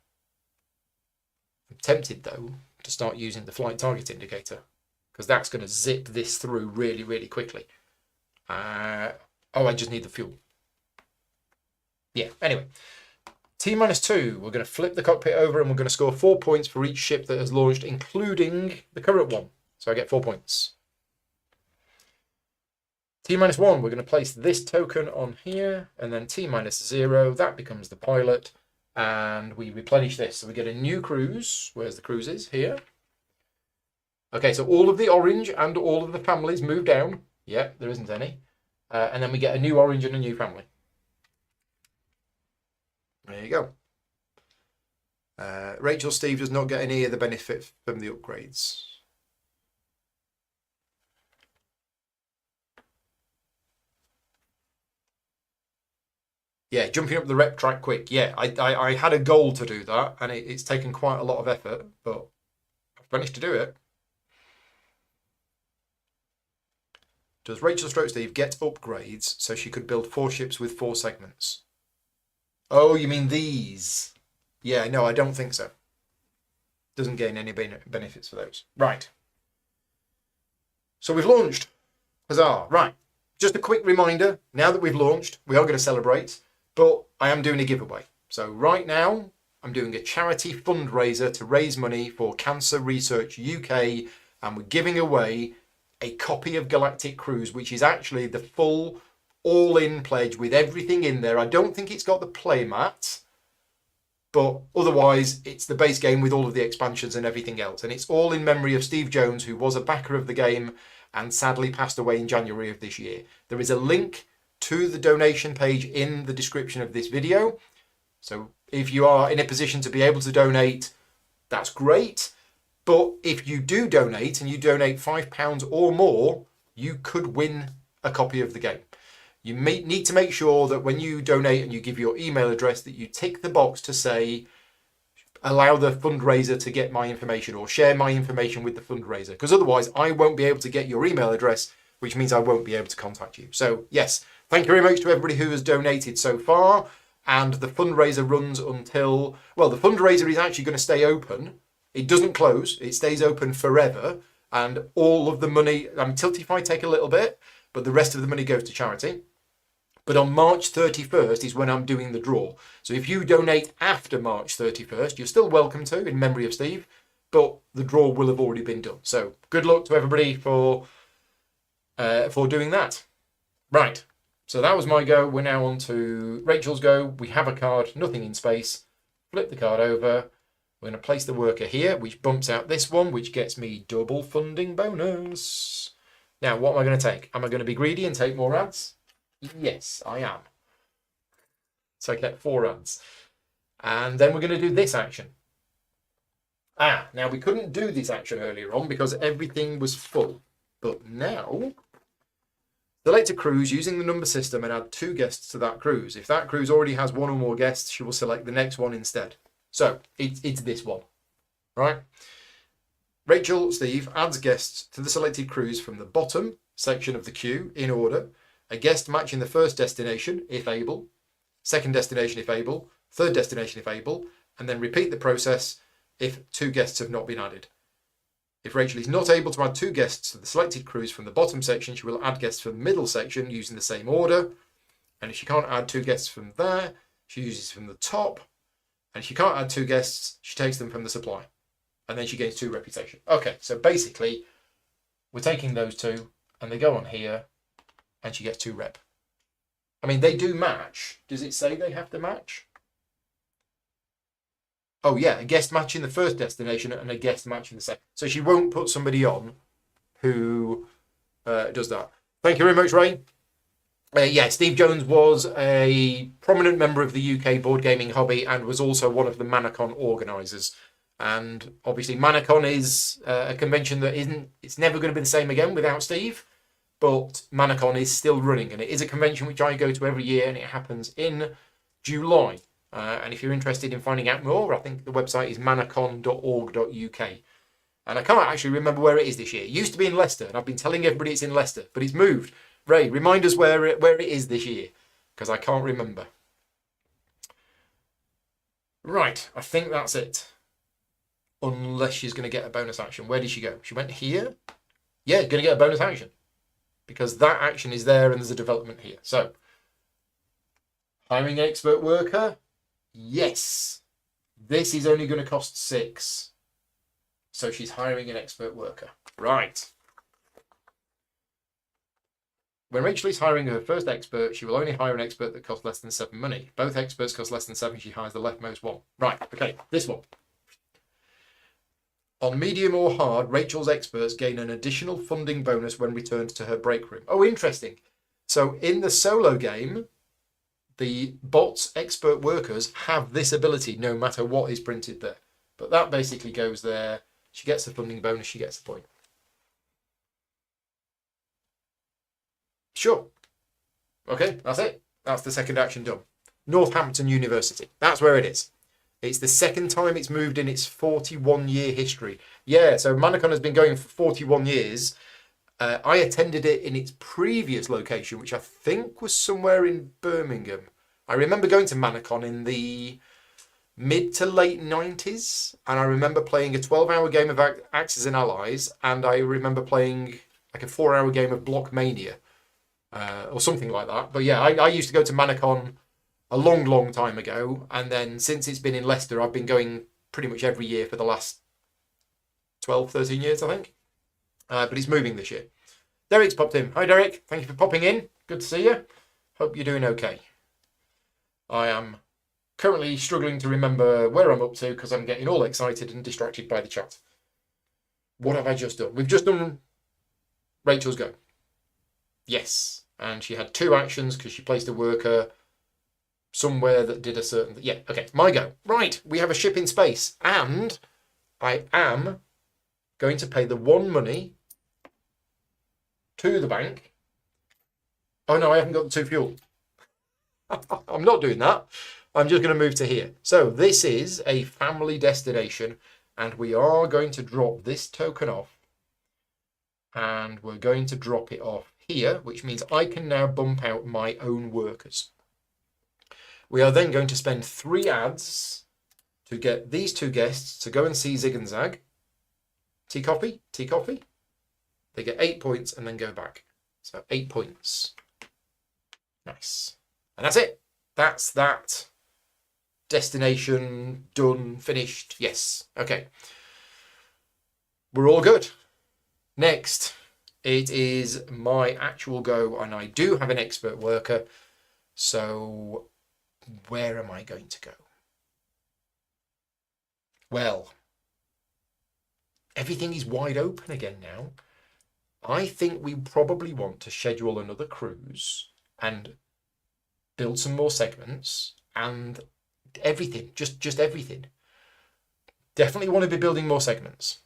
I'm tempted, though, to start using the flight target indicator, because that's going to zip this through really, really quickly. Oh, I just need the fuel. Yeah, anyway. T-2, we're going to flip the cockpit over and we're going to score 4 points for each ship that has launched, including the current one. So I get 4 points. T-1, we're going to place this token on here, and then T-0, that becomes the pilot, and we replenish this. So we get a new cruise. Where's the cruises? Here. Okay, so all of the orange and all of the families move down. Yeah, there isn't any. And then we get a new orange and a new family. There you go. Rachel Steve does not get any of the benefit from the upgrades. Yeah, jumping up the rep track quick. Yeah, I had a goal to do that, and it's taken quite a lot of effort, but I've managed to do it. Does Rachel Stroke Steve get upgrades so she could build 4 ships with 4 segments? Oh, you mean these? Yeah, no, I don't think so. Doesn't gain any benefits for those. Right. So we've launched. Huzzah. Right. Just a quick reminder, now that we've launched, we are going to celebrate, but I am doing a giveaway. So right now, I'm doing a charity fundraiser to raise money for Cancer Research UK, and we're giving away a copy of Galactic Cruise, which is actually the full all-in pledge with everything in there. I don't think it's got the playmat, but otherwise it's the base game with all of the expansions and everything else. And it's all in memory of Steve Jones, who was a backer of the game and sadly passed away in January of this year. There is a link to the donation page in the description of this video. So if you are in a position to be able to donate, that's great. But if you do donate, and you donate £5 or more, you could win a copy of the game. You need to make sure that when you donate and you give your email address, that you tick the box to say, allow the fundraiser to get my information, or share my information with the fundraiser, because otherwise I won't be able to get your email address, which means I won't be able to contact you. So yes, thank you very much to everybody who has donated so far. And the fundraiser runs until, well, the fundraiser is actually going to stay open. It doesn't close. It stays open forever and all of the money, Tiltify take a little bit, but the rest of the money goes to charity. But on March 31st is when I'm doing the draw. So if you donate after March 31st, you're still welcome to, in memory of Steve, but the draw will have already been done. So good luck to everybody for doing that. Right, so that was my go. We're now on to Rachel's go. We have a card, nothing in space. Flip the card over. We're going to place the worker here, which bumps out this one, which gets me double funding bonus. Now, what am I going to take? Am I going to be greedy and take more ads? Yes, I am. So I get 4 ads. And then we're going to do this action. Now we couldn't do this action earlier on because everything was full. But now, select a cruise using the number system and add 2 guests to that cruise. If that cruise already has 1 or more guests, she will select the next one instead. So it's this one, right? Rachel, Steve adds guests to the selected cruise from the bottom section of the queue in order. A guest matching the first destination, if able. Second destination, if able. Third destination, if able. And then repeat the process if 2 guests have not been added. If Rachel is not able to add 2 guests to the selected cruise from the bottom section, she will add guests from the middle section using the same order. And if she can't add 2 guests from there, she uses from the top. And if she can't add 2 guests, she takes them from the supply. And then she gains 2 reputation. Okay, so basically, we're taking those 2, and they go on here, and she gets 2 rep. I mean, they do match. Does it say they have to match? Oh, yeah, a guest match in the first destination and a guest match in the second. So she won't put somebody on who does that. Thank you very much, Ray. Yeah, Steve Jones was a prominent member of the UK board gaming hobby and was also one of the Manacon organisers. And obviously Manacon is a convention that it's never going to be the same again without Steve. But Manacon is still running, and it is a convention which I go to every year, and it happens in July. And if you're interested in finding out more, I think the website is manacon.org.uk. And I can't actually remember where it is this year. It used to be in Leicester, and I've been telling everybody it's in Leicester, but it's moved. Ray, remind us where it is this year, because I can't remember. Right, I think that's it. Unless she's going to get a bonus action. Where did she go? She went here? Yeah, going to get a bonus action. Because that action is there and there's a development here. So, hiring an expert worker? Yes. This is only going to cost 6. So she's hiring an expert worker. Right. When Rachel is hiring her first expert, she will only hire an expert that costs less than 7 money. Both experts cost less than 7. She hires the leftmost one. Right. Okay. This one. On medium or hard, Rachel's experts gain an additional funding bonus when returned to her break room. Oh, interesting. So in the solo game, the bot's expert workers have this ability no matter what is printed there. But that basically goes there. She gets the funding bonus, she gets the point. Sure. Okay, that's it. That's the second action done. Northampton University. That's where it is. It's the second time it's moved in its 41-year history. Yeah, so Manacon has been going for 41 years. I attended it in its previous location, which I think was somewhere in Birmingham. I remember going to Manacon in the mid to late 90s, and I remember playing a 12-hour game of Axis and Allies, and I remember playing like a 4-hour game of Block Mania, or something like that. But yeah, I used to go to Manacon a long, long time ago, and then since it's been in Leicester, I've been going pretty much every year for the last 12, 13 years, I think. But it's moving this year. Derek's popped in. Hi, Derek. Thank you for popping in. Good to see you. Hope you're doing okay. I am currently struggling to remember where I'm up to because I'm getting all excited and distracted by the chat. What have I just done? We've just done Rachel's go. Yes. And she had 2 actions because she placed a worker somewhere that did a certain... Yeah, okay, my go. Right, we have a ship in space, and I am going to pay the 1 money to the bank. Oh, no, I haven't got the 2 fuel. I'm not doing that. I'm just going to move to here. So this is a family destination, and we are going to drop this token off, and we're going to drop it off here, which means I can now bump out my own workers. We are then going to spend 3 ads to get these 2 guests to go and see Zig and Zag. Tea coffee? Tea coffee? They get 8 points and then go back. So 8 points. Nice. And that's it. That's that. Destination done, finished. Yes. Okay. We're all good. Next, it is my actual go, and I do have an expert worker. So where am I going to go? Well, everything is wide open again now. I think we probably want to schedule another cruise and build some more segments and everything, just everything. Definitely want to be building more segments.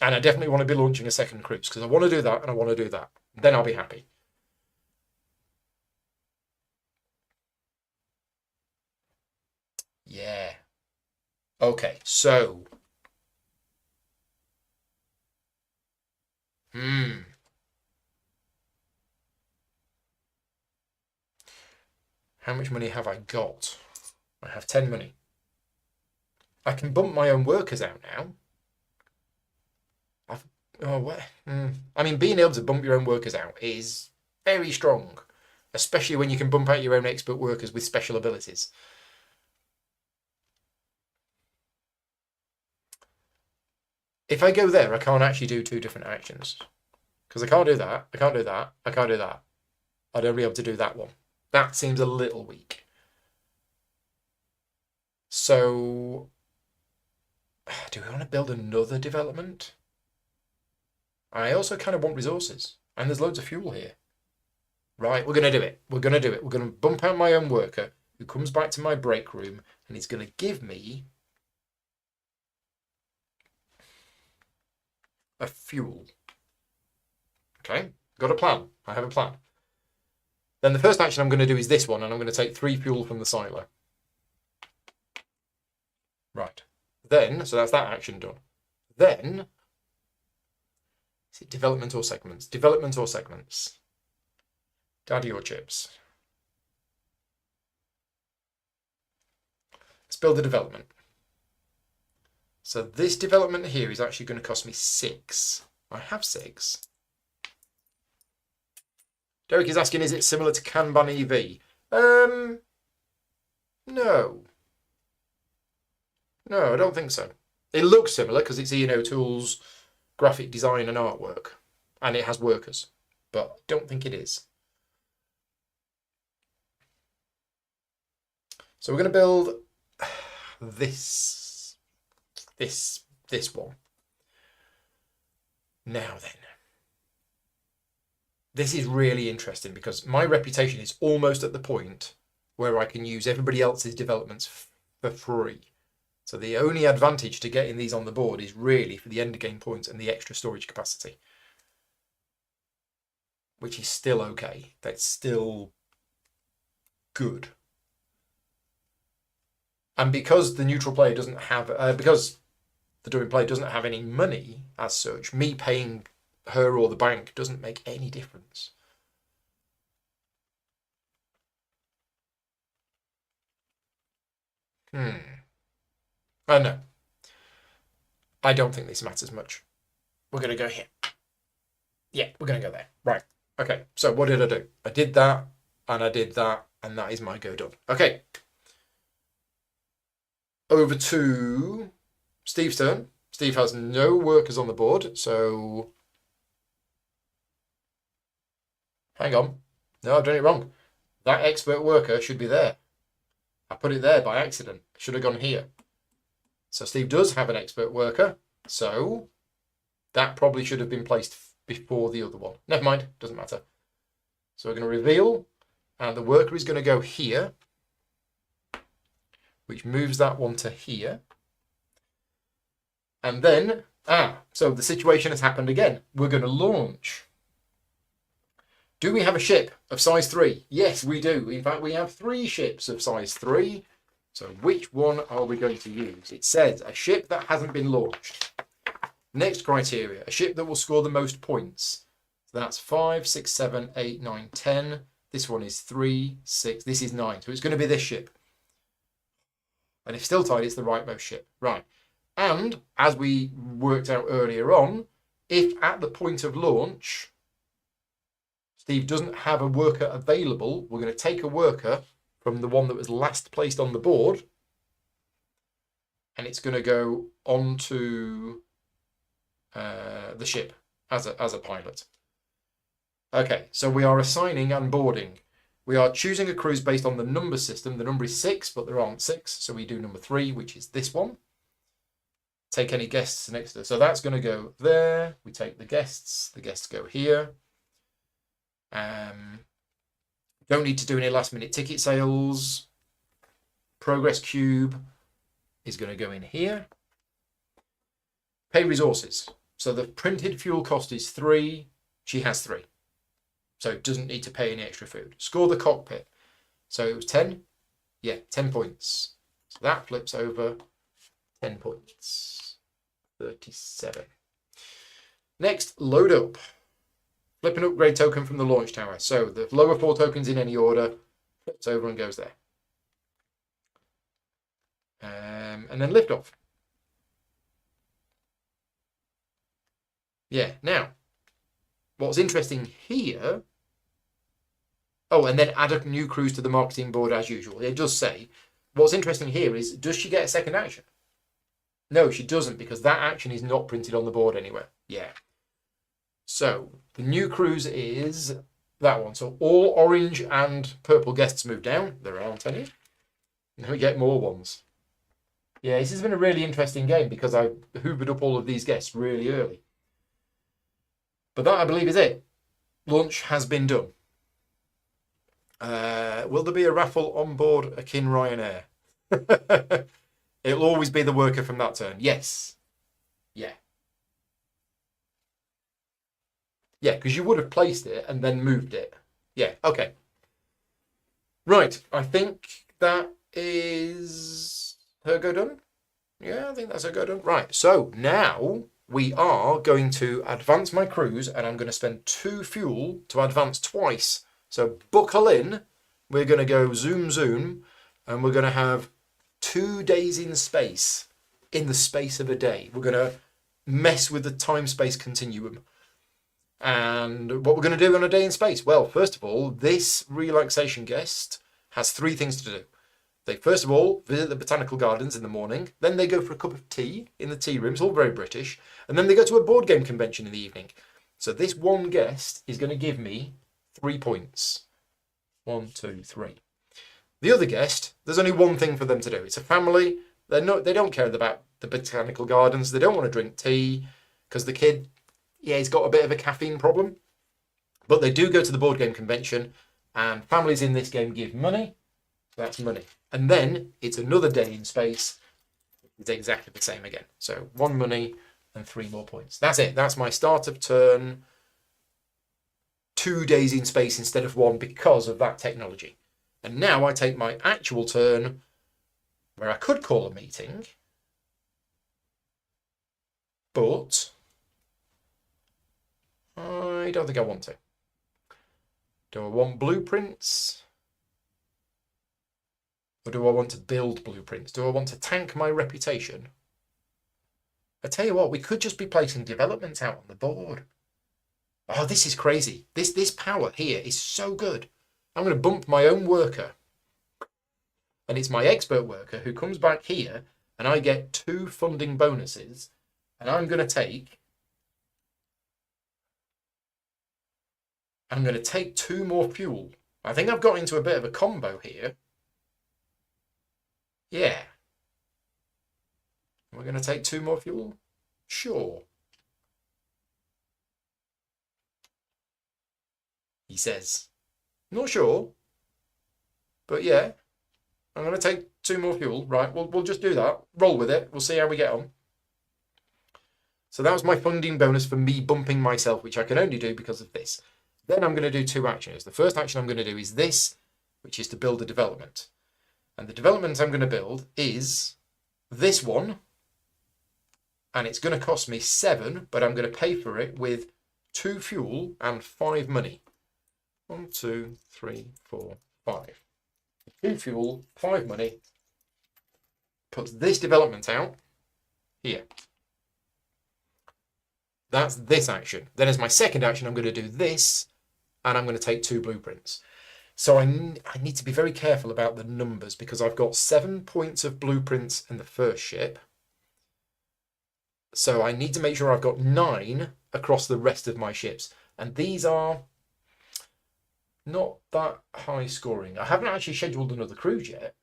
And I definitely want to be launching a second cruise because I want to do that and I want to do that. Then I'll be happy. Yeah. Okay, so. How much money have I got? I have 10 money. I can bump my own workers out now. I mean, being able to bump your own workers out is very strong, especially when you can bump out your own expert workers with special abilities. If I go there, I can't actually do 2 different actions. Because I can't do that, I can't do that, I can't do that. I'd only be able to do that one. That seems a little weak. So, do we want to build another development? I also kind of want resources. And there's loads of fuel here. Right, we're going to do it. We're going to do it. We're going to bump out my own worker who comes back to my break room and he's going to give me a fuel. Okay, got a plan. I have a plan. Then the first action I'm going to do is this one, and I'm going to take 3 fuel from the silo. Right. Then, so that's that action done. Then, is it development or segments? Development or segments? Daddy or chips? Let's build the development. So this development here is actually going to cost me 6. I have 6. Derek is asking, is it similar to Kanban EV? No. No, I don't think so. It looks similar because it's E&O Tools, graphic design and artwork. And it has workers. But I don't think it is. So we're going to build this one. Now then. This is really interesting because my reputation is almost at the point where I can use everybody else's developments for free. So the only advantage to getting these on the board is really for the end game points and the extra storage capacity. Which is still okay. That's still good. And because the neutral player doesn't have, because the doing player doesn't have any money as such, me paying her or the bank doesn't make any difference. Oh no. I don't think this matters much. We're going to go here. Yeah, we're going to go there. Right. Okay, so what did I do? I did that, and I did that, and that is my go done. Okay. Over to Steve's turn. Steve has no workers on the board, so... Hang on. No, I've done it wrong. That expert worker should be there. I put it there by accident. Should have gone here. So Steve does have an expert worker. So that probably should have been placed before the other one. Never mind. Doesn't matter. So we're going to reveal. And the worker is going to go here. Which moves that one to here. And then, so the situation has happened again. We're going to launch. Do we have a ship of size 3? Yes, we do. In fact, we have 3 ships of size 3. So which one are we going to use? It says a ship that hasn't been launched. Next criteria, a ship that will score the most points. So that's 5, 6, 7, 8, 9, 10. This one is 3, 6. This is 9. So it's going to be this ship. And if still tied, it's the rightmost ship. Right. And as we worked out earlier on, if at the point of launch, Steve doesn't have a worker available, we're going to take a worker from the one that was last placed on the board, and it's going to go onto the ship as a pilot. Okay, so we are assigning and boarding. We are choosing a cruise based on the number system. The number is 6, but there aren't 6, so we do number 3, which is this one. Take any guests next to it. So that's going to go there. We take the guests go here. Don't need to do any last minute ticket sales. Progress cube is going to go in here. Pay resources. So the printed fuel cost is 3. She has 3. So doesn't need to pay any extra food. Score the cockpit. So it was 10. Yeah, 10 points. So that flips over 10 points. 37. Next, load up. Flip an upgrade token from the launch tower. So the lower 4 tokens in any order flips over and goes there. And then lift off. Yeah, now, what's interesting here... Oh, and then add a new cruise to the marketing board as usual. It does say, what's interesting here is, does she get a second action? No, she doesn't, because that action is not printed on the board anywhere. Yeah. So, the new cruise is that one. So, all orange and purple guests move down. There aren't any. And we get more ones. Yeah, this has been a really interesting game because I hoovered up all of these guests really early. But that, I believe, is it. Launch has been done. Will there be a raffle on board akin Ryanair? It'll always be the worker from that turn. Yes. Yeah. Yeah, because you would have placed it and then moved it. Yeah, okay. Right, I think that is her go done. Yeah, I think that's her go done. Right, so now we are going to advance my cruise and I'm going to spend 2 fuel to advance twice. So buckle in. We're going to go zoom, zoom, and we're going to have 2 days in space in the space of a day. We're going to mess with the time-space continuum. And what we're going to do on a day in space? Well, first of all, this relaxation guest has 3 things to do. They first of all visit the botanical gardens in the morning. Then they go for a cup of tea in the tea rooms, all very British. And then they go to a board game convention in the evening. So this one guest is going to give me 3 points. 1, 2, 3. The other guest, there's only one thing for them to do. It's a family. They don't care about the botanical gardens. They don't want to drink tea because the kid, yeah, he's got a bit of a caffeine problem. But they do go to the board game convention, and families in this game give money. So that's money. And then it's another day in space. It's exactly the same again. So 1 money and 3 more points. That's it. That's my start of turn. 2 days in space instead of 1 because of that technology. And now I take my actual turn where I could call a meeting, but I don't think I want to. Do I want blueprints? Or do I want to build blueprints? Do I want to tank my reputation? I tell you what, we could just be placing developments out on the board. Oh, this is crazy. This power here is so good. I'm going to bump my own worker. And it's my expert worker who comes back here and I get 2 funding bonuses. And I'm going to take 2 more fuel. I think I've got into a bit of a combo here. Yeah. We're going to take 2 more fuel? Sure. He says. Not sure. But yeah. I'm going to take 2 more fuel. Right, we'll just do that. Roll with it. We'll see how we get on. So that was my funding bonus for me bumping myself, which I can only do because of this. Then I'm going to do 2 actions. The first action I'm going to do is this, which is to build a development. And the development I'm going to build is this one. And it's going to cost me 7, but I'm going to pay for it with 2 fuel and 5 money. 1, 2, 3, 4, 5. 2 fuel, 5 money. Puts this development out here. That's this action. Then as my second action, I'm going to do this, and I'm going to take 2 blueprints. So I need to be very careful about the numbers because I've got 7 points of blueprints in the first ship. So I need to make sure I've got 9 across the rest of my ships. And these are not that high scoring. I haven't actually scheduled another cruise yet.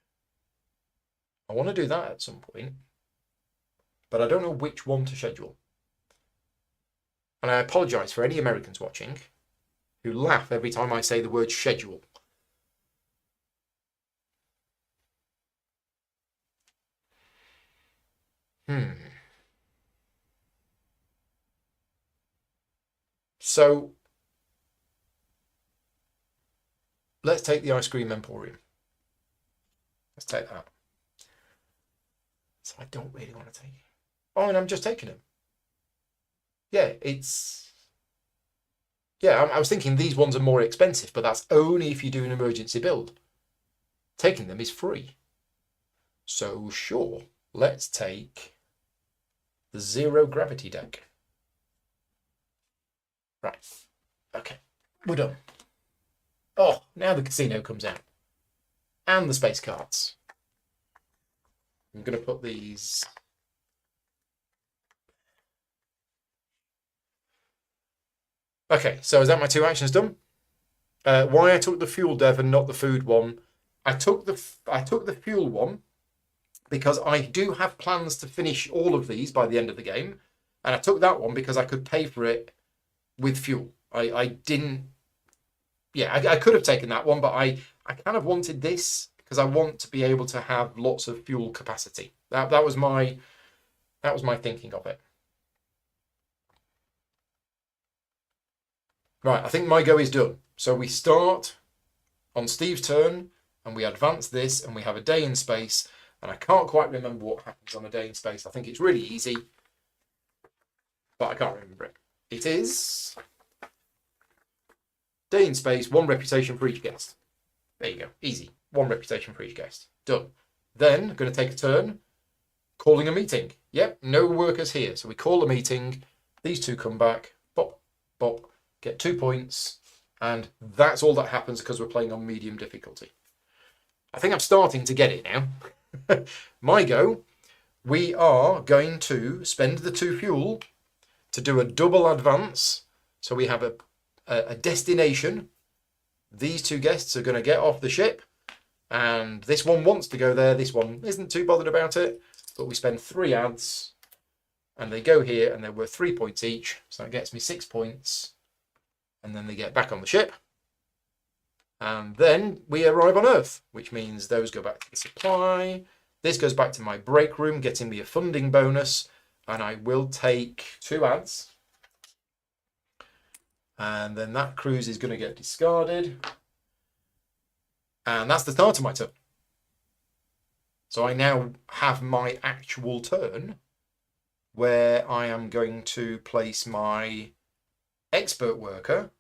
I want to do that at some point. But I don't know which one to schedule. And I apologise for any Americans watching who laugh every time I say the word schedule. So let's take the Ice Cream Emporium. Let's take that. So I don't really want to take it. Oh, and I'm just taking him. Yeah, I was thinking these ones are more expensive, but that's only if you do an emergency build. Taking them is free. So sure, let's take the zero gravity deck. Right. Okay. We're done. Oh, now the casino comes out. And the space cards. I'm going to put these... Okay, so is that my 2 actions done? Why I took the fuel dev and not the food one. I took the fuel one because I do have plans to finish all of these by the end of the game. And I took that one because I could pay for it with fuel. I didn't... Yeah, I could have taken that one, but I kind of wanted this because I want to be able to have lots of fuel capacity. That was my thinking of it. Right, I think my go is done. So we start on Steve's turn, and we advance this, and we have a day in space. And I can't quite remember what happens on a day in space. I think it's really easy, but I can't remember it. It is day in space, 1 reputation for each guest. There you go, easy. 1 reputation for each guest. Done. Then, going to take a turn, calling a meeting. Yep, no workers here. So we call a meeting. These 2 come back. Bop, bop. Get 2 points. And that's all that happens because we're playing on medium difficulty. I think I'm starting to get it now. My go. We are going to spend the 2 fuel to do a double advance. So we have a destination. These 2 guests are going to get off the ship. And this one wants to go there. This one isn't too bothered about it. But we spend 3 ads. And they go here and they're worth 3 points each. So that gets me 6 points. And then they get back on the ship. And then we arrive on Earth, which means those go back to the supply. This goes back to my break room, getting me a funding bonus. And I will take 2 ads. And then that cruise is going to get discarded. And that's the start of my turn. So I now have my actual turn where I am going to place my expert worker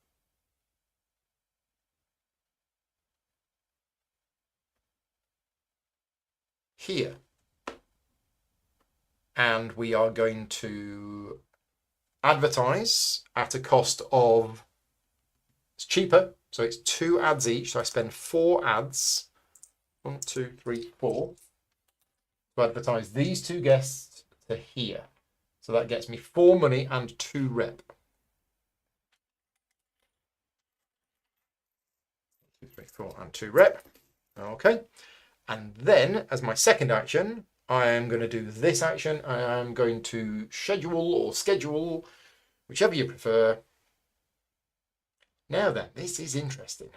here. And we are going to advertise at a cost of, it's cheaper, so it's 2 ads each. So I spend 4 ads, 1, 2, 3, 4, to advertise these 2 guests to here. So that gets me 4 money and 2 rep. 2, 3, 4, and 2 rep. Okay. And then, as my second action, I am going to do this action. I am going to schedule or schedule, whichever you prefer. Now then, this is interesting.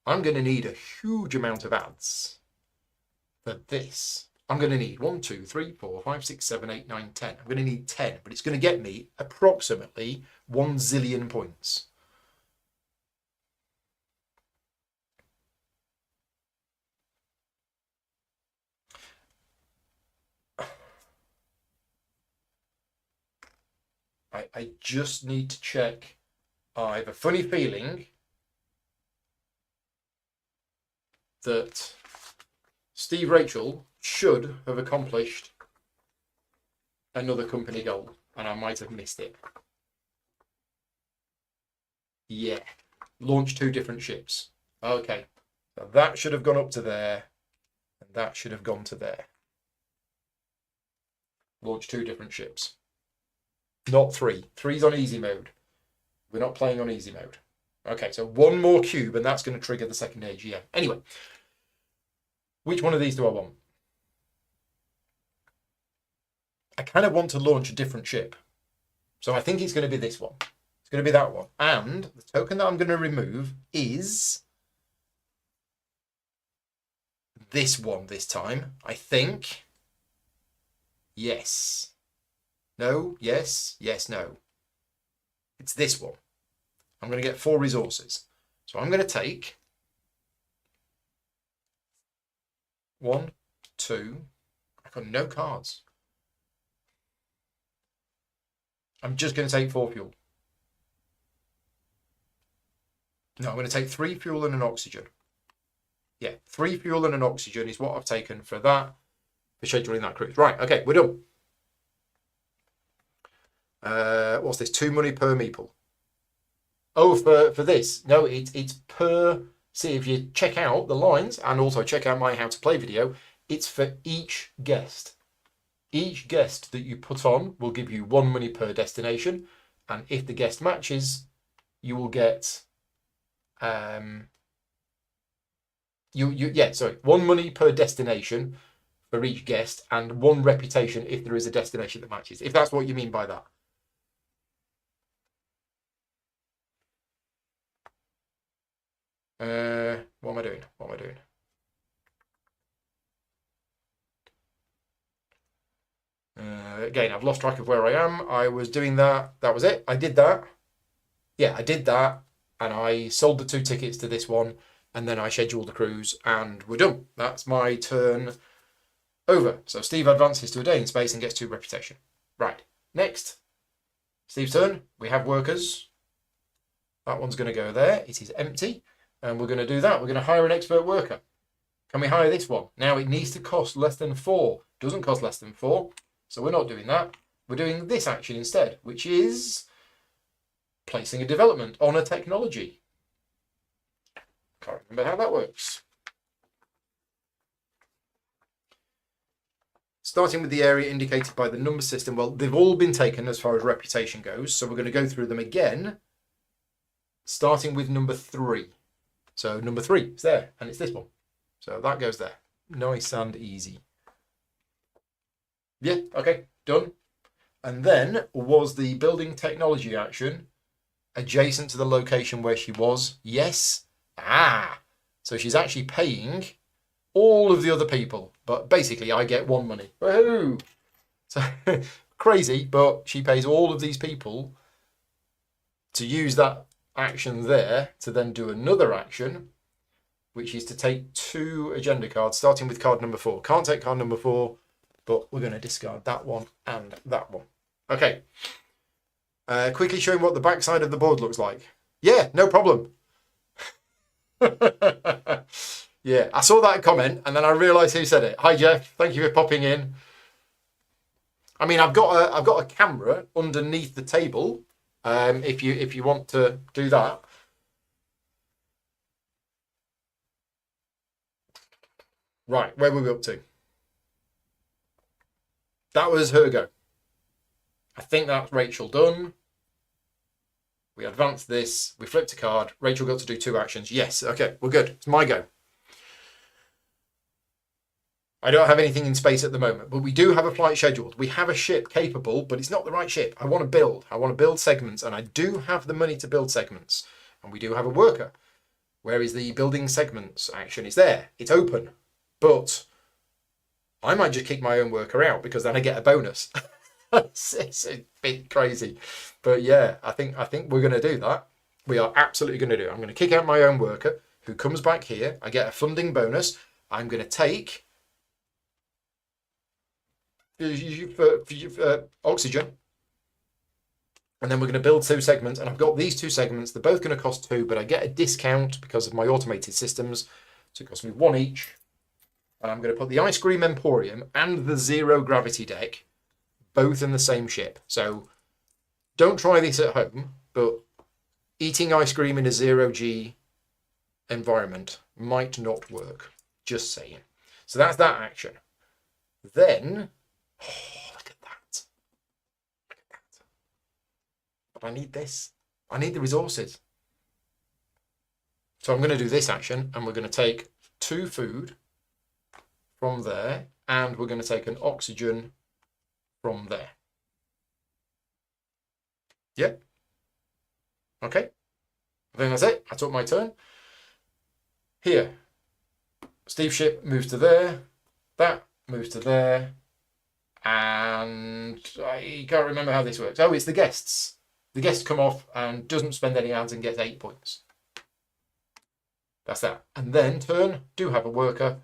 I'm going to need a huge amount of ads for this. I'm going to need 1, 2, 3, 4, 5, 6, 7, 8, 9, 10. I'm going to need 10, but it's going to get me approximately 1 zillion points. I just need to check. I have a funny feeling that Steve Rachel should have accomplished another company goal. and I might have missed it. Yeah, launch 2 different ships. Okay, so that should have gone up to there, and that should have gone to there. Launch 2 different ships. Not 3. 3's on easy mode. We're not playing on easy mode. Okay, so 1 more cube, and that's going to trigger the second AGM. Anyway, which one of these do I want? I kind of want to launch a different ship. So I think it's going to be this one. It's going to be that one. And the token that I'm going to remove is this one this time, I think. Yes. No, yes, yes, no. It's this one. I'm going to get 4 resources. So I'm going to take 1, 2. I've got no cards. I'm just going to take 4 fuel. No, I'm going to take 3 fuel and an oxygen. Yeah, 3 fuel and an oxygen is what I've taken for that, for scheduling that cruise. Right, okay, we're done. What's this? 2 money per meeple. Oh, for this. No, it's per... See, if you check out the lines and also check out my how to play video, it's for each guest. Each guest that you put on will give you 1 money per destination, and if the guest matches, you will get 1 money per destination for each guest, and 1 reputation if there is a destination that matches. If that's what you mean by that. What am I doing? What am I doing? Again, I've lost track of where I am. I was doing that. That was it. I did that. Yeah, I did that. And I sold the 2 tickets to this one. And then I scheduled the cruise. And we're done. That's my turn over. So Steve advances to a day in space and gets 2 reputation. Right. Next. Steve's turn. We have workers. That one's going to go there. It is empty. And we're going to do that. We're going to hire an expert worker. Can we hire this one? Now, it needs to cost less than 4. Doesn't cost less than 4. So we're not doing that. We're doing this action instead, which is placing a development on a technology. Can't remember how that works. Starting with the area indicated by the number system. Well, they've all been taken as far as reputation goes. So we're going to go through them again, starting with number 3. So number 3 is there, and it's this one. So that goes there. Nice and easy. Yeah, okay, done. And then was the building technology action adjacent to the location where she was? Yes. So she's actually paying all of the other people, but basically I get 1 money. Woohoo! So crazy, but she pays all of these people to use that action there to then do another action, which is to take 2 agenda cards, starting with card number 4. Can't take card number 4, but we're going to discard that one and that one. Okay. Quickly showing what the backside of the board looks like. Yeah, no problem. Yeah, I saw that comment and then I realised who said it. Hi Jeff, thank you for popping in. I mean, I've got a camera underneath the table. If you want to do that. Right, where were we up to? That was her go. I think that's Rachel done. We advanced this. We flipped a card. Rachel got to do 2 actions. Yes, okay, we're good. It's my go. I don't have anything in space at the moment, but we do have a flight scheduled. We have a ship capable, but it's not the right ship. I want to build. I want to build segments, and I do have the money to build segments. And we do have a worker. Where is the building segments action? It's there. It's open. But I might just kick my own worker out because then I get a bonus. It's a bit crazy. But yeah, I think we're going to do that. We are absolutely going to do it. I'm going to kick out my own worker who comes back here. I get a funding bonus. I'm going to take oxygen. And then we're going to build 2 segments. And I've got these 2 segments. They're both going to cost 2, but I get a discount because of my automated systems. So it costs me 1 each. And I'm going to put the Ice Cream Emporium and the Zero Gravity deck both in the same ship. So don't try this at home, but eating ice cream in a 0G environment might not work. Just saying. So that's that action. Then, oh, look at that. Look at that. But I need this. I need the resources. So I'm going to do this action, and we're going to take 2 food from there, and we're going to take an oxygen from there. Yep. Okay. I think that's it. I took my turn. Here. Steve's ship moves to there. That moves to there. And I can't remember how this works. Oh, it's the guests. The guests come off and doesn't spend any ads and gets 8 points. That's that. And then turn, do have a worker,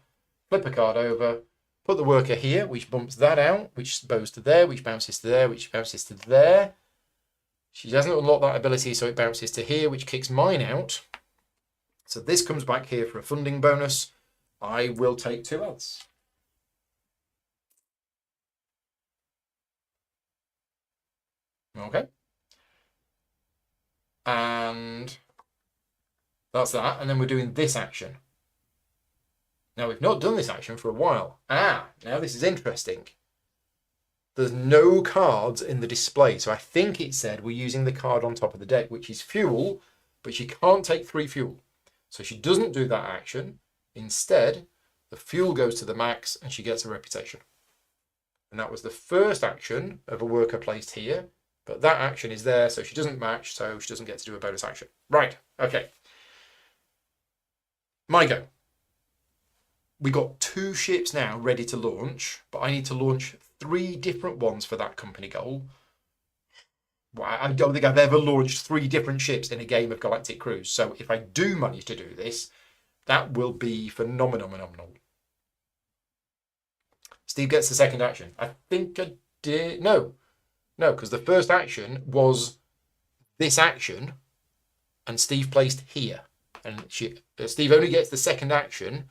flip a card over, put the worker here, which bumps that out, which goes to there, which bounces to there, which bounces to there. She doesn't unlock that ability, so it bounces to here, which kicks mine out. So this comes back here for a funding bonus. I will take 2 ads. Okay. And that's that. And then we're doing this action. Now, we've not done this action for a while. Now this is interesting. There's no cards in the display. So I think it said we're using the card on top of the deck, which is fuel, but she can't take 3 fuel. So she doesn't do that action. Instead, the fuel goes to the max and she gets a reputation. And that was the first action of a worker placed here. But that action is there, so she doesn't match, so she doesn't get to do a bonus action. Right, okay. My go. We got 2 ships now ready to launch, but I need to launch 3 different ones for that company goal. Well, I don't think I've ever launched 3 different ships in a game of Galactic Cruise. So if I do manage to do this, that will be phenomenal. Steve gets the second action. I think I did. No, because the first action was this action, and Steve placed here. And Steve only gets the second action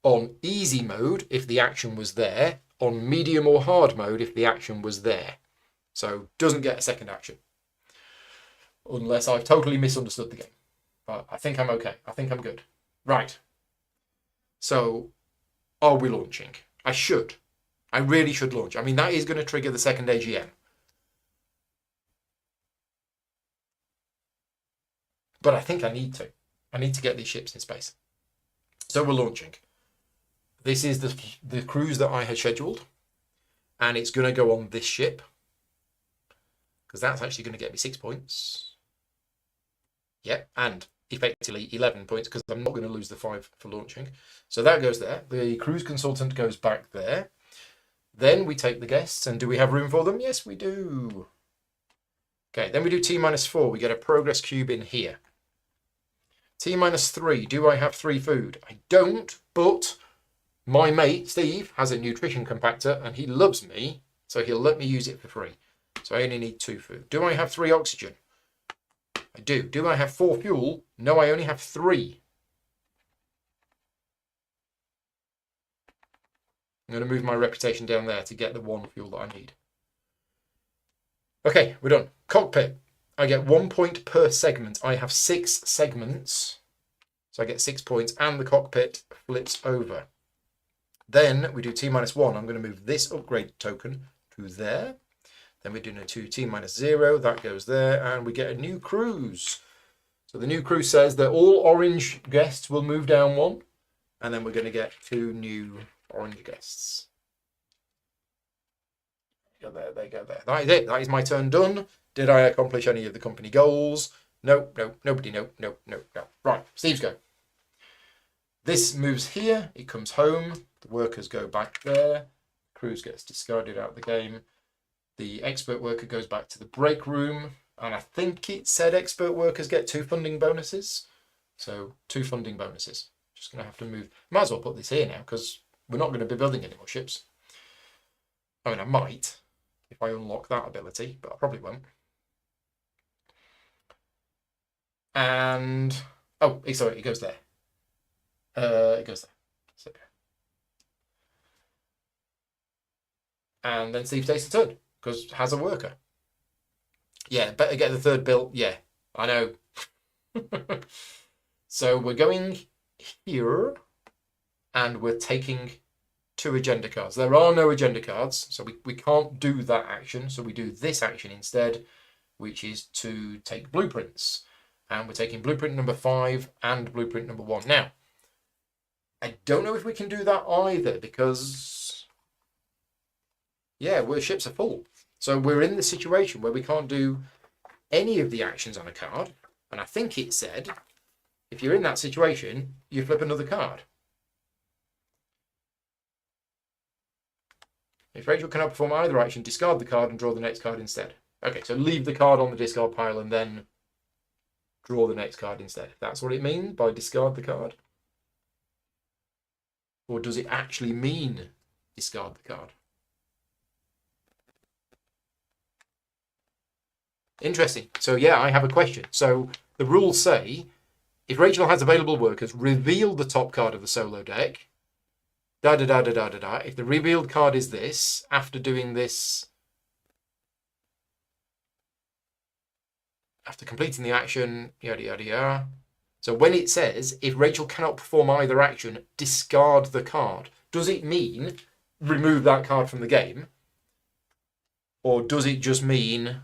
on easy mode if the action was there, on medium or hard mode if the action was there. So doesn't get a second action. Unless I've totally misunderstood the game. But I think I'm okay. I think I'm good. Right. So are we launching? I should. I really should launch. I mean, that is going to trigger the second AGM. But I think I need to. I need to get these ships in space. So we're launching. This is the cruise that I had scheduled. And it's going to go on this ship. Because that's actually going to get me 6 points. Yep, and effectively 11 points because I'm not going to lose the 5 for launching. So that goes there. The cruise consultant goes back there. Then we take the guests, and do we have room for them? Yes, we do. Okay, then we do T-4. We get a progress cube in here. T-3. Do I have 3 food? I don't, but my mate, Steve, has a nutrition compactor, and he loves me, so he'll let me use it for free. So I only need 2 food. Do I have 3 oxygen? I do. Do I have 4 fuel? No, I only have 3. I'm going to move my reputation down there to get the 1 fuel that I need. Okay, we're done. Cockpit. I get 1 point per segment. I have 6 segments. So I get 6 points, and the cockpit flips over. Then we do T-1. I'm going to move this upgrade token to there. Then we're doing a T-0. That goes there, and we get a new cruise. So the new cruise says that all orange guests will move down 1, and then we're going to get 2 new orange guests. Go there, they go there. That is it. That is my turn done. Did I accomplish any of the company goals? No, nobody, no. Right, Steve's go. This moves here. It comes home. The workers go back there. Cruise gets discarded out of the game. The expert worker goes back to the break room. And I think it said expert workers get 2 funding bonuses. So 2 funding bonuses. Just going to have to move. Might as well put this here now because we're not going to be building any more ships. I mean, I might if I unlock that ability, but I probably won't. And, oh, sorry, it goes there. It goes there. So, and then Steve takes the turn. because it has a worker. Yeah, better get the third built. Yeah, I know. So we're going here, and we're taking 2 agenda cards. There are no agenda cards, so we can't do that action. So we do this action instead, which is to take blueprints. And we're taking blueprint number 5 and blueprint number 1. Now, I don't know if we can do that either because, yeah, our ships are full. So we're in the situation where we can't do any of the actions on a card. And I think it said, if you're in that situation, you flip another card. If Rachel cannot perform either action, discard the card and draw the next card instead. Okay, so leave the card on the discard pile and then draw the next card instead. That's what it means by discard the card. Or does it actually mean discard the card? Interesting. So yeah, I have a question. So the rules say, if Rachel has available workers, reveal the top card of the solo deck. Da-da-da-da-da-da-da. If the revealed card is this, after doing this, after completing the action, yada, yada, yada. So when it says, if Rachel cannot perform either action, discard the card, does it mean remove that card from the game? Or does it just mean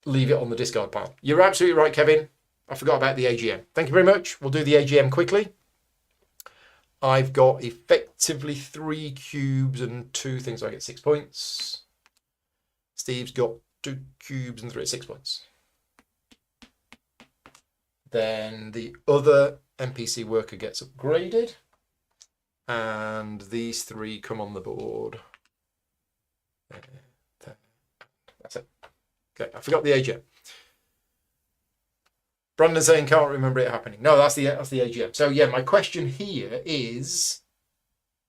leave it on the discard pile? You're absolutely right, Kevin. I forgot about the AGM. Thank you very much. We'll do the AGM quickly. I've got effectively 3 cubes and 2 things, so I get 6 points. Steve's got 2 cubes and 6 points. Then the other NPC worker gets upgraded. And these 3 come on the board. That's it. Okay, I forgot the AGM. Brandon saying can't remember it happening. No, that's the AGM. So yeah, my question here is,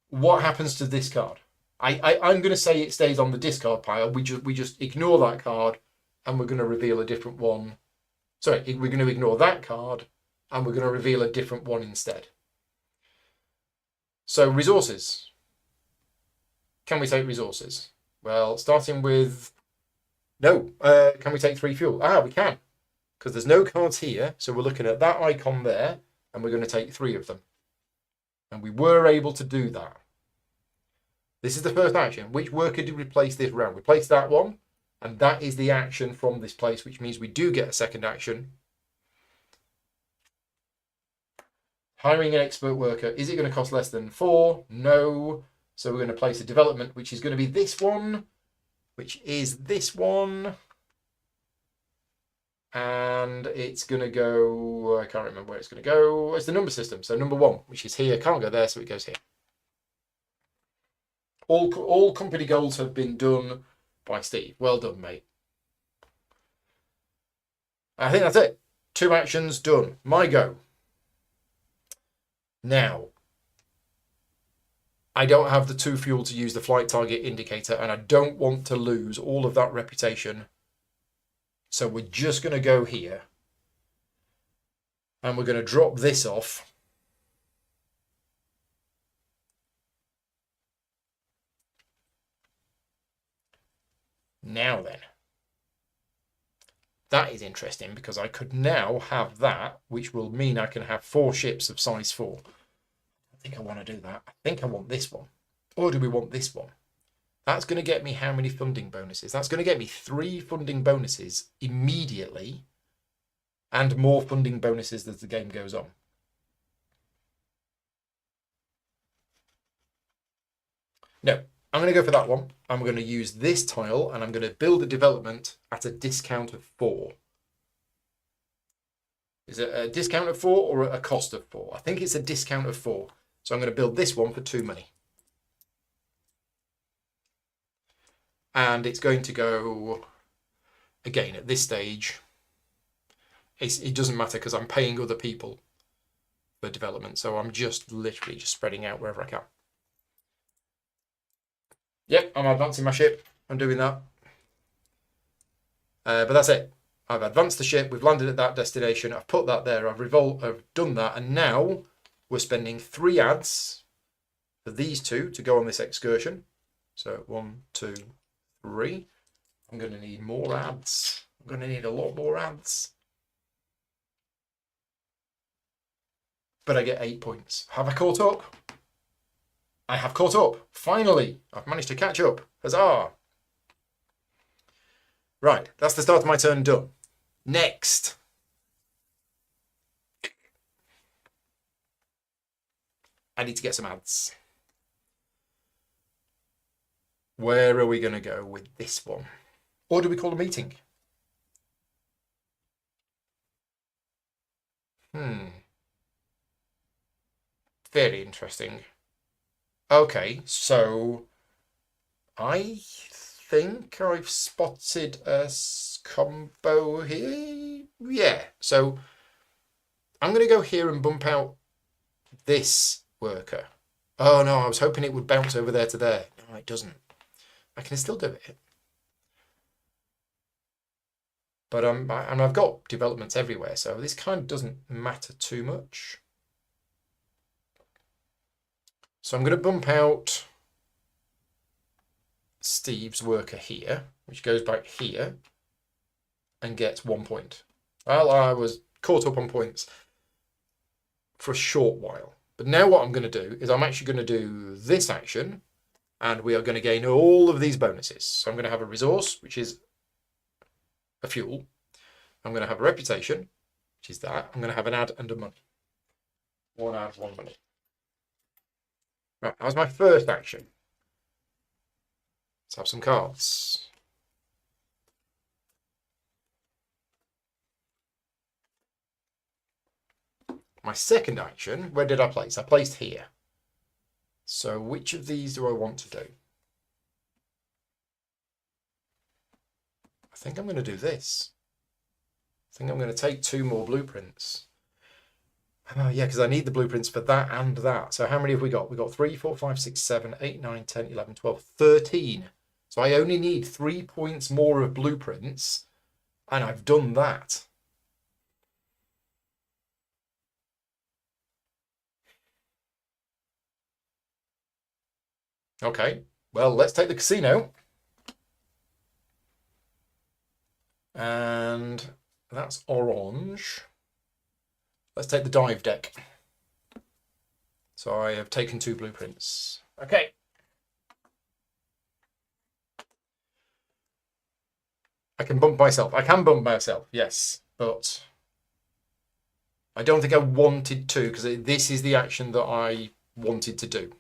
what happens to this card? I'm going to say it stays on the discard pile. We just ignore that card, and we're going to reveal a different one. Sorry, we're going to ignore that card, and we're going to reveal a different one instead. So resources. Can we take resources? Well, starting with no. Can we take 3 fuel? We can. Because there's no cards here, so we're looking at that icon there, and we're going to take 3 of them. And we were able to do that. This is the first action. Which worker did we place this round? We placed that one, and that is the action from this place, which means we do get a second action. Hiring an expert worker. Is it going to cost less than 4? No. So we're going to place a development, which is going to be this one, which is this one. And it's going to go, I can't remember where it's going to go. It's the number system. So number 1, which is here, can't go there, so it goes here. All company goals have been done by Steve. Well done, mate. I think that's it. 2 actions done. My go. Now, I don't have the 2 fuel to use the flight target indicator, and I don't want to lose all of that reputation. So we're just going to go here, and we're going to drop this off. Now then, that is interesting because I could now have that, which will mean I can have 4 ships of size 4. I think I want to do that. I think I want this one. Or do we want this one? That's going to get me how many funding bonuses? That's going to get me 3 funding bonuses immediately and more funding bonuses as the game goes on. No, I'm going to go for that one. I'm going to use this tile and I'm going to build a development at a discount of 4. Is it a discount of 4 or a cost of 4? I think it's a discount of 4. So I'm going to build this one for 2 money. And it's going to go, again, at this stage, it doesn't matter because I'm paying other people for development. So I'm just literally just spreading out wherever I can. Yep, I'm advancing my ship. I'm doing that. But that's it. I've advanced the ship. We've landed at that destination. I've put that there. I've done that. And now we're spending 3 ads for these 2 to go on this excursion. So 1, 2, 3. I'm going to need more ads. I'm going to need a lot more ads. But I get 8 points. Have I caught up? I have caught up. Finally, I've managed to catch up. Huzzah! Right, that's the start of my turn done. Next. I need to get some ads. Where are we going to go with this one? Or do we call a meeting? Very interesting. Okay, so I think I've spotted a combo here. Yeah, so I'm going to go here and bump out this worker. Oh no, I was hoping it would bounce over there to there. No, it doesn't. I can still do it. But and I've got developments everywhere, so this kind of doesn't matter too much. So I'm going to bump out Steve's worker here, which goes back here and gets 1 point. Well, I was caught up on points for a short while. But now what I'm going to do is I'm actually going to do this action, and we are going to gain all of these bonuses. So I'm going to have a resource, which is a fuel. I'm going to have a reputation, which is that. I'm going to have an ad and a money. 1 ad, 1 money. Right, that was my first action. Let's have some cards. My second action, where did I place? I placed here. So which of these do I want to do? I think I'm going to do this. I think I'm going to take 2 more blueprints. Oh, yeah, because I need the blueprints for that and that. So how many have we got? We've got 3, 4, 5, 6, 7, 8, 9, 10, 11, 12, 13. So I only need 3 points more of blueprints, and I've done that. Okay, well, let's take the casino. And that's orange. Let's take the dive deck. So I have taken 2 blueprints. Okay. I can bump myself. I can bump myself, yes. But I don't think I wanted to, because this is the action that I wanted to do.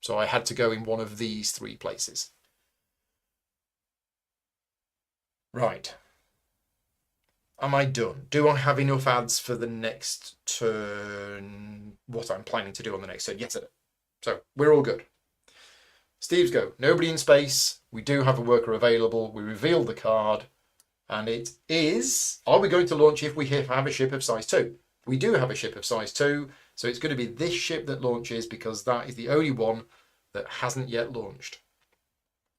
So I had to go in one of these 3 places. Right. Am I done? Do I have enough ads for the next turn? What I'm planning to do on the next turn? Yes, I do. So we're all good. Steve's go. Nobody in space. We do have a worker available. We reveal the card. And it is... Are we going to launch if we have a ship of size 2? We do have a ship of size 2. So it's going to be this ship that launches, because that is the only one that hasn't yet launched.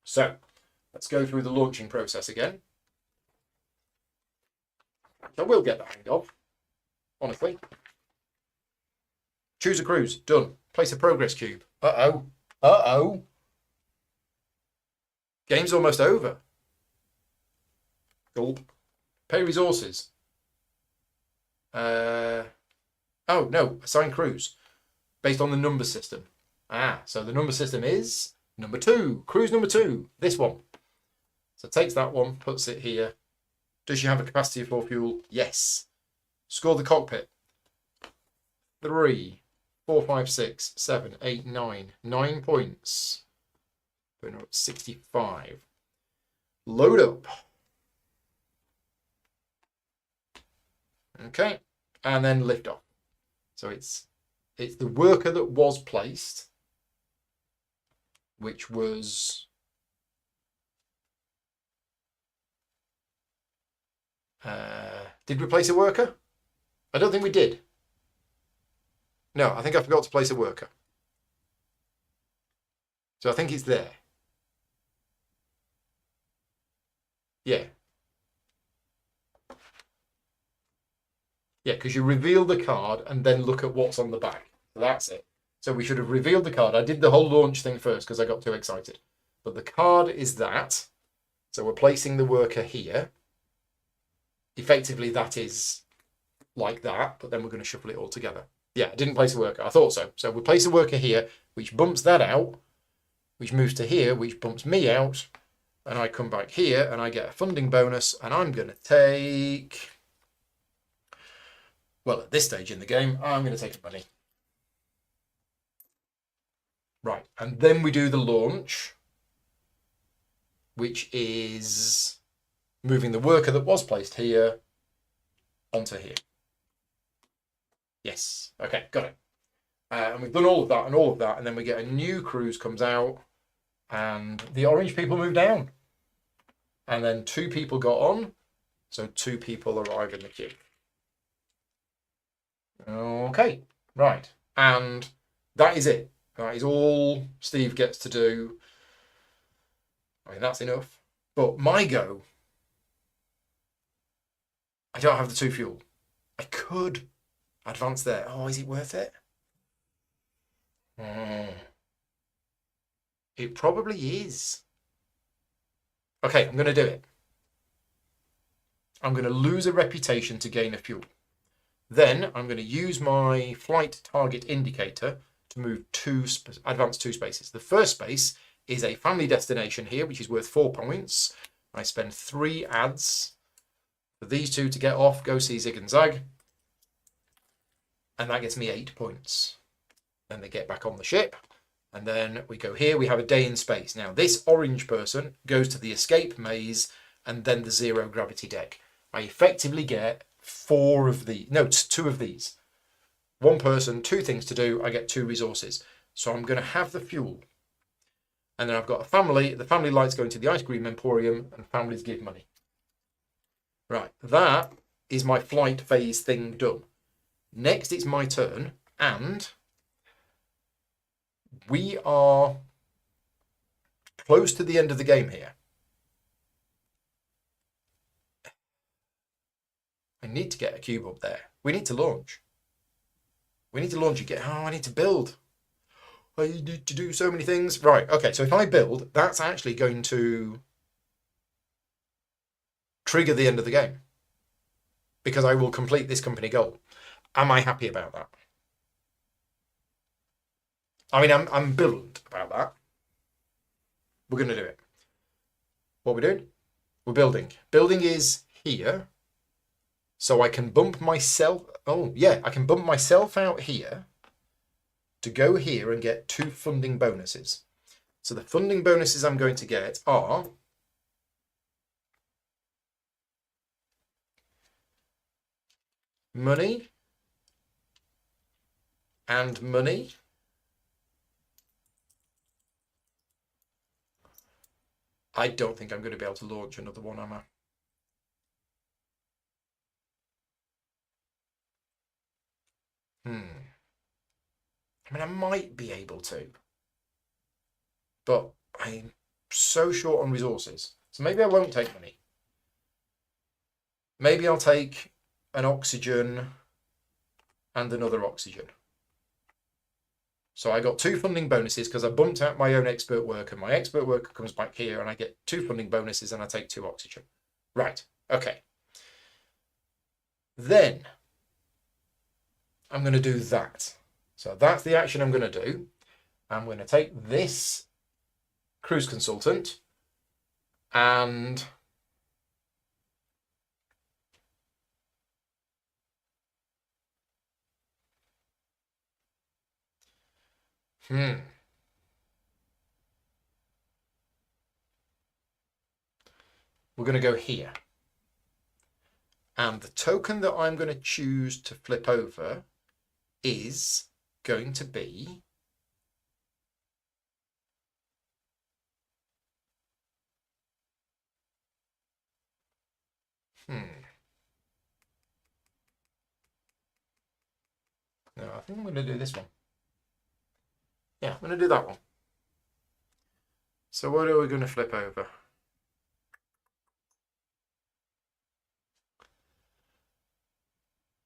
So let's go through the launching process again. I will get the hang of, honestly. Choose a cruise. Done. Place a progress cube. Uh-oh. Uh-oh. Game's almost over. Gulp. Pay resources. Oh, no. Assign cruise. Based on the number system. So the number system is number 2. Cruise number 2. This one. So takes that one, puts it here. Does she have a capacity for fuel? Yes. Score the cockpit. 3, 4, 5, 6, 7, 8, 9. 9 points. Putting her up 65. Load up. Okay. And then lift off. So it's the worker that was placed, which was... did we place a worker? I don't think we did. No, I think I forgot to place a worker. So I think it's there. Yeah. Yeah, because you reveal the card and then look at what's on the back. So that's it. So we should have revealed the card. I did the whole launch thing first because I got too excited. But the card is that. So we're placing the worker here. Effectively, that is like that, but then we're going to shuffle it all together. Yeah, I didn't place a worker. I thought so. So we place a worker here, which bumps that out, which moves to here, which bumps me out. And I come back here and I get a funding bonus, and I'm going to take... Well, at this stage in the game, I'm going to take money. Right, and then we do the launch, which is moving the worker that was placed here onto here. Yes, okay, got it. And we've done all of that and all of that, and then we get a new cruise comes out, and the orange people move down. And then 2 people got on, so 2 people arrive in the queue. Okay, right, and that is it. That is all Steve gets to do. I mean, that's enough. But my go, I don't have the 2 fuel. I could advance there. Oh, is it worth it? It probably is. Okay, I'm going to do it. I'm going to lose a reputation to gain a fuel. Then I'm going to use my flight target indicator to move advance 2 spaces. The first space is a family destination here, which is worth 4 points. I spend 3 ads for these 2 to get off, go see Zig and Zag. And that gets me 8 points. Then they get back on the ship. And then we go here, we have a day in space. Now, this orange person goes to the escape maze and then the 0 gravity deck. I effectively get 4 of these. No, 2 of these. 1 person, 2 things to do. I get 2 resources. So I'm going to have the fuel. And then I've got a family. The family lights going to the ice cream emporium, and families give money. Right, that is my flight phase thing done. Next, it's my turn, and we are close to the end of the game here. I need to get a cube up there. We need to launch. We need to launch again. Oh, I need to build. I need to do so many things. Right, okay, so if I build, that's actually going to trigger the end of the game because I will complete this company goal. Am I happy about that? I mean, I'm ambivalent about that. We're going to do it. What are we doing? We're building. Building is here. So I can bump myself. Oh, yeah, I can bump myself out here to go here and get 2 funding bonuses. So the funding bonuses I'm going to get are money and money. I don't think I'm going to be able to launch another one, am I? I mean, I might be able to, but I'm so short on resources. So maybe I won't take money. Maybe I'll take an oxygen and another oxygen. So I got 2 funding bonuses because I bumped out my own expert worker. My expert worker comes back here and I get 2 funding bonuses and I take 2 oxygen. Right, okay. Then I'm going to do that. So that's the action I'm going to do. I'm going to take this cruise consultant and we're going to go here. And the token that I'm going to choose to flip over is going to be No, I think I'm going to do this one. Yeah, I'm going to do that one. So what are we going to flip over?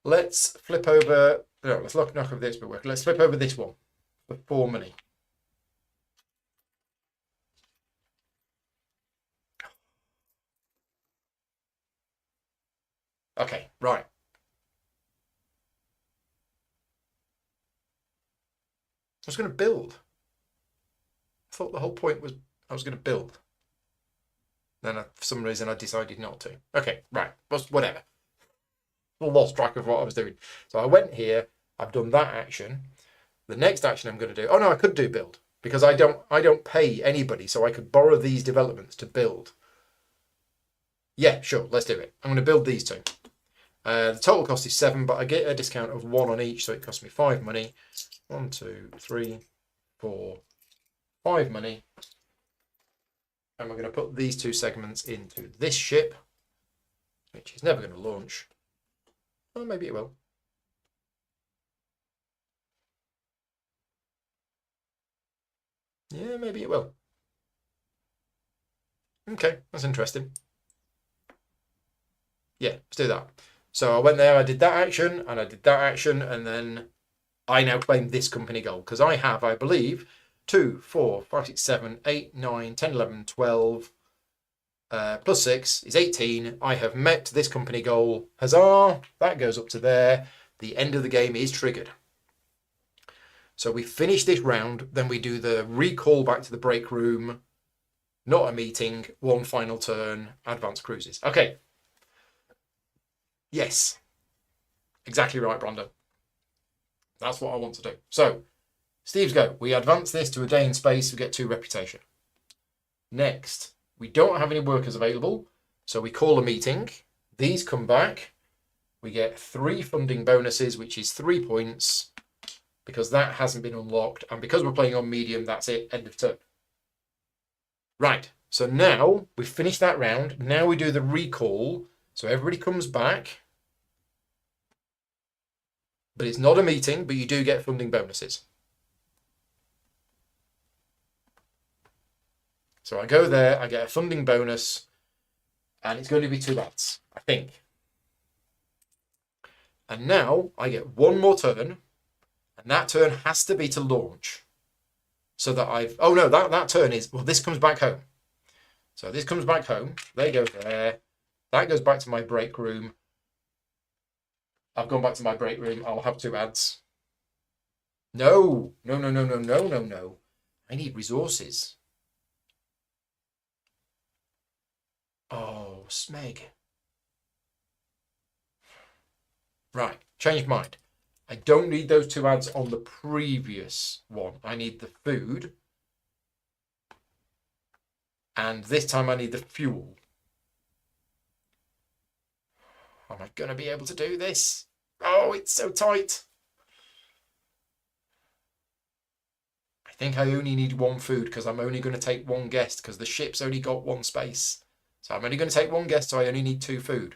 Let's flip over. No, let's knock over this, but let's flip over this one for 4 money. Okay, right. I was going to build. I thought the whole point was I was going to build. Then for some reason I decided not to. Okay, right. Whatever. I lost track of what I was doing. So I went here. I've done that action. The next action I'm going to do. Oh no, I could do build because I don't pay anybody, so I could borrow these developments to build. Yeah, sure. Let's do it. I'm going to build these two. The total cost is 7, but I get a discount of 1 on each, so it costs me 5 money. 1, 2, 3, 4, 5 money. And we're going to put these 2 segments into this ship, which is never going to launch. Well, maybe it will. Yeah, maybe it will. Okay, that's interesting. Yeah, let's do that. So I went there, I did that action, and I did that action, and then I now claim this company goal, because I have, I believe, 2, 4, 5, 6, 7, 8, 9, 10, 11, 12, plus 6 is 18. I have met this company goal. Huzzah! That goes up to there. The end of the game is triggered. So we finish this round, then we do the recall back to the break room, not a meeting, 1 final turn, advanced cruises. Okay. Yes. Exactly right, Brando. That's what I want to do. So, Steve's go. We advance this to a day in space, we get 2 reputation. Next, we don't have any workers available, so we call a meeting. These come back. We get 3 funding bonuses, which is 3 points, because that hasn't been unlocked. And because we're playing on medium, that's it. End of turn. Right. So now we've finished that round. Now we do the recall. So everybody comes back. But it's not a meeting, but you do get funding bonuses. So I go there, I get a funding bonus, and it's going to be 2 ads, I think. And now I get 1 more turn, and that turn has to be to launch. So that oh no, that turn is, well, this comes back home. So this comes back home, they go there, that goes back to my break room. I've gone back to my break room, I'll have 2 ads. No. I need resources. Oh, smeg. Right, changed mind. I don't need those 2 ads on the previous one. I need the food. And this time I need the fuel. Am I going to be able to do this? Oh, it's so tight. I think I only need 1 food because I'm only going to take 1 guest because the ship's only got 1 space. So I'm only going to take 1 guest, so I only need 2 food.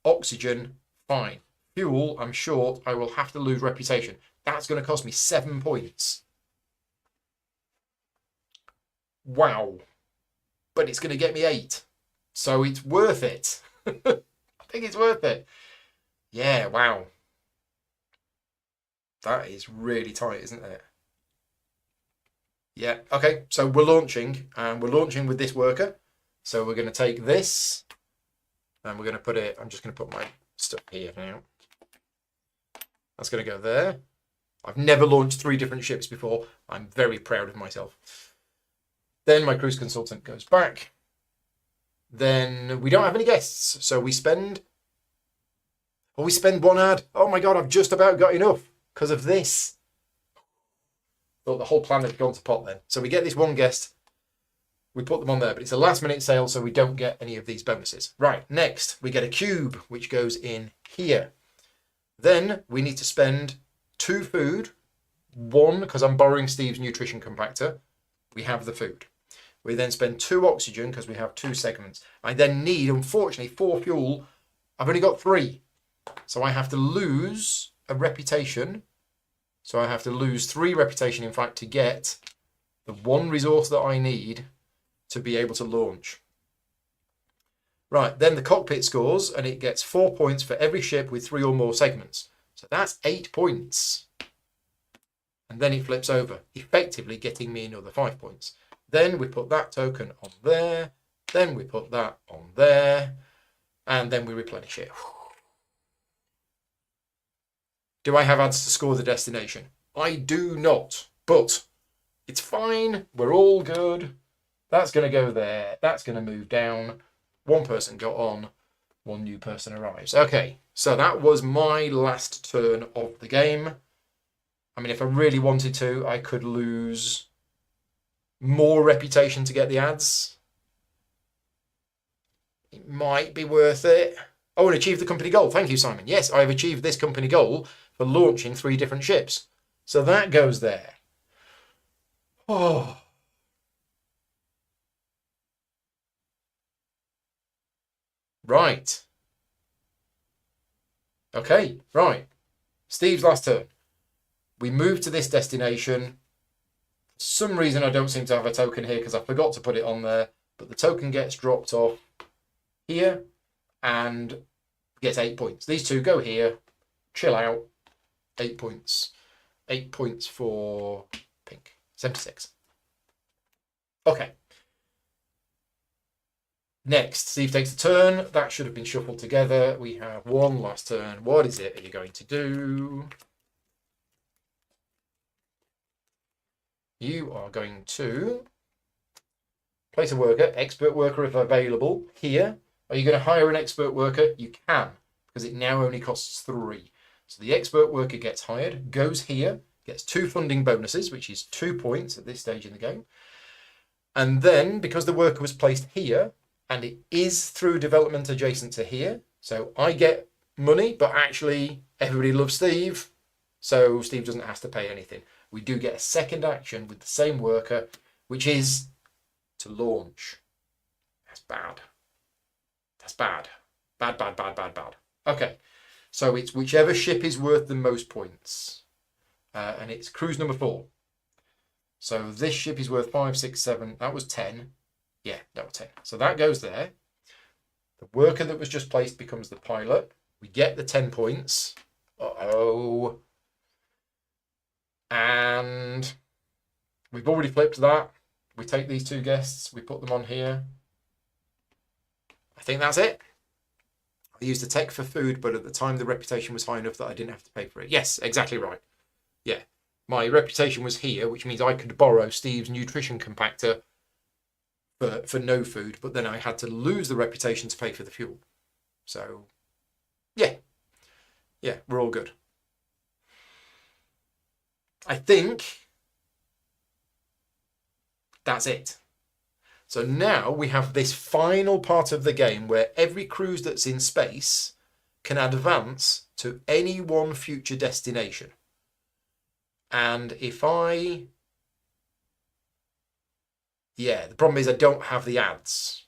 Oxygen, fine. Fuel, I'm short. I will have to lose reputation. That's going to cost me 7 points. Wow. But it's going to get me 8. So it's worth it. I think it's worth it. Yeah, wow. That is really tight, isn't it? Yeah, okay. So we're launching, and we're launching with this worker. So we're going to take this, and we're going to put it, I'm just going to put my stuff here now. That's going to go there. I've never launched 3 different ships before. I'm very proud of myself. Then my cruise consultant goes back. Then we don't have any guests, so we spend 1 ad. Oh my god, I've just about got enough because of this. Thought the whole plan had gone to pot then. So we get this 1 guest. We put them on there, but it's a last minute sale, so we don't get any of these bonuses. Right, next we get a cube, which goes in here. Then we need to spend 2 food. 1, because I'm borrowing Steve's nutrition compactor. We have the food. We then spend 2 oxygen because we have 2 segments. I then need, unfortunately, 4 fuel. I've only got 3. So I have to lose a reputation. So I have to lose 3 reputation, in fact, to get the 1 resource that I need to be able to launch. Right, then the cockpit scores, and it gets 4 points for every ship with 3 or more segments. So that's 8 points. and then it flips over, effectively getting me another 5 points. Then we put that token on there, then we put that on there, and then we replenish it. Do I have ads to score the destination? I do not, but it's fine. We're all good. That's going to go there. That's going to move down. One person got on. One new person arrives. Okay, so that was my last turn of the game. I mean, if I really wanted to, I could lose more reputation to get the ads. It might be worth it. Oh, and achieve the company goal. Thank you, Simon. Yes, I've achieved this company goal for launching 3 different ships. So that goes there. Oh. Right. Okay, right. Steve's last turn. We move to this destination. For some reason, I don't seem to have a token here because I forgot to put it on there. But the token gets dropped off here and gets 8 points. These two go here. Chill out. 8 points. 8 points for pink. 76. Okay. Next, Steve takes a turn. That should have been shuffled together. We have one last turn. What is it are you going to do? You are going to place a worker, expert worker if available, here. Are you going to hire an expert worker? You can, because it now only costs 3. So the expert worker gets hired, goes here, gets 2 funding bonuses, which is 2 points at this stage in the game. And then, because the worker was placed here, and it is through development adjacent to here, so I get money, but actually everybody loves Steve, so Steve doesn't have to pay anything. We do get a second action with the same worker, which is to launch. That's bad. That's bad. Bad, bad, bad, bad, bad. Okay, so it's whichever ship is worth the most points. And it's cruise number 4. So this ship is worth 5, 6, 7. That was 10. Yeah, that was 10. So that goes there. The worker that was just placed becomes the pilot. We get the 10 points. Uh-oh. And we've already flipped that. We take these 2 guests. We put them on here. I think that's it. I used the tech for food, but at the time the reputation was high enough that I didn't have to pay for it. Yes, exactly right. Yeah. My reputation was here, which means I could borrow Steve's nutrition compactor for no food, but then I had to lose the reputation to pay for the fuel. So, yeah. Yeah, we're all good. I think that's it. So now we have this final part of the game where every cruise that's in space can advance to any one future destination. And if the problem is I don't have the ads.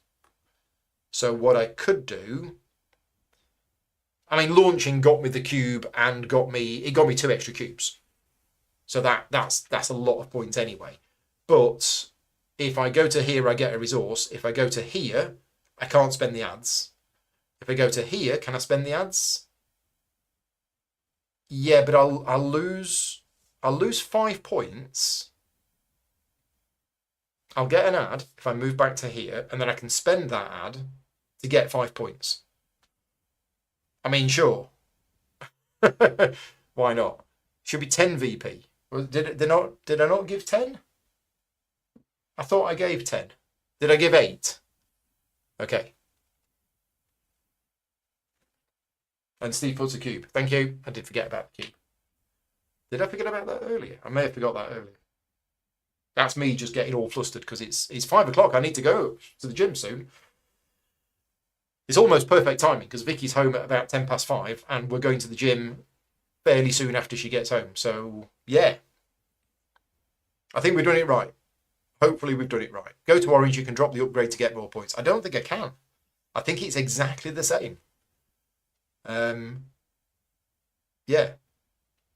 So what I could do, I mean, launching got me the cube and got me 2 extra cubes. So that's a lot of points anyway. But if I go to here, I get a resource. If I go to here, I can't spend the ads. If I go to here, can I spend the ads? Yeah, but I'll lose 5 points. I'll get an ad if I move back to here, and then I can spend that ad to get 5 points. I mean, sure. Why not? Should be 10 VP. Did I not give 10? I thought I gave 10. Did I give 8? Okay. And Steve puts a cube. Thank you. I did forget about the cube. Did I forget about that earlier? I may have forgot that earlier. That's me just getting all flustered because it's 5 o'clock. I need to go to the gym soon. It's almost perfect timing because Vicky's home at about 10 past 5 and we're going to the gym fairly soon after she gets home. So, yeah. I think we're doing it right. Hopefully we've done it right. Go to Orange, you can drop the upgrade to get more points. I don't think I can. I think it's exactly the same. Yeah.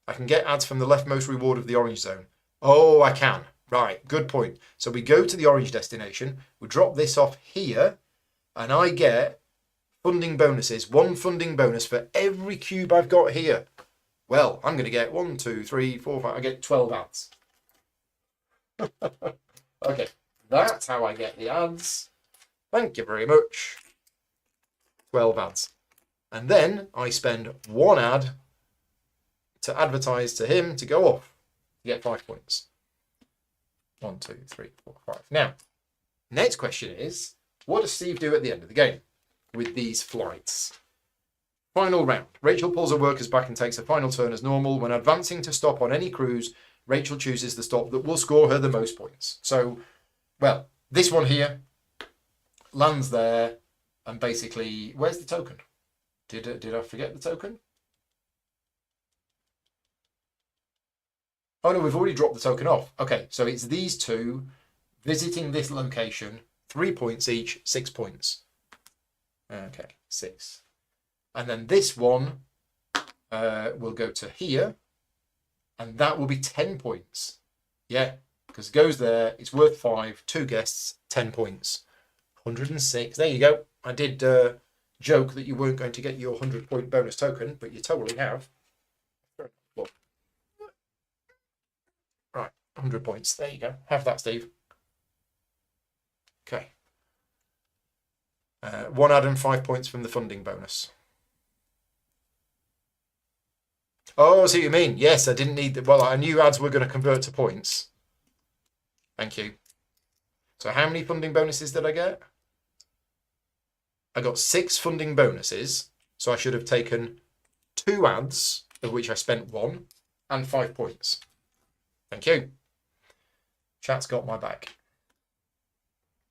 I can get ads from the leftmost reward of the orange zone. Oh, I can. Right, good point. So we go to the orange destination, we drop this off here, and I get funding bonuses. 1 funding bonus for every cube I've got here. Well, I'm going to get 1, 2, 3, 4, 5. I get 12 ads. Okay, that's how I get the ads. Thank you very much. 12 ads. And then I spend 1 ad to advertise to him to go off to get 5 points. 1, 2, 3, 4, 5. Now, next question is, what does Steve do at the end of the game with these flights? Final round. Rachel pulls her workers back and takes a final turn as normal. When advancing to stop on any cruise, Rachel chooses the stop that will score her the most points. So, well, this one here lands there, and basically, where's the token? Did I forget the token? Oh no, we've already dropped the token off. Okay, so it's these two visiting this location, 3 points each, 6 points. Okay, 6. And then this one will go to here, and that will be 10 points. Yeah, because it goes there, it's worth 5, 2 guests, 10 points. 106. There you go. I did joke that you weren't going to get your 100-point bonus token, but you totally have. Right, 100 points. There you go. Have that, Steve. Okay. 1 ad and 5 points from the funding bonus. Oh, I see what you mean. Yes, I didn't need that. Well, I knew ads were going to convert to points. Thank you. So how many funding bonuses did I get? I got 6 funding bonuses. So I should have taken 2 ads, of which I spent 1, and 5 points. Thank you. Chat's got my back.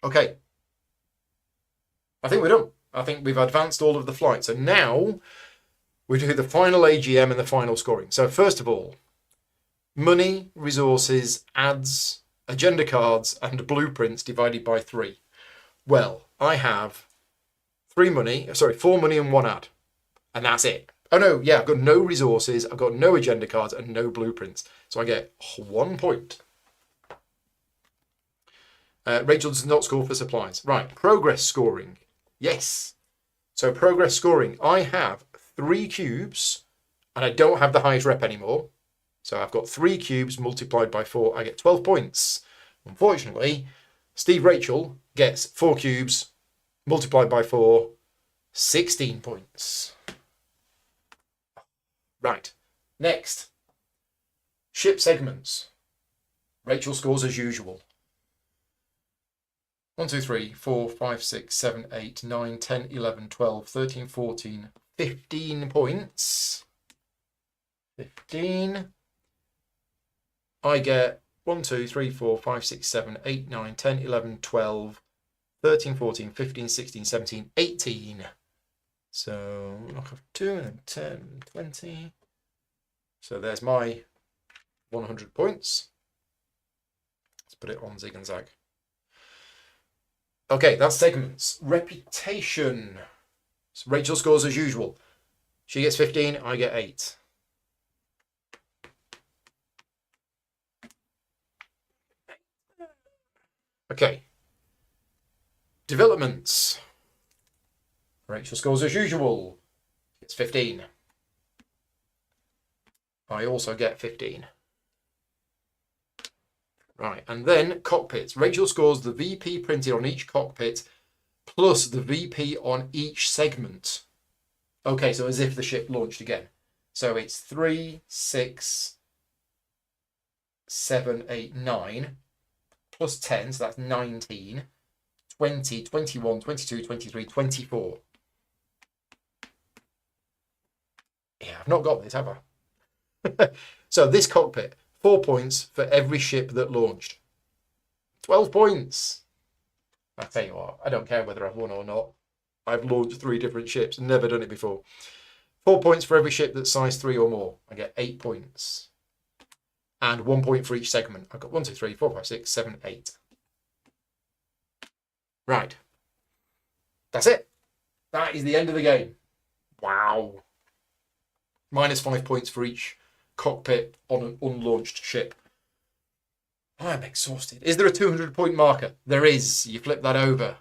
Okay. I think we're done. I think we've advanced all of the flights. So now we do the final AGM and the final scoring. So first of all, money, resources, ads, agenda cards, and blueprints divided by 3. Well, I have 4 money and 1 ad. And that's it. Oh no, yeah, I've got no resources, I've got no agenda cards, and no blueprints. So I get 1 point. Rachel does not score for supplies. Right, progress scoring. Yes. So progress scoring. I have 3 cubes, and I don't have the highest rep anymore. So I've got 3 cubes multiplied by 4. I get 12 points. Unfortunately, Steve Rachel gets 4 cubes multiplied by 4, 16 points. Right. Next. Ship segments. Rachel scores as usual. 1, 2, 3, 4, 5, 6, 7, 8, 9, 10, 11, 12, 13, 14, 15 points. 15. I get 1, 2, 3, 4, 5, 6, 7, 8, 9, 10, 11, 12, 13, 14, 15, 16, 17, 18. So knock off 2 and then 10, 20. So there's my 100 points. Let's put it on zig and zag. Okay, that's segments. Reputation. So Rachel scores as usual. She gets 15, I get 8. Okay. Developments. Rachel scores as usual. It's 15. I also get 15. Right, and then cockpits. Rachel scores the VP printed on each cockpit plus the VP on each segment. Okay, so as if the ship launched again. So it's 3, 6, 7, 8, 9 plus 10, so that's 19, 20, 21, 22, 23, 24. Yeah, I've not got this, have I? So this cockpit, 4 points for every ship that launched. 12 points. I tell you what, I don't care whether I've won or not. I've launched 3 different ships, never done it before. 4 points for every ship that's size 3 or more. I get 8 points. And 1 point for each segment. I've got 1, 2, 3, 4, 5, 6, 7, 8. Right. That's it. That is the end of the game. Wow. Minus 5 points for each cockpit on an unlaunched ship. I'm exhausted. Is there a 200-point marker? There is. You flip that over.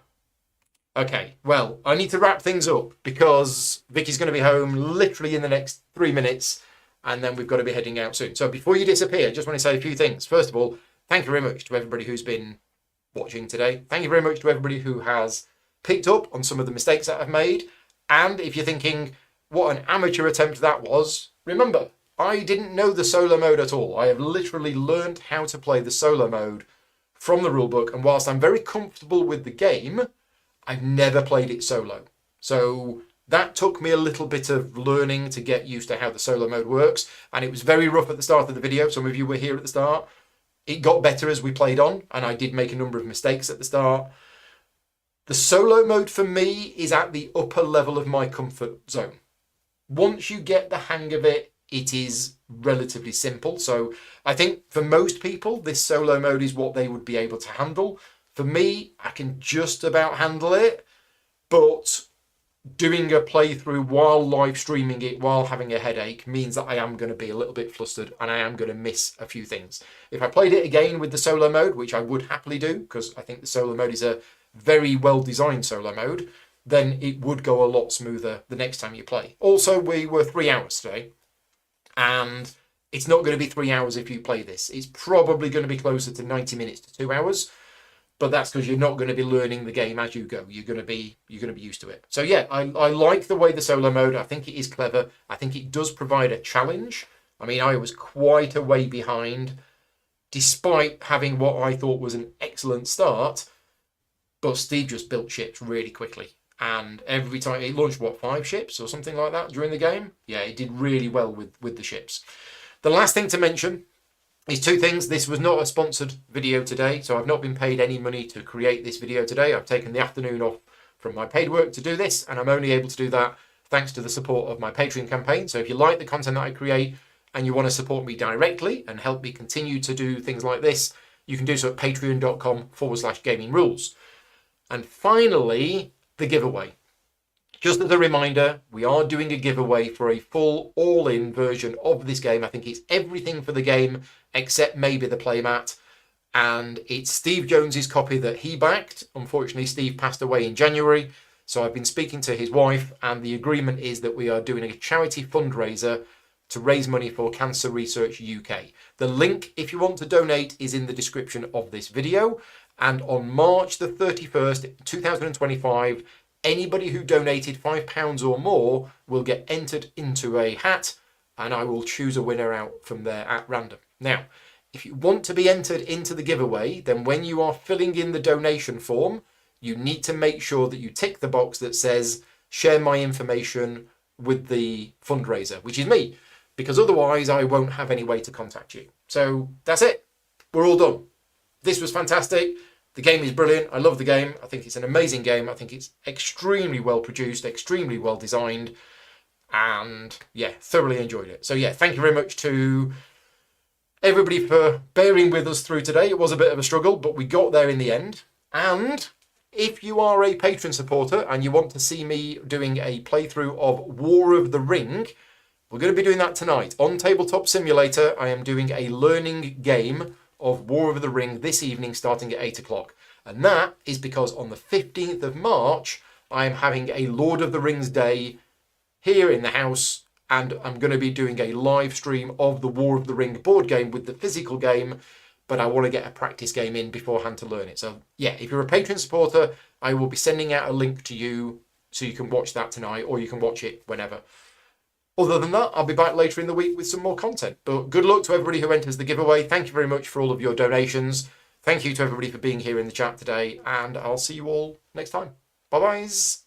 Okay, well, I need to wrap things up because Vicky's going to be home literally in the next 3 minutes and then we've got to be heading out soon. So before you disappear, I just want to say a few things. First of all, thank you very much to everybody who's been watching today. Thank you very much to everybody who has picked up on some of the mistakes that I've made. And if you're thinking, what an amateur attempt that was, remember, I didn't know the solo mode at all. I have literally learned how to play the solo mode from the rulebook, and whilst I'm very comfortable with the game, I've never played it solo. So that took me a little bit of learning to get used to how the solo mode works, and it was very rough at the start of the video. Some of you were here at the start. It got better as we played on, and I did make a number of mistakes at the start. The solo mode for me is at the upper level of my comfort zone. Once you get the hang of it, it is relatively simple. So I think for most people, this solo mode is what they would be able to handle. For me, I can just about handle it, but doing a playthrough while live streaming it, while having a headache, means that I am going to be a little bit flustered and I am going to miss a few things. If I played it again with the solo mode, which I would happily do, because I think the solo mode is a very well designed solo mode, then it would go a lot smoother the next time you play. Also, we were 3 hours today, and it's not going to be 3 hours if you play this. It's probably going to be closer to 90 minutes to 2 hours. But that's because you're not going to be learning the game as you go. You're going to be used to it. So yeah, I like the way the solo mode. I think it is clever. I think it does provide a challenge. I mean, I was quite a way behind, despite having what I thought was an excellent start. But Steve just built ships really quickly, and every time he launched 5 ships or something like that during the game. Yeah, it did really well with the ships. The last thing to mention is 2 things. This was not a sponsored video today, so I've not been paid any money to create this video today. I've taken the afternoon off from my paid work to do this, and I'm only able to do that thanks to the support of my Patreon campaign. So if you like the content that I create and you want to support me directly and help me continue to do things like this, you can do so at patreon.com/gaming rules. And finally, the giveaway. Just as a reminder, we are doing a giveaway for a full all-in version of this game. I think it's everything for the game except maybe the playmat. And it's Steve Jones's copy that he backed. Unfortunately, Steve passed away in January. So I've been speaking to his wife, and the agreement is that we are doing a charity fundraiser to raise money for Cancer Research UK. The link, if you want to donate, is in the description of this video. And on March the 31st, 2025, anybody who donated £5 or more will get entered into a hat, and I will choose a winner out from there at random. Now, if you want to be entered into the giveaway, then when you are filling in the donation form, you need to make sure that you tick the box that says, share my information with the fundraiser, which is me, because otherwise I won't have any way to contact you. So that's it. We're all done. This was fantastic. The game is brilliant. I love the game. I think it's an amazing game. I think it's extremely well produced, extremely well designed, and yeah, thoroughly enjoyed it. So yeah, thank you very much to everybody for bearing with us through today. It was a bit of a struggle, but we got there in the end. And if you are a Patreon supporter and you want to see me doing a playthrough of War of the Ring, we're going to be doing that tonight. On Tabletop Simulator, I am doing a learning game of War of the Ring this evening starting at 8 o'clock. And that is because on the 15th of March, I am having a Lord of the Rings day here in the house, and I'm going to be doing a live stream of the War of the Ring board game with the physical game, but I want to get a practice game in beforehand to learn it. So yeah, if you're a Patreon supporter, I will be sending out a link to you so you can watch that tonight, or you can watch it whenever. Other than that, I'll be back later in the week with some more content. But good luck to everybody who enters the giveaway. Thank you very much for all of your donations. Thank you to everybody for being here in the chat today, and I'll see you all next time. Bye-byes.